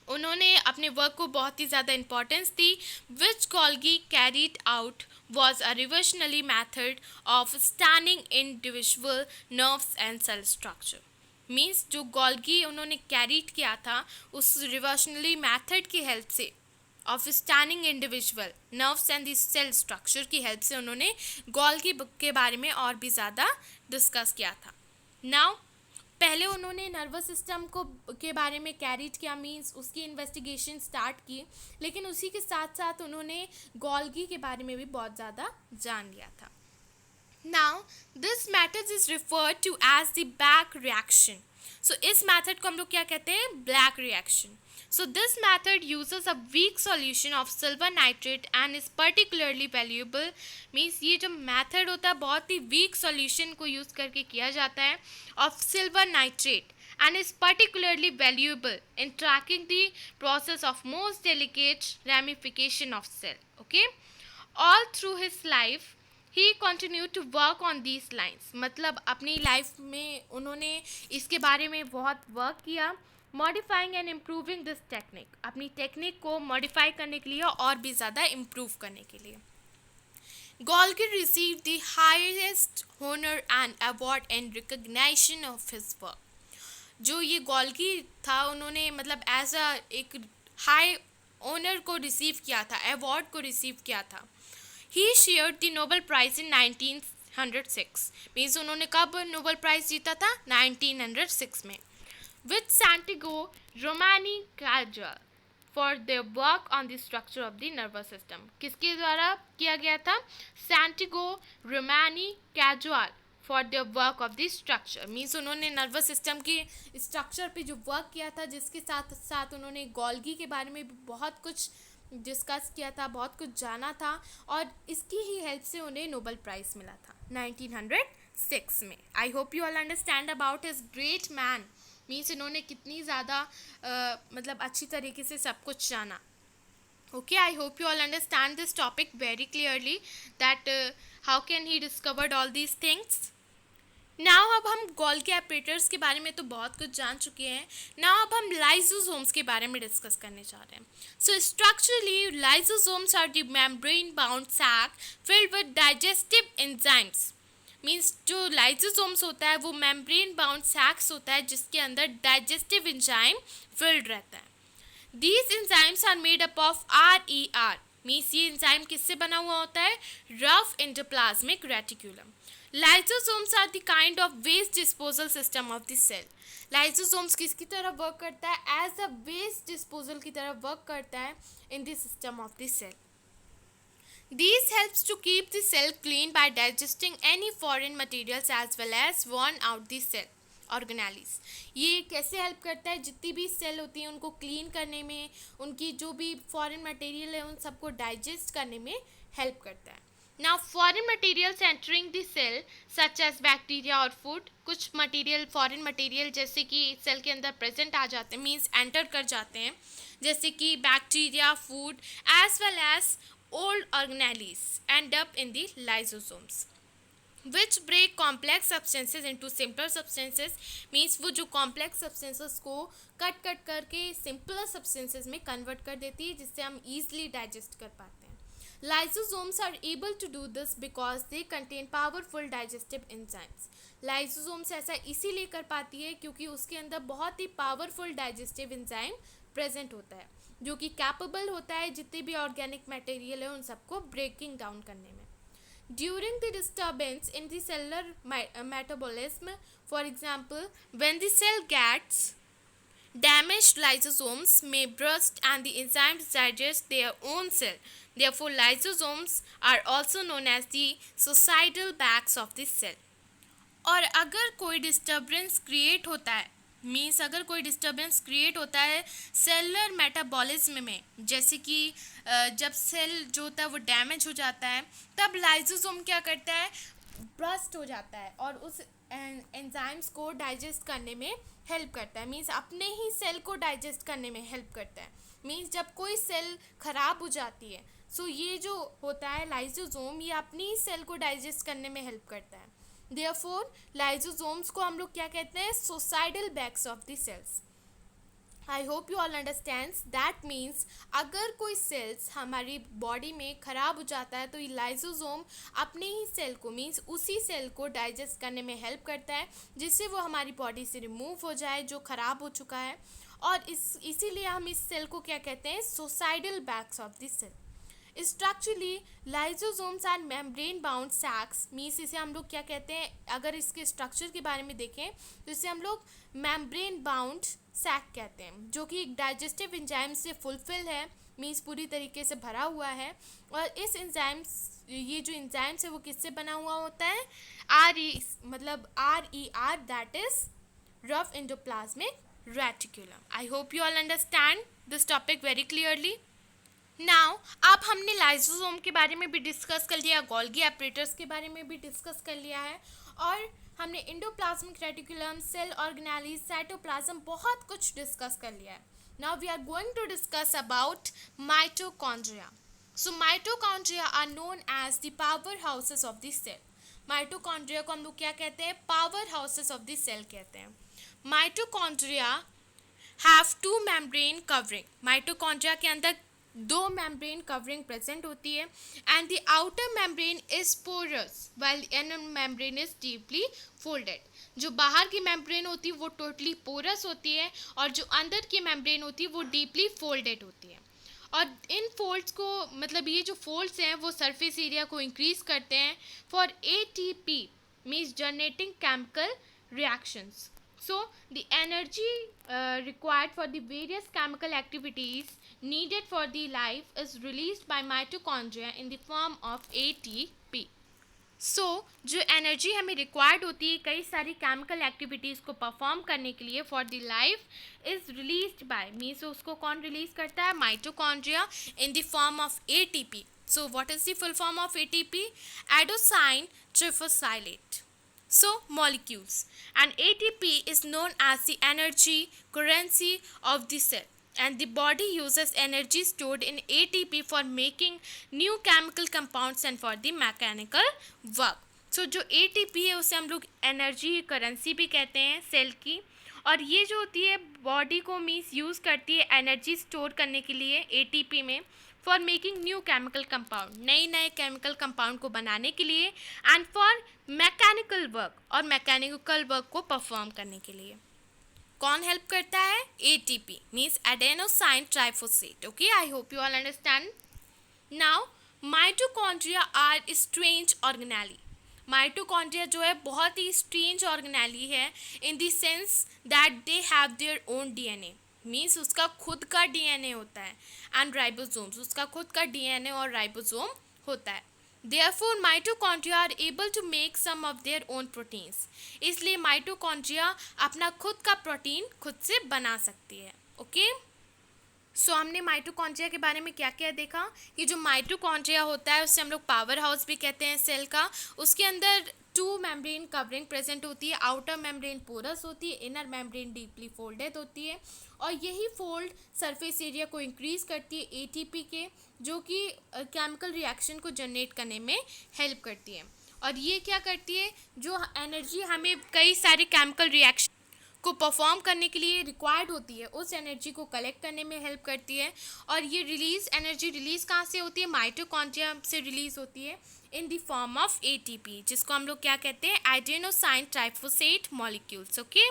उन्होंने अपने वर्क को बहुत ही ज़्यादा importance the, which Golgi carried out was a revolutionary method of studying individual nerves and cell structure. Means जो गोल्गी उन्होंने कैरीड किया था उस रिवोल्यूशनरी मेथड की हेल्प से, of staining individual nerves and the cell structure की help से उन्होंने गोल्गी बुक के बारे में और भी ज़्यादा डिस्कस किया था। नाउ पहले उन्होंने नर्वस सिस्टम को के बारे में कैरीड किया, मींस उसकी इन्वेस्टिगेशन स्टार्ट की, लेकिन उसी के साथ साथ उन्होंने गोल्गी के बारे में भी बहुत ज़्यादा जान लिया था। Now this method is referred to as the back reaction. So इस मेथड को हम लोग क्या कहते हैं, black reaction. So this method uses a weak solution of silver nitrate and is particularly valuable, means ये जो method होता है बहुत ही weak solution को use करके किया जाता है of silver nitrate and is particularly valuable in tracking the process of most delicate ramification of cell. Okay, all through his life he continued to work on these lines, मतलब अपनी life में उन्होंने इसके बारे में बहुत वर्क किया, modifying and improving this technique, अपनी टेक्निक को मॉडिफाई करने के लिए और भी ज़्यादा इम्प्रूव करने के लिए। Golgi received the highest honour and award and recognition of his work. जो ये गोल्गी था उन्होंने मतलब एज अ एक हाई ऑनर को रिसीव किया था, अवार्ड को रिसीव किया था। He shared the Nobel prize in 1906, means उन्होंने कब नोबेल प्राइज जीता था, 1906 में, with Santiago Romani Cajal for their work on the structure of the nervous system. किसके द्वारा किया गया था, Santiago Romani Cajal for their work of the structure, means उन्होंने नर्वस सिस्टम की स्ट्रक्चर पे जो वर्क किया था, जिसके साथ साथ उन्होंने गोल्गी के बारे में भी बहुत कुछ डिस्कस किया था, बहुत कुछ जाना था, और इसकी ही हेल्प से उन्हें नोबेल प्राइज़ मिला था 1906 में। आई hope you all understand about his great man, means इन्होंने कितनी ज़्यादा मतलब अच्छी तरीके से सब कुछ जाना। Okay, I hope you all understand this topic very clearly that how can he discovered all these things. Now अब हम गोल्गी ऑपरेटर्स के बारे में तो बहुत कुछ जान चुके हैं. नाउ अब हम लाइसोसोम्स के बारे में डिस्कस करने जा रहे हैं. So structurally lysosomes are the membrane bound sac filled with digestive enzymes. Means जो लाइसोसोम्स होता है वो मेम्ब्रेन बाउंड सैक्स होता है जिसके अंदर डाइजेस्टिव एंजाइम फिल्ड रहता है. These enzymes are made up of RER. Means ये एंजाइम किससे बना हुआ होता है? Rough endoplasmic reticulum. Lysosomes are the kind of waste disposal system of the cell. Lysosomes किसकी तरह वर्क करता है? एज अ वेस्ट डिस्पोजल की तरह वर्क करता है in the system of the cell. These helps to keep the cell clean by digesting any foreign materials as well as worn out the cell organelles. ये कैसे help करता है? जितनी भी सेल होती हैं उनको क्लीन करने में, उनकी जो भी फॉरेन मटेरियल है उन सबको डाइजेस्ट करने में हेल्प करता है. Now foreign materials entering the cell such as bacteria और फूड. कुछ मटेरियल फॉरेन मटेरियल जैसे कि सेल के अंदर प्रेजेंट आ जाते हैं, मीन्स एंटर कर जाते हैं, जैसे कि bacteria, food as well as old organelles end up in the lysosomes which break complex substances into simpler substances. means वो जो complex substances को कट करके simpler substances में convert कर देती है जिससे हम easily digest कर पाते हैं. Lysosomes are able to do this because they contain powerful digestive enzymes. Lysosomes ऐसा इसीलिए कर पाती है क्योंकि उसके अंदर बहुत ही powerful digestive enzyme present होता है जो कि कैपेबल होता है जितने भी ऑर्गेनिक मटेरियल है उन सबको ब्रेकिंग डाउन करने में. During the disturbance in the cellular metabolism, for example when the cell gets damaged, lysosomes may burst and the enzymes digest their own cell. Therefore lysosomes are also known as the suicidal bags of the cell. और अगर कोई disturbance create होता है, means अगर कोई disturbance create होता है cellular metabolism में, जैसे कि जब सेल जो होता है वो डैमेज हो जाता है, तब लाइसोसोम क्या करता है? ब्रस्ट हो जाता है और उस एंजाइम्स को डाइजेस्ट करने में हेल्प करता है. मीन्स अपने ही सेल को डाइजेस्ट करने में हेल्प करता है. मीन्स जब कोई सेल ख़राब हो जाती है, सो ये जो होता है लाइसोसोम, ये अपनी ही सेल को डाइजेस्ट करने में हेल्प करता है. Therefore, lysosomes को हम लोग क्या कहते हैं? suicidal bags of the cells. I hope you all understands. That means अगर कोई सेल्स हमारी बॉडी में ख़राब हो जाता है तो ये लाइसोसोम अपने ही सेल को, मीन्स उसी सेल को डाइजेस्ट करने में हेल्प करता है जिससे वो हमारी बॉडी से रिमूव हो जाए जो ख़राब हो चुका है. और इसीलिए हम इस सेल को क्या कहते हैं? suicidal bags of the cell. Structurally lysosomes are membrane bound sacs. Means इसे हम लोग क्या कहते हैं? अगर इसके स्ट्रक्चर के बारे में देखें तो इसे हम लोग मेम्ब्रेन बाउंड सैक कहते हैं जो कि डाइजेस्टिव एंजाइम से फुलफिल है, मीन्स पूरी तरीके से भरा हुआ है. और इस एंजाइम्स, ये जो एंजाइम्स है वो किससे बना हुआ होता है? मतलब RER, that is rough endoplasmic reticulum. I hope you all understand this topic very clearly. Now अब हमने लाइसोसोम के बारे में भी डिस्कस कर लिया, गोल्गी ऑपरेटर्स के बारे में भी डिस्कस कर लिया है, और हमने endoplasmic reticulum, cell organelles, cytoplasm, बहुत कुछ डिस्कस कर लिया है. Now we are going to discuss about mitochondria. So mitochondria are known as the power houses of the cell. Mitochondria को हम लोग क्या कहते हैं? Power houses of the cell कहते हैं. Mitochondria have two membrane covering. Mitochondria के अंदर दो मेम्ब्रेन कवरिंग प्रेजेंट होती है. And the outer membrane is porous while inner membrane is deeply folded. जो बाहर की मेम्ब्रेन होती है वो टोटली पोरस होती है और जो अंदर की मेम्ब्रेन होती है वो डीपली फोल्डेड होती है. और इन फोल्ड्स को, मतलब ये जो फोल्ड्स हैं वो सरफेस एरिया को इंक्रीज करते हैं for ATP, means generating chemical reactions. So the energy required for the various chemical activities needed for the life is released by mitochondria in the form of ATP. So जो energy हमें required होती है कई सारी chemical activities को perform करने के लिए for the life is released by, means उसको कौन रिलीज करता है? Mitochondria in the form of ATP. So what is the full form of ATP? एडोसाइन ट्रिफोसाइलेट. So molecules, and ATP is known as the energy currency of the cell, and the body uses energy stored in ATP for making new chemical compounds and for the mechanical work. सो जो ATP है उसे हम लोग energy currency भी कहते हैं cell की, और ये जो होती है बॉडी को मीन्स यूज़ करती है एनर्जी स्टोर करने के लिए ATP में, for making new chemical compound, नए नए केमिकल कंपाउंड को बनाने के लिए, एंड फॉर मैकेनिकल वर्क, और मैकेनिकल वर्क को परफॉर्म करने के लिए कौन हेल्प करता है? ATP means adenosine triphosphate. Okay, I hope you all understand. Now mitochondria are strange organelle. Mitochondria जो है बहुत ही स्ट्रेंज ऑर्गेनेली है in the sense that they have their own DNA, means उसका खुद का DNA होता है, एंड राइबोसोम्स, उसका खुद का DNA और राइबोसोम होता है. Therefore, mitochondria are able to make some of their own proteins. इसलिए माइटोकॉन्ड्रिया अपना खुद का प्रोटीन खुद से बना सकती है. ओके, सो हमने माइटोकॉन्ड्रिया के बारे में क्या क्या देखा कि जो माइटोकॉन्ड्रिया होता है उससे हम लोग पावर हाउस भी कहते हैं सेल का. उसके अंदर 2 मेम्ब्रेन कवरिंग प्रेजेंट होती है. आउटर मेम्ब्रेन पोरस होती है, इनर मेम्ब्रेन डीपली फोल्डेड होती है, और यही फोल्ड सरफेस एरिया को इंक्रीज करती है ATP के, जो कि केमिकल रिएक्शन को जनरेट करने में हेल्प करती है. और ये क्या करती है, जो एनर्जी हमें कई सारे केमिकल रिएक्शन को परफॉर्म करने के लिए रिक्वायर्ड होती है, उस एनर्जी को कलेक्ट करने में हेल्प करती है. और ये एनर्जी रिलीज कहाँ से होती है? माइटोकॉन्ड्रिया से रिलीज होती है in the form of ATP, जिसको हम लोग क्या कहते हैं? Adenosine ट्राइफोसेट molecules. ओके,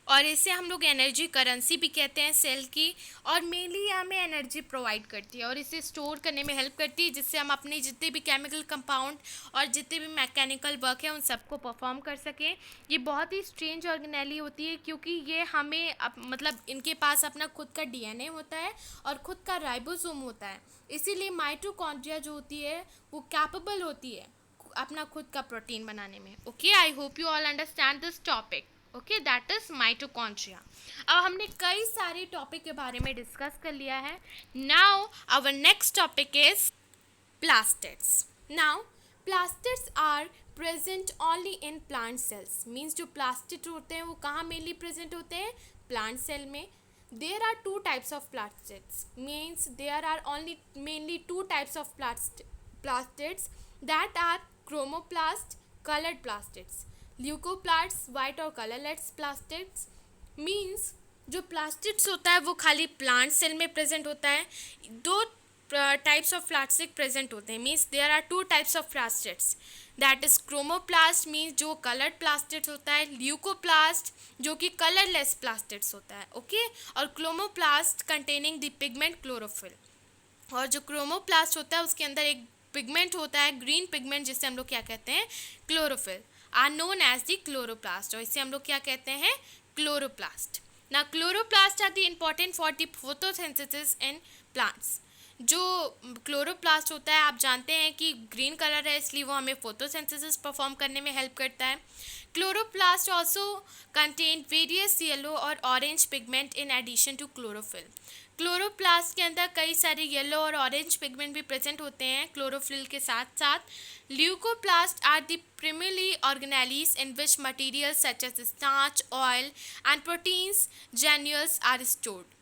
और इसे हम लोग एनर्जी करेंसी भी कहते हैं सेल की, और मेनली हमें एनर्जी प्रोवाइड करती है और इसे स्टोर करने में हेल्प करती है, जिससे हम अपने जितने भी केमिकल कंपाउंड और जितने भी मैकेनिकल वर्क है उन सबको परफॉर्म कर सकें. ये बहुत ही स्ट्रेंज ऑर्गेनेली होती है क्योंकि ये हमें मतलब इनके पास अपना खुद का DNA होता है और खुद का राइबोसोम होता है. इसीलिए माइटोकॉन्ड्रिया जो होती है वो कैपेबल होती है अपना खुद का प्रोटीन बनाने में. Okay, I hope you all understand this topic. Okay, that is mitochondria. अब हमने कई सारे टॉपिक के बारे में डिस्कस कर लिया है. Now our next topic is plastids. Now plastids are present only in plant cells, means जो प्लास्टिड होते हैं वो कहाँ मेनली प्रेजेंट होते हैं? प्लांट सेल में. There are 2 types of plastids, means there are only mainly 2 types of plastids, that are chromoplast, colored plastids. Leucoplasts, white और colorless plastids. means जो plastids होता है वो खाली plant cell में present होता है. 2 types of plastid present होते हैं, means there are 2 types of plastids, that is chromoplast means जो colored plastids होता है, leucoplast जो कि colorless plastids होता है. ओके, और chromoplast containing the pigment chlorophyll. और जो chromoplast होता है उसके अंदर एक पिगमेंट होता है, ग्रीन पिगमेंट, जिससे हम लोग क्या कहते हैं? Chlorophyll, are known as the chloroplast, और इसे हम लोग क्या कहते हैं? क्लोरोप्लास्ट. ना chloroplast are the important for the photosynthesis in plants. जो क्लोरोप्लास्ट होता है आप जानते हैं कि ग्रीन कलर है, इसलिए वो हमें फोटोसिंथेसिस परफॉर्म करने में हेल्प करता है. Chloroplast also contain various yellow और orange pigment in addition to chlorophyll. Chloroplast के अंदर कई सारे येलो और ऑरेंज पिगमेंट भी प्रेजेंट होते हैं क्लोरोफिल के साथ साथ. Leucoplast are the primarily organelles in which materials such as starch, oil and proteins granules are stored.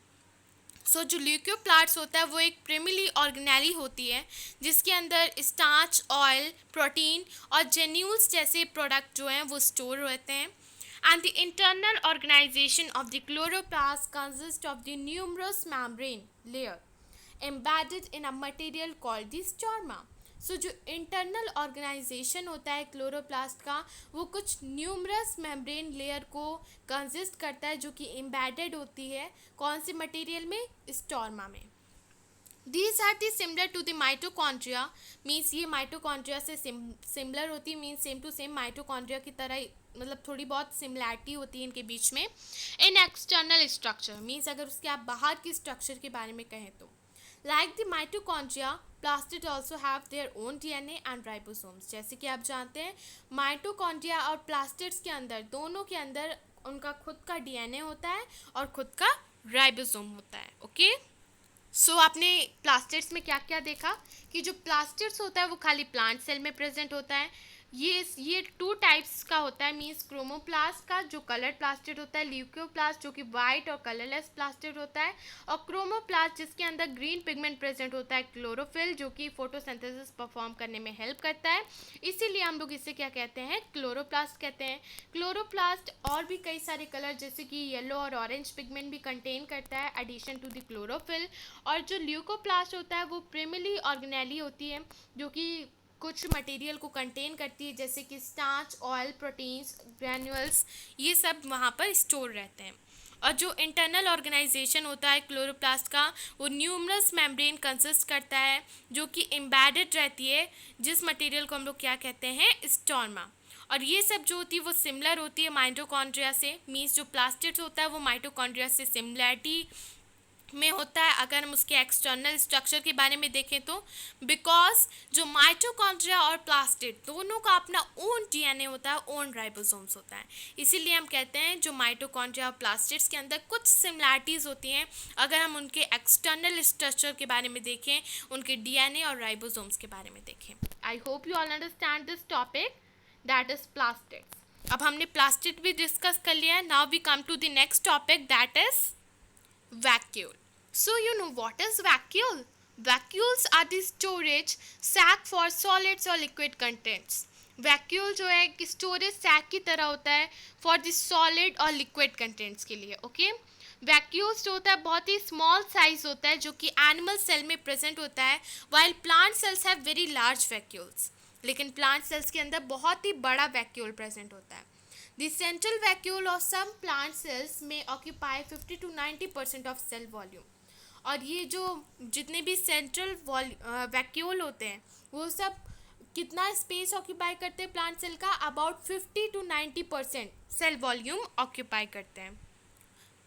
सो जो ल्यूकोप्लास्ट होता है वो एक प्राइमरी ऑर्गेनेली होती है जिसके अंदर स्टार्च, ऑयल, प्रोटीन और जेन्यूल्स जैसे प्रोडक्ट जो हैं वो स्टोर रहते हैं. And the internal organization of the chloroplast consists of the numerous membrane layer embedded in a material called the stroma. सो जो इंटरनल ऑर्गेनाइजेशन होता है क्लोरोप्लास्ट का वो कुछ न्यूमरस मेम्ब्रेन लेयर को कंसिस्ट करता है जो कि एम्बेडेड होती है कौन से मटेरियल में? स्टॉर्मा में. These are the similar to the mitochondria, means ये माइटोकॉन्ड्रिया से सिमिलर होती है, means same to same mitochondria की तरह मतलब थोड़ी बहुत सिमिलैरिटी होती है इनके बीच में. इन एक्सटर्नल स्ट्रक्चर मीन्स अगर उसके आप बाहर की स्ट्रक्चर के बारे में कहें तो like the mitochondria plastid also have their own DNA and ribosomes. जैसे कि आप जानते हैं माइटोकॉन्ड्रिया और प्लास्टिड्स के अंदर दोनों के अंदर उनका खुद का DNA होता है और खुद का राइबोसोम होता है. ओके, सो आपने प्लास्टिड्स में क्या क्या देखा कि जो प्लास्टिड्स होता है वो खाली प्लांट सेल में प्रेजेंट होता है, ये टू टाइप्स का होता है, मीन्स क्रोमोप्लास्ट का जो कलर्ड प्लास्टिड होता है, ल्यूकोप्लास्ट जो कि वाइट और कलरलेस प्लास्टिड होता है, और क्रोमोप्लास्ट जिसके अंदर ग्रीन पिगमेंट प्रेजेंट होता है, क्लोरोफिल जो कि फोटोसिंथेसिस परफॉर्म करने में हेल्प करता है, इसीलिए हम लोग इसे क्या कहते हैं, क्लोरोप्लास्ट कहते हैं। क्लोरोप्लास्ट और भी कई सारे कलर जैसे कि येलो और ऑरेंज पिगमेंट भी कंटेन करता है एडिशन टू द क्लोरोफिल। और जो ल्यूकोप्लास्ट होता है वो प्राइमरी ऑर्गेनेली होती है जो कि कुछ मटेरियल को कंटेन करती है, जैसे कि स्टार्च, ऑयल, प्रोटीन्स, ग्रैन्यूल्स, ये सब वहाँ पर स्टोर रहते हैं। और जो इंटरनल ऑर्गेनाइजेशन होता है क्लोरोप्लास्ट का, वो न्यूमरस मेम्ब्रेन कंसिस्ट करता है जो कि एम्बेडेड रहती है, जिस मटेरियल को हम लोग क्या कहते हैं, स्टॉर्मा। और ये सब जो होती है वो सिमिलर होती है माइटोकॉन्ड्रिया से, मीन्स जो प्लास्टिड्स होता है वो माइटोकॉन्ड्रिया से सिमिलैरिटी में होता है। अगर हम उसके एक्सटर्नल स्ट्रक्चर के बारे में देखें तो बिकॉज जो माइटोकॉन्ड्रिया और प्लास्टिड दोनों का अपना ओन डीएनए होता है, ओन राइबोसोम्स होता है, इसीलिए हम कहते हैं जो माइटोकॉन्ड्रिया और प्लास्टिड्स के अंदर कुछ सिमिलैरिटीज़ होती हैं अगर हम उनके एक्सटर्नल स्ट्रक्चर के बारे में देखें, उनके डीएनए और राइबोसोम्स के बारे में देखें। I hope you all understand this topic, that is plastids. अब हमने प्लास्टिड भी डिस्कस कर लिया है, now we come to the next topic, that is vacuole. So you know what is vacuole? Vacuoles are the storage sac for solids or liquid contents. Vacuole जो है कि storage sac की तरह होता है फॉर द सॉलिड और liquid contents के लिए। ओके, वैक्यूल्स जो होता है बहुत ही स्मॉल साइज होता है जो कि एनिमल सेल में प्रेजेंट होता है, while plant cells have very large vacuoles. लेकिन प्लांट सेल्स के अंदर बहुत ही बड़ा वैक्यूल प्रेजेंट होता है। The central vacuole of some plant cells may occupy 50 to 90% of cell volume. और ये जो जितने भी सेंट्रल वैक्यूल होते हैं वो सब कितना स्पेस ऑक्यूपाई करते हैं प्लांट सेल का, about 50 to 90% cell volume occupy करते हैं।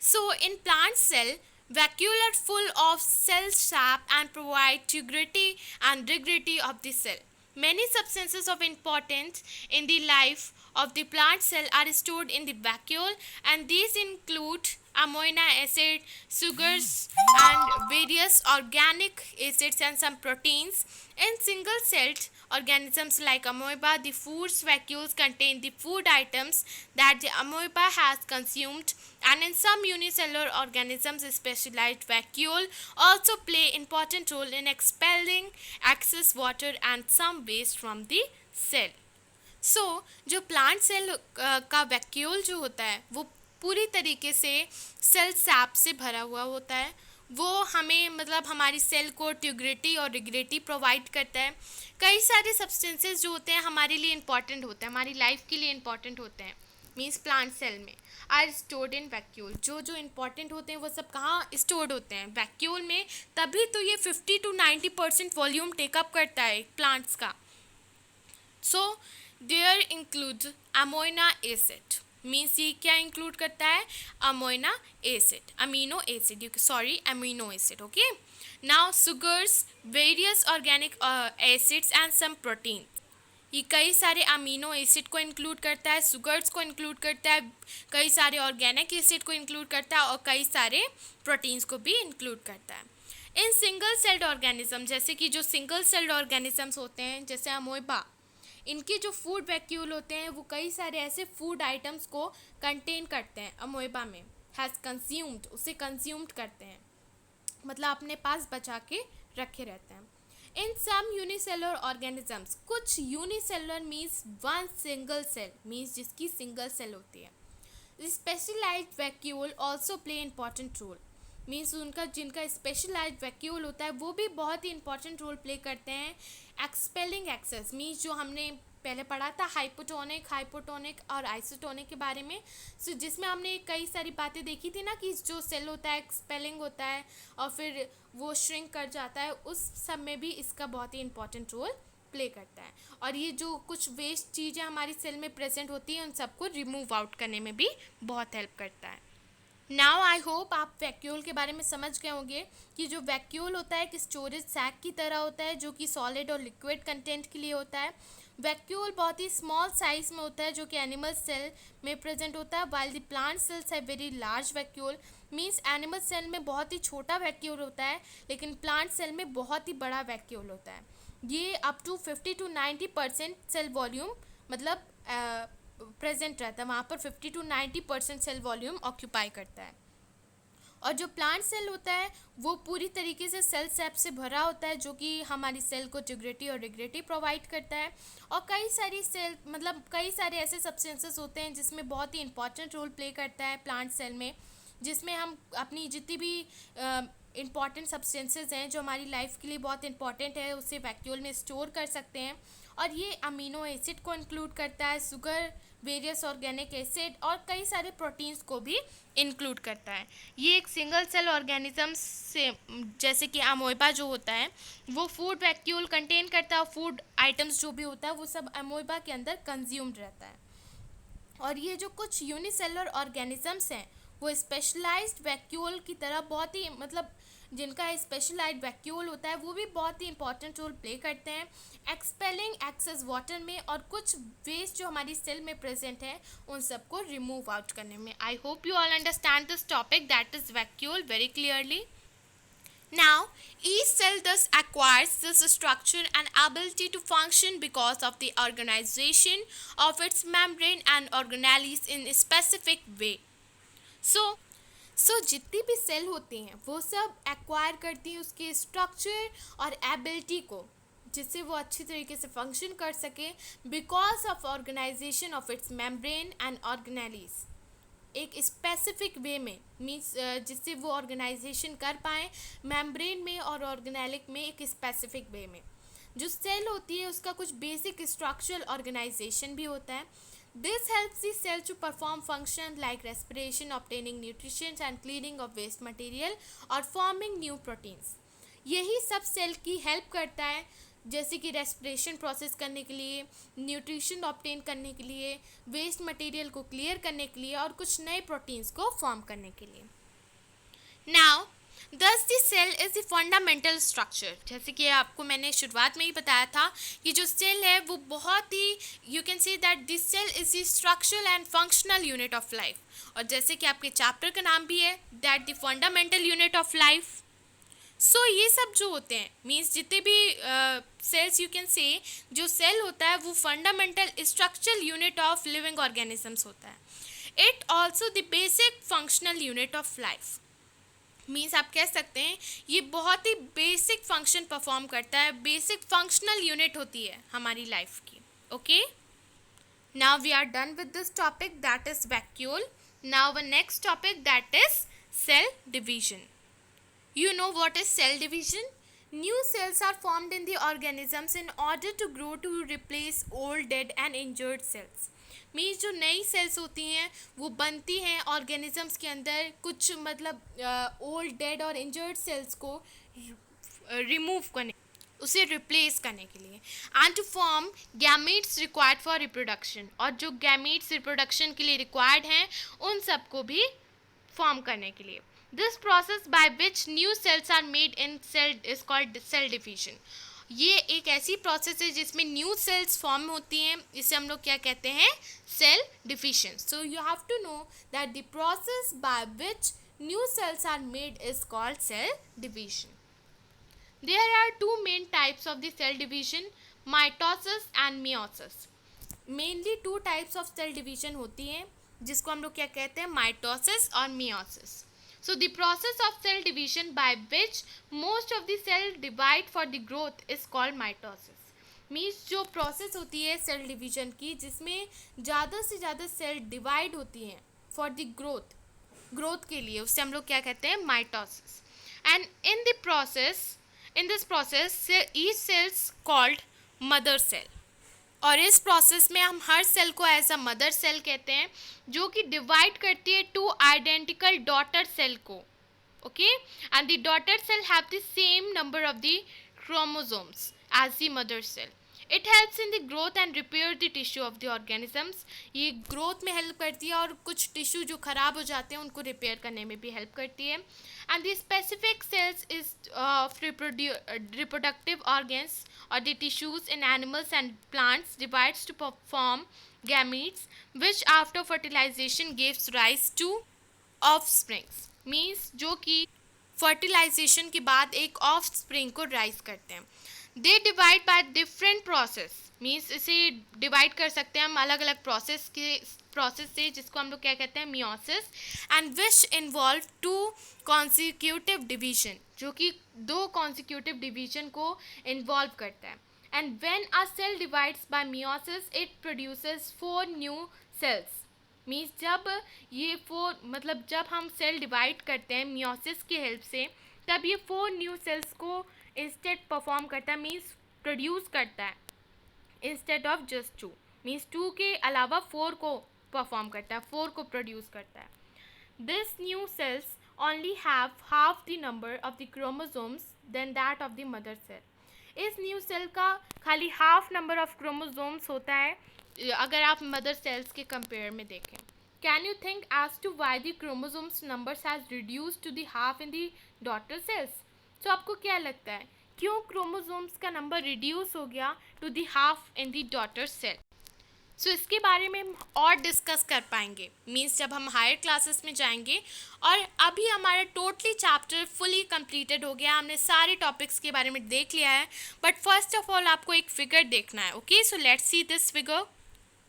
So in plant cell, vacuole are full of cell sap and provide turbidity and rigidity of the cell. Many substances of importance in the life of the plant cell are stored in the vacuole, and these include amino acid, sugars, and various organic acids and some proteins. In single-celled organisms like amoeba, the food vacuoles contain the food items that the amoeba has consumed, and in some unicellular organisms, specialized vacuole also play important role in expelling excess water and some waste from the cell. सो जो plant cell का vacuole जो होता है वो पूरी तरीके से cell SAP से भरा हुआ होता है। वो हमें मतलब हमारी सेल को ट्यूग्रिटी और रिग्रिटी प्रोवाइड करता है। कई सारे सब्सटेंसेस जो होते हैं हमारे लिए इंपॉर्टेंट होते हैं, हमारी लाइफ के लिए इंपॉर्टेंट होते हैं, मीन्स प्लांट सेल में आर स्टोर्ड इन वैक्यूल। जो जो इंपॉर्टेंट होते हैं वो सब कहाँ स्टोर्ड होते हैं, वैक्यूल में। तभी तो ये 50 to 90% वॉल्यूम टेकअप करता है प्लांट्स का। So there include amoina acid, means ये क्या इंक्लूड करता है, amoina acid, amino acid, sorry amino acid. Okay, now sugars, various organic acids and some protein. ये कई सारे अमीनो एसिड को इंक्लूड करता है, सुगर्स को इंक्लूड करता है, कई सारे ऑर्गेनिक एसिड को इंक्लूड करता है और कई सारे प्रोटीन्स को भी इंक्लूड करता है। इन सिंगल सेल्ड ऑर्गेनिज्म, जैसे कि जो सिंगल सेल्ड ऑर्गेनिजम्स होते हैं जैसे अमोइबा, इनके जो फूड वैक्यूल होते हैं वो कई सारे ऐसे फूड आइटम्स को कंटेन करते हैं। अमोइबा में हैज़ कंज्यूम्ड, उसे कंज्यूम्ड करते हैं, मतलब अपने पास बचा के रखे रहते हैं। इन सम यूनिसेलुलर ऑर्गेनिजम्स, कुछ unicellular means one single cell, means जिसकी सिंगल सेल होती है। Specialised vacuole also play important role, means उनका जिनका स्पेशलाइज्ड वैक्यूल होता है वो भी बहुत ही इंपॉर्टेंट रोल प्ले करते हैं। एक्सपेलिंग एक्सेस, मीन्स जो हमने पहले पढ़ा था हाइपोटोनिक, हाइपोटोनिक और आइसोटोनिक के बारे में, सो जिसमें हमने कई सारी बातें देखी थी ना कि जो सेल होता है एक्सपेलिंग होता है और फिर वो श्रिंक कर जाता है, उस सब में भी इसका बहुत ही इंपॉर्टेंट रोल प्ले करता है। और ये जो कुछ वेस्ट चीज़ें हमारी सेल में प्रेजेंट होती हैं उन सबको रिमूव आउट करने में भी बहुत हेल्प करता है। नाउ आई होप आप वैक्यूल के बारे में समझ गए होंगे कि जो वैक्यूल होता है एक स्टोरेज सैक की तरह होता है जो कि सॉलिड और लिक्विड कंटेंट के लिए होता है। वैक्यूल बहुत ही स्मॉल साइज में होता है जो कि एनिमल सेल में प्रेजेंट होता है, वाइल द प्लांट सेल्स है very large vacuole, means animal cell में बहुत ही छोटा वैक्यूल होता है लेकिन प्लांट सेल में बहुत ही बड़ा वैक्यूल होता है। ये up to 50 to 90% cell volume मतलब प्रेजेंट रहता है, वहाँ पर 50 to 90% सेल वॉल्यूम ऑक्यूपाई करता है। और जो प्लांट सेल होता है वो पूरी तरीके से सेल सैप से भरा होता है, जो कि हमारी सेल को इंटीग्रिटी और रिग्रेटी प्रोवाइड करता है। और कई सारी सेल मतलब कई सारे ऐसे सब्सटेंसेस होते हैं जिसमें बहुत ही इंपॉर्टेंट रोल प्ले करता है प्लांट सेल में, जिसमें हम अपनी जितनी भी इम्पॉर्टेंट सब्सटेंसेस हैं जो हमारी लाइफ के लिए बहुत इंपॉर्टेंट है उसे वैक्यूल में स्टोर कर सकते हैं। और ये अमीनो एसिड को इंक्लूड करता है, शुगर, वेरियस ऑर्गेनिक एसिड और कई सारे प्रोटीन्स को भी इंक्लूड करता है। ये एक सिंगल सेल ऑर्गेनिज्म से, जैसे कि अमोइबा जो होता है वो फूड वैक्यूल कंटेन करता है, फूड आइटम्स जो भी होता है वो सब अमोइबा के अंदर कंज्यूम्ड रहता है। और ये जो कुछ यूनिसेलुलर ऑर्गेनिजम्स हैं वो स्पेशलाइज्ड वैक्यूल की तरह बहुत ही मतलब जिनका स्पेशलाइज्ड वैक्यूल होता है वो भी बहुत ही इंपॉर्टेंट रोल प्ले करते हैं एक्सपेलिंग एक्सेस वाटर में और कुछ वेस्ट जो हमारी सेल में प्रेजेंट है उन सबको रिमूव आउट करने में। आई hope you all understand this topic that is vacuole very clearly. Now, each cell thus acquires this structure and ability to function because of the organization of its membrane and organelles in a specific way. So, जितनी भी cell होती हैं वो सब acquire करती हैं उसके structure और एबिलिटी को, जिससे वो अच्छी तरीके से फंक्शन कर सके because of organisation of its membrane and organelles, एक स्पेसिफिक वे में मीन्स जिससे वो ऑर्गेनाइजेशन कर पाएँ मेम्ब्रेन में और ऑर्गेनेलिक में एक स्पेसिफिक वे में। जो सेल होती है उसका कुछ बेसिक स्ट्रक्चरल ऑर्गेनाइजेशन भी होता है। This helps the cell to perform function like respiration, obtaining nutritions and cleaning of waste material और फॉर्मिंग न्यू प्रोटीन्स। यही सब सेल की हेल्प करता है, जैसे कि रेस्पिरेशन प्रोसेस करने के लिए, न्यूट्रिशन ऑब्टेन करने के लिए, वेस्ट मटेरियल को क्लियर करने के लिए और कुछ नए प्रोटीन्स को फॉर्म करने के लिए। Now thus the cell is the fundamental structure. जैसे कि आपको मैंने शुरुआत में ही बताया था कि जो सेल है वो बहुत ही you can say that this cell is the structural and functional unit of life. और जैसे कि आपके चैप्टर का नाम भी है that the fundamental unit of life. So ये सब जो होते हैं मीन्स जितने भी सेल्स यू कैन से जो सेल होता है वो fundamental structural unit of living organisms होता है। It also the basic functional unit of life means आप कह सकते हैं ये बहुत ही बेसिक फंक्शन परफॉर्म करता है, बेसिक फंक्शनल यूनिट होती है हमारी लाइफ की। Okay, now we are done with this topic that is vacuole. Now the next topic that is cell division. You know what is cell division? New cells are formed in the organisms in order to grow to replace old, dead and injured cells. Means जो नई sales होती हैं वो बनती हैं organisms के अंदर कुछ मतलब ओल्ड, डेड और इंजर्ड सेल्स को रिमूव करने, उसे रिप्लेस करने के लिए, and to form gametes required for reproduction, और जो गैमेट्स रिप्रोडक्शन के लिए रिक्वायर्ड हैं उन सबको भी फॉर्म करने के लिए। This process by which new cells are made in cell is called cell division. ये एक ऐसी प्रोसेस है जिसमें न्यू सेल्स फॉर्म होती हैं, इसे हम लोग क्या कहते हैं, cell division. So you have to know that the process by which new cells are made is called cell division. There are two main types of the cell division, mitosis and meiosis. Mainly two types of cell division होती हैं जिसको हम लोग क्या कहते हैं, mitosis और meiosis. So the process of cell division by which most of the cell divide for the growth is called mitosis. Means जो प्रोसेस होती है सेल डिवीजन की जिसमें ज़्यादा से ज़्यादा सेल डिवाइड होती हैं फॉर द ग्रोथ के लिए, उससे हम लोग क्या कहते हैं, mitosis. And in this process each cells called mother cell, और इस प्रोसेस में हम हर सेल को एज अ मदर सेल कहते हैं जो कि डिवाइड करती है टू आइडेंटिकल डॉटर सेल को। Okay, and the daughter cell have the same number of the chromosomes as the mother cell. It helps in the growth and repair the tissue of the organisms. ये growth में help करती है और कुछ tissue जो ख़राब हो जाते हैं उनको रिपेयर करने में भी हेल्प करती है। And the specific sales is reproductive organs or the tissues in animals and plants divides to form gametes which after fertilization gives rise to offsprings. means जो कि fertilization के बाद एक offspring को राइज करते हैं। They divide by different process means इसे divide कर सकते हैं हम अलग अलग प्रोसेस से, जिसको हम लोग क्या कहते हैं, meiosis, and which involve two consecutive division, जो कि दो कॉन्सिक्यूटिव डिवीजन को इन्वॉल्व करता है. And when a cell divides by meiosis it produces 4 new cells. Means जब ये 4 मतलब जब हम सेल डिवाइड करते हैं मियोसिस की हेल्प से, तब ये 4 न्यू सेल्स को इंस्टेड परफॉर्म करता है, मीन्स प्रोड्यूस करता है, इंस्टेड ऑफ जस्ट 2. मीन्स 2 के अलावा 4 को परफॉर्म करता है, 4 को प्रोड्यूस करता है. This new cells only have half the number of the chromosomes than that of the mother cell. इस न्यू सेल का खाली हाफ नंबर ऑफ क्रोमोसोम्स होता है अगर आप मदर सेल्स के कंपेयर में देखें. Can you think as to why the chromosomes numbers has reduce to the half in the daughter cells. तो आपको क्या लगता है क्यों क्रोमोसोम्स का नंबर रिड्यूस हो गया to the half in the daughter cell. So इसके बारे में हम और डिस्कस कर पाएंगे मीन्स जब हम हायर क्लासेस में जाएंगे. और अभी हमारा टोटली चैप्टर फुली कंप्लीटेड हो गया, हमने सारे टॉपिक्स के बारे में देख लिया है. बट फर्स्ट ऑफ ऑल आपको एक फिगर देखना है. Okay, so let's see this figure.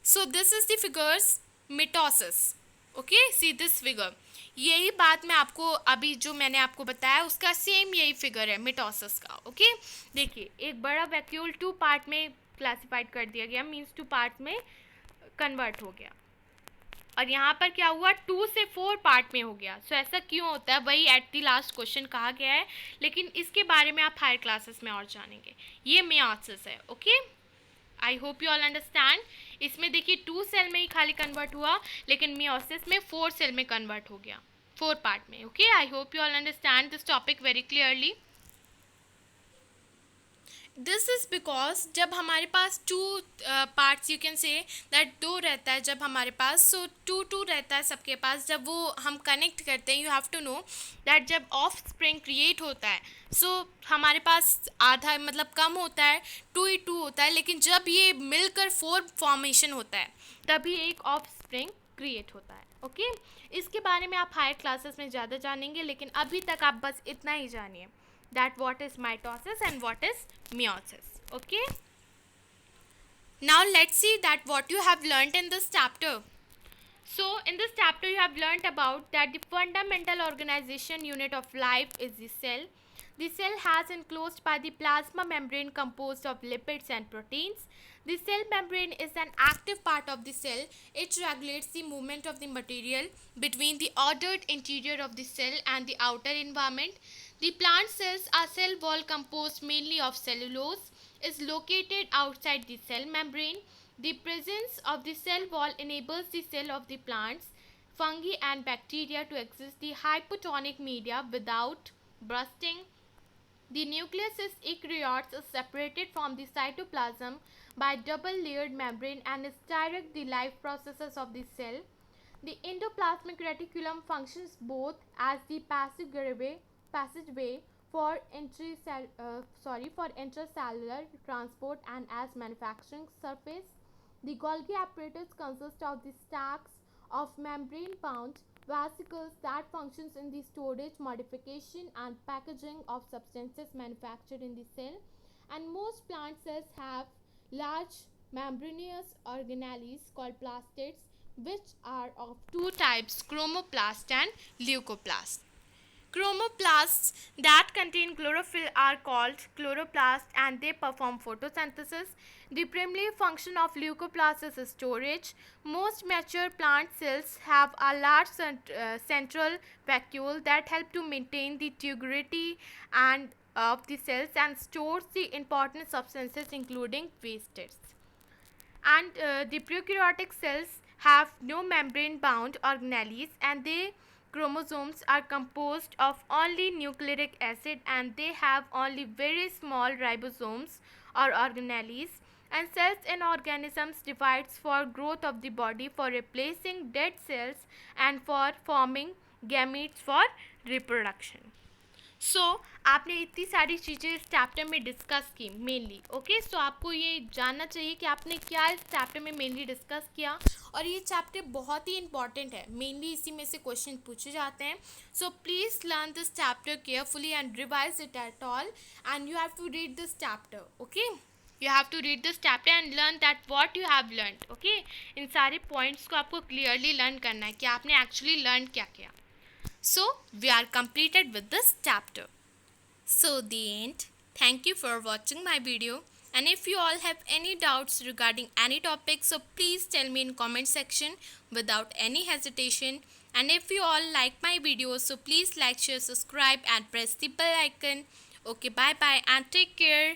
So this is the figures mitosis. Okay, C this figure. यही बात मैं आपको अभी जो मैंने आपको बताया उसका सेम यही फिगर है मिटोसिस का. ओके, देखिए एक बड़ा वैक्यूल 2 पार्ट में क्लासिफाइड कर दिया गया, मीन्स 2 पार्ट में कन्वर्ट हो गया. और यहाँ पर क्या हुआ, 2 से 4 पार्ट में हो गया. सो ऐसा क्यों होता है, वही एट द लास्ट क्वेश्चन कहा गया है, लेकिन इसके बारे में आप हायर क्लासेस में और जानेंगे. ये मियोसिस है. Okay, I hope you all understand. इसमें देखिए 2 सेल में ही खाली कन्वर्ट हुआ, लेकिन मियोसिस में 4 सेल में कन्वर्ट हो गया, 4 पार्ट में. Okay, I hope you all understand this topic very clearly. This is because जब हमारे पास 2 parts you can say that 2 रहता है जब हमारे पास, सो 2 रहता है सबके पास. जब वो हम कनेक्ट करते हैं, you have to know that जब ऑफ स्प्रिंग क्रिएट होता है, सो हमारे पास आधा मतलब कम होता है, 2 होता है. लेकिन जब ये मिलकर 4 फॉर्मेशन होता है तभी एक ऑफ स्प्रिंग क्रिएट होता है. ओके, इसके बारे में आप हायर क्लासेस में ज़्यादा जानेंगे, लेकिन अभी तक आप बस इतना ही जानिए that what is mitosis and what is meiosis. Okay, now let's see that what you have learnt in this chapter. So in this chapter you have learnt about that the fundamental organization unit of life is the cell. The cell has enclosed by the plasma membrane composed of lipids and proteins. The cell membrane is an active part of the cell. It regulates the movement of the material between the ordered interior of the cell and the outer environment. The plant cells, a cell wall composed mainly of cellulose, is located outside the cell membrane. The presence of the cell wall enables the cell of the plants, fungi and bacteria to access the hypotonic media without bursting. The nucleus is eukaryotes is separated from the cytoplasm by double layered membrane and is direct the life processes of the cell. The endoplasmic reticulum functions both as the passageway for intracellular transport and as manufacturing surface. The Golgi apparatus consists of the stacks of membrane-bound vesicles that functions in the storage, modification and packaging of substances manufactured in the cell. And most plant cells have large membranous organelles called plastids, which are of 2 types, chromoplast and leucoplast. Chromoplasts that contain chlorophyll are called chloroplasts and they perform photosynthesis. The primary function of leucoplasts is storage. Most mature plant cells have a large central vacuole that help to maintain the integrity and of the cells and stores the important substances including wastes. And the prokaryotic cells have no membrane bound organelles and they chromosomes are composed of only nucleic acid and they have only very small ribosomes or organelles. And cells in organisms divides for growth of the body, for replacing dead cells and for forming gametes for reproduction. सो आपने इतनी सारी चीज़ें इस chapter में discuss की mainly. Okay, सो आपको ये जानना चाहिए कि आपने क्या इस चैप्टर में मेनली डिस्कस किया. और ये चैप्टर बहुत ही इंपॉर्टेंट है, मेनली इसी में से क्वेश्चन पूछे जाते हैं. So please learn this chapter carefully and revise it at all and you have to read this chapter. Okay, You have to read this chapter and learn that what you have learned. Okay, इन सारे points को आपको clearly learn करना है कि आपने actually learn क्या किया. So we are completed with this chapter. So the end. Thank you for watching my video. And if you all have any doubts regarding any topic, so please tell me in comment section without any hesitation. And if you all like my videos, so please like, share, subscribe and press the bell icon. Okay, bye bye and take care.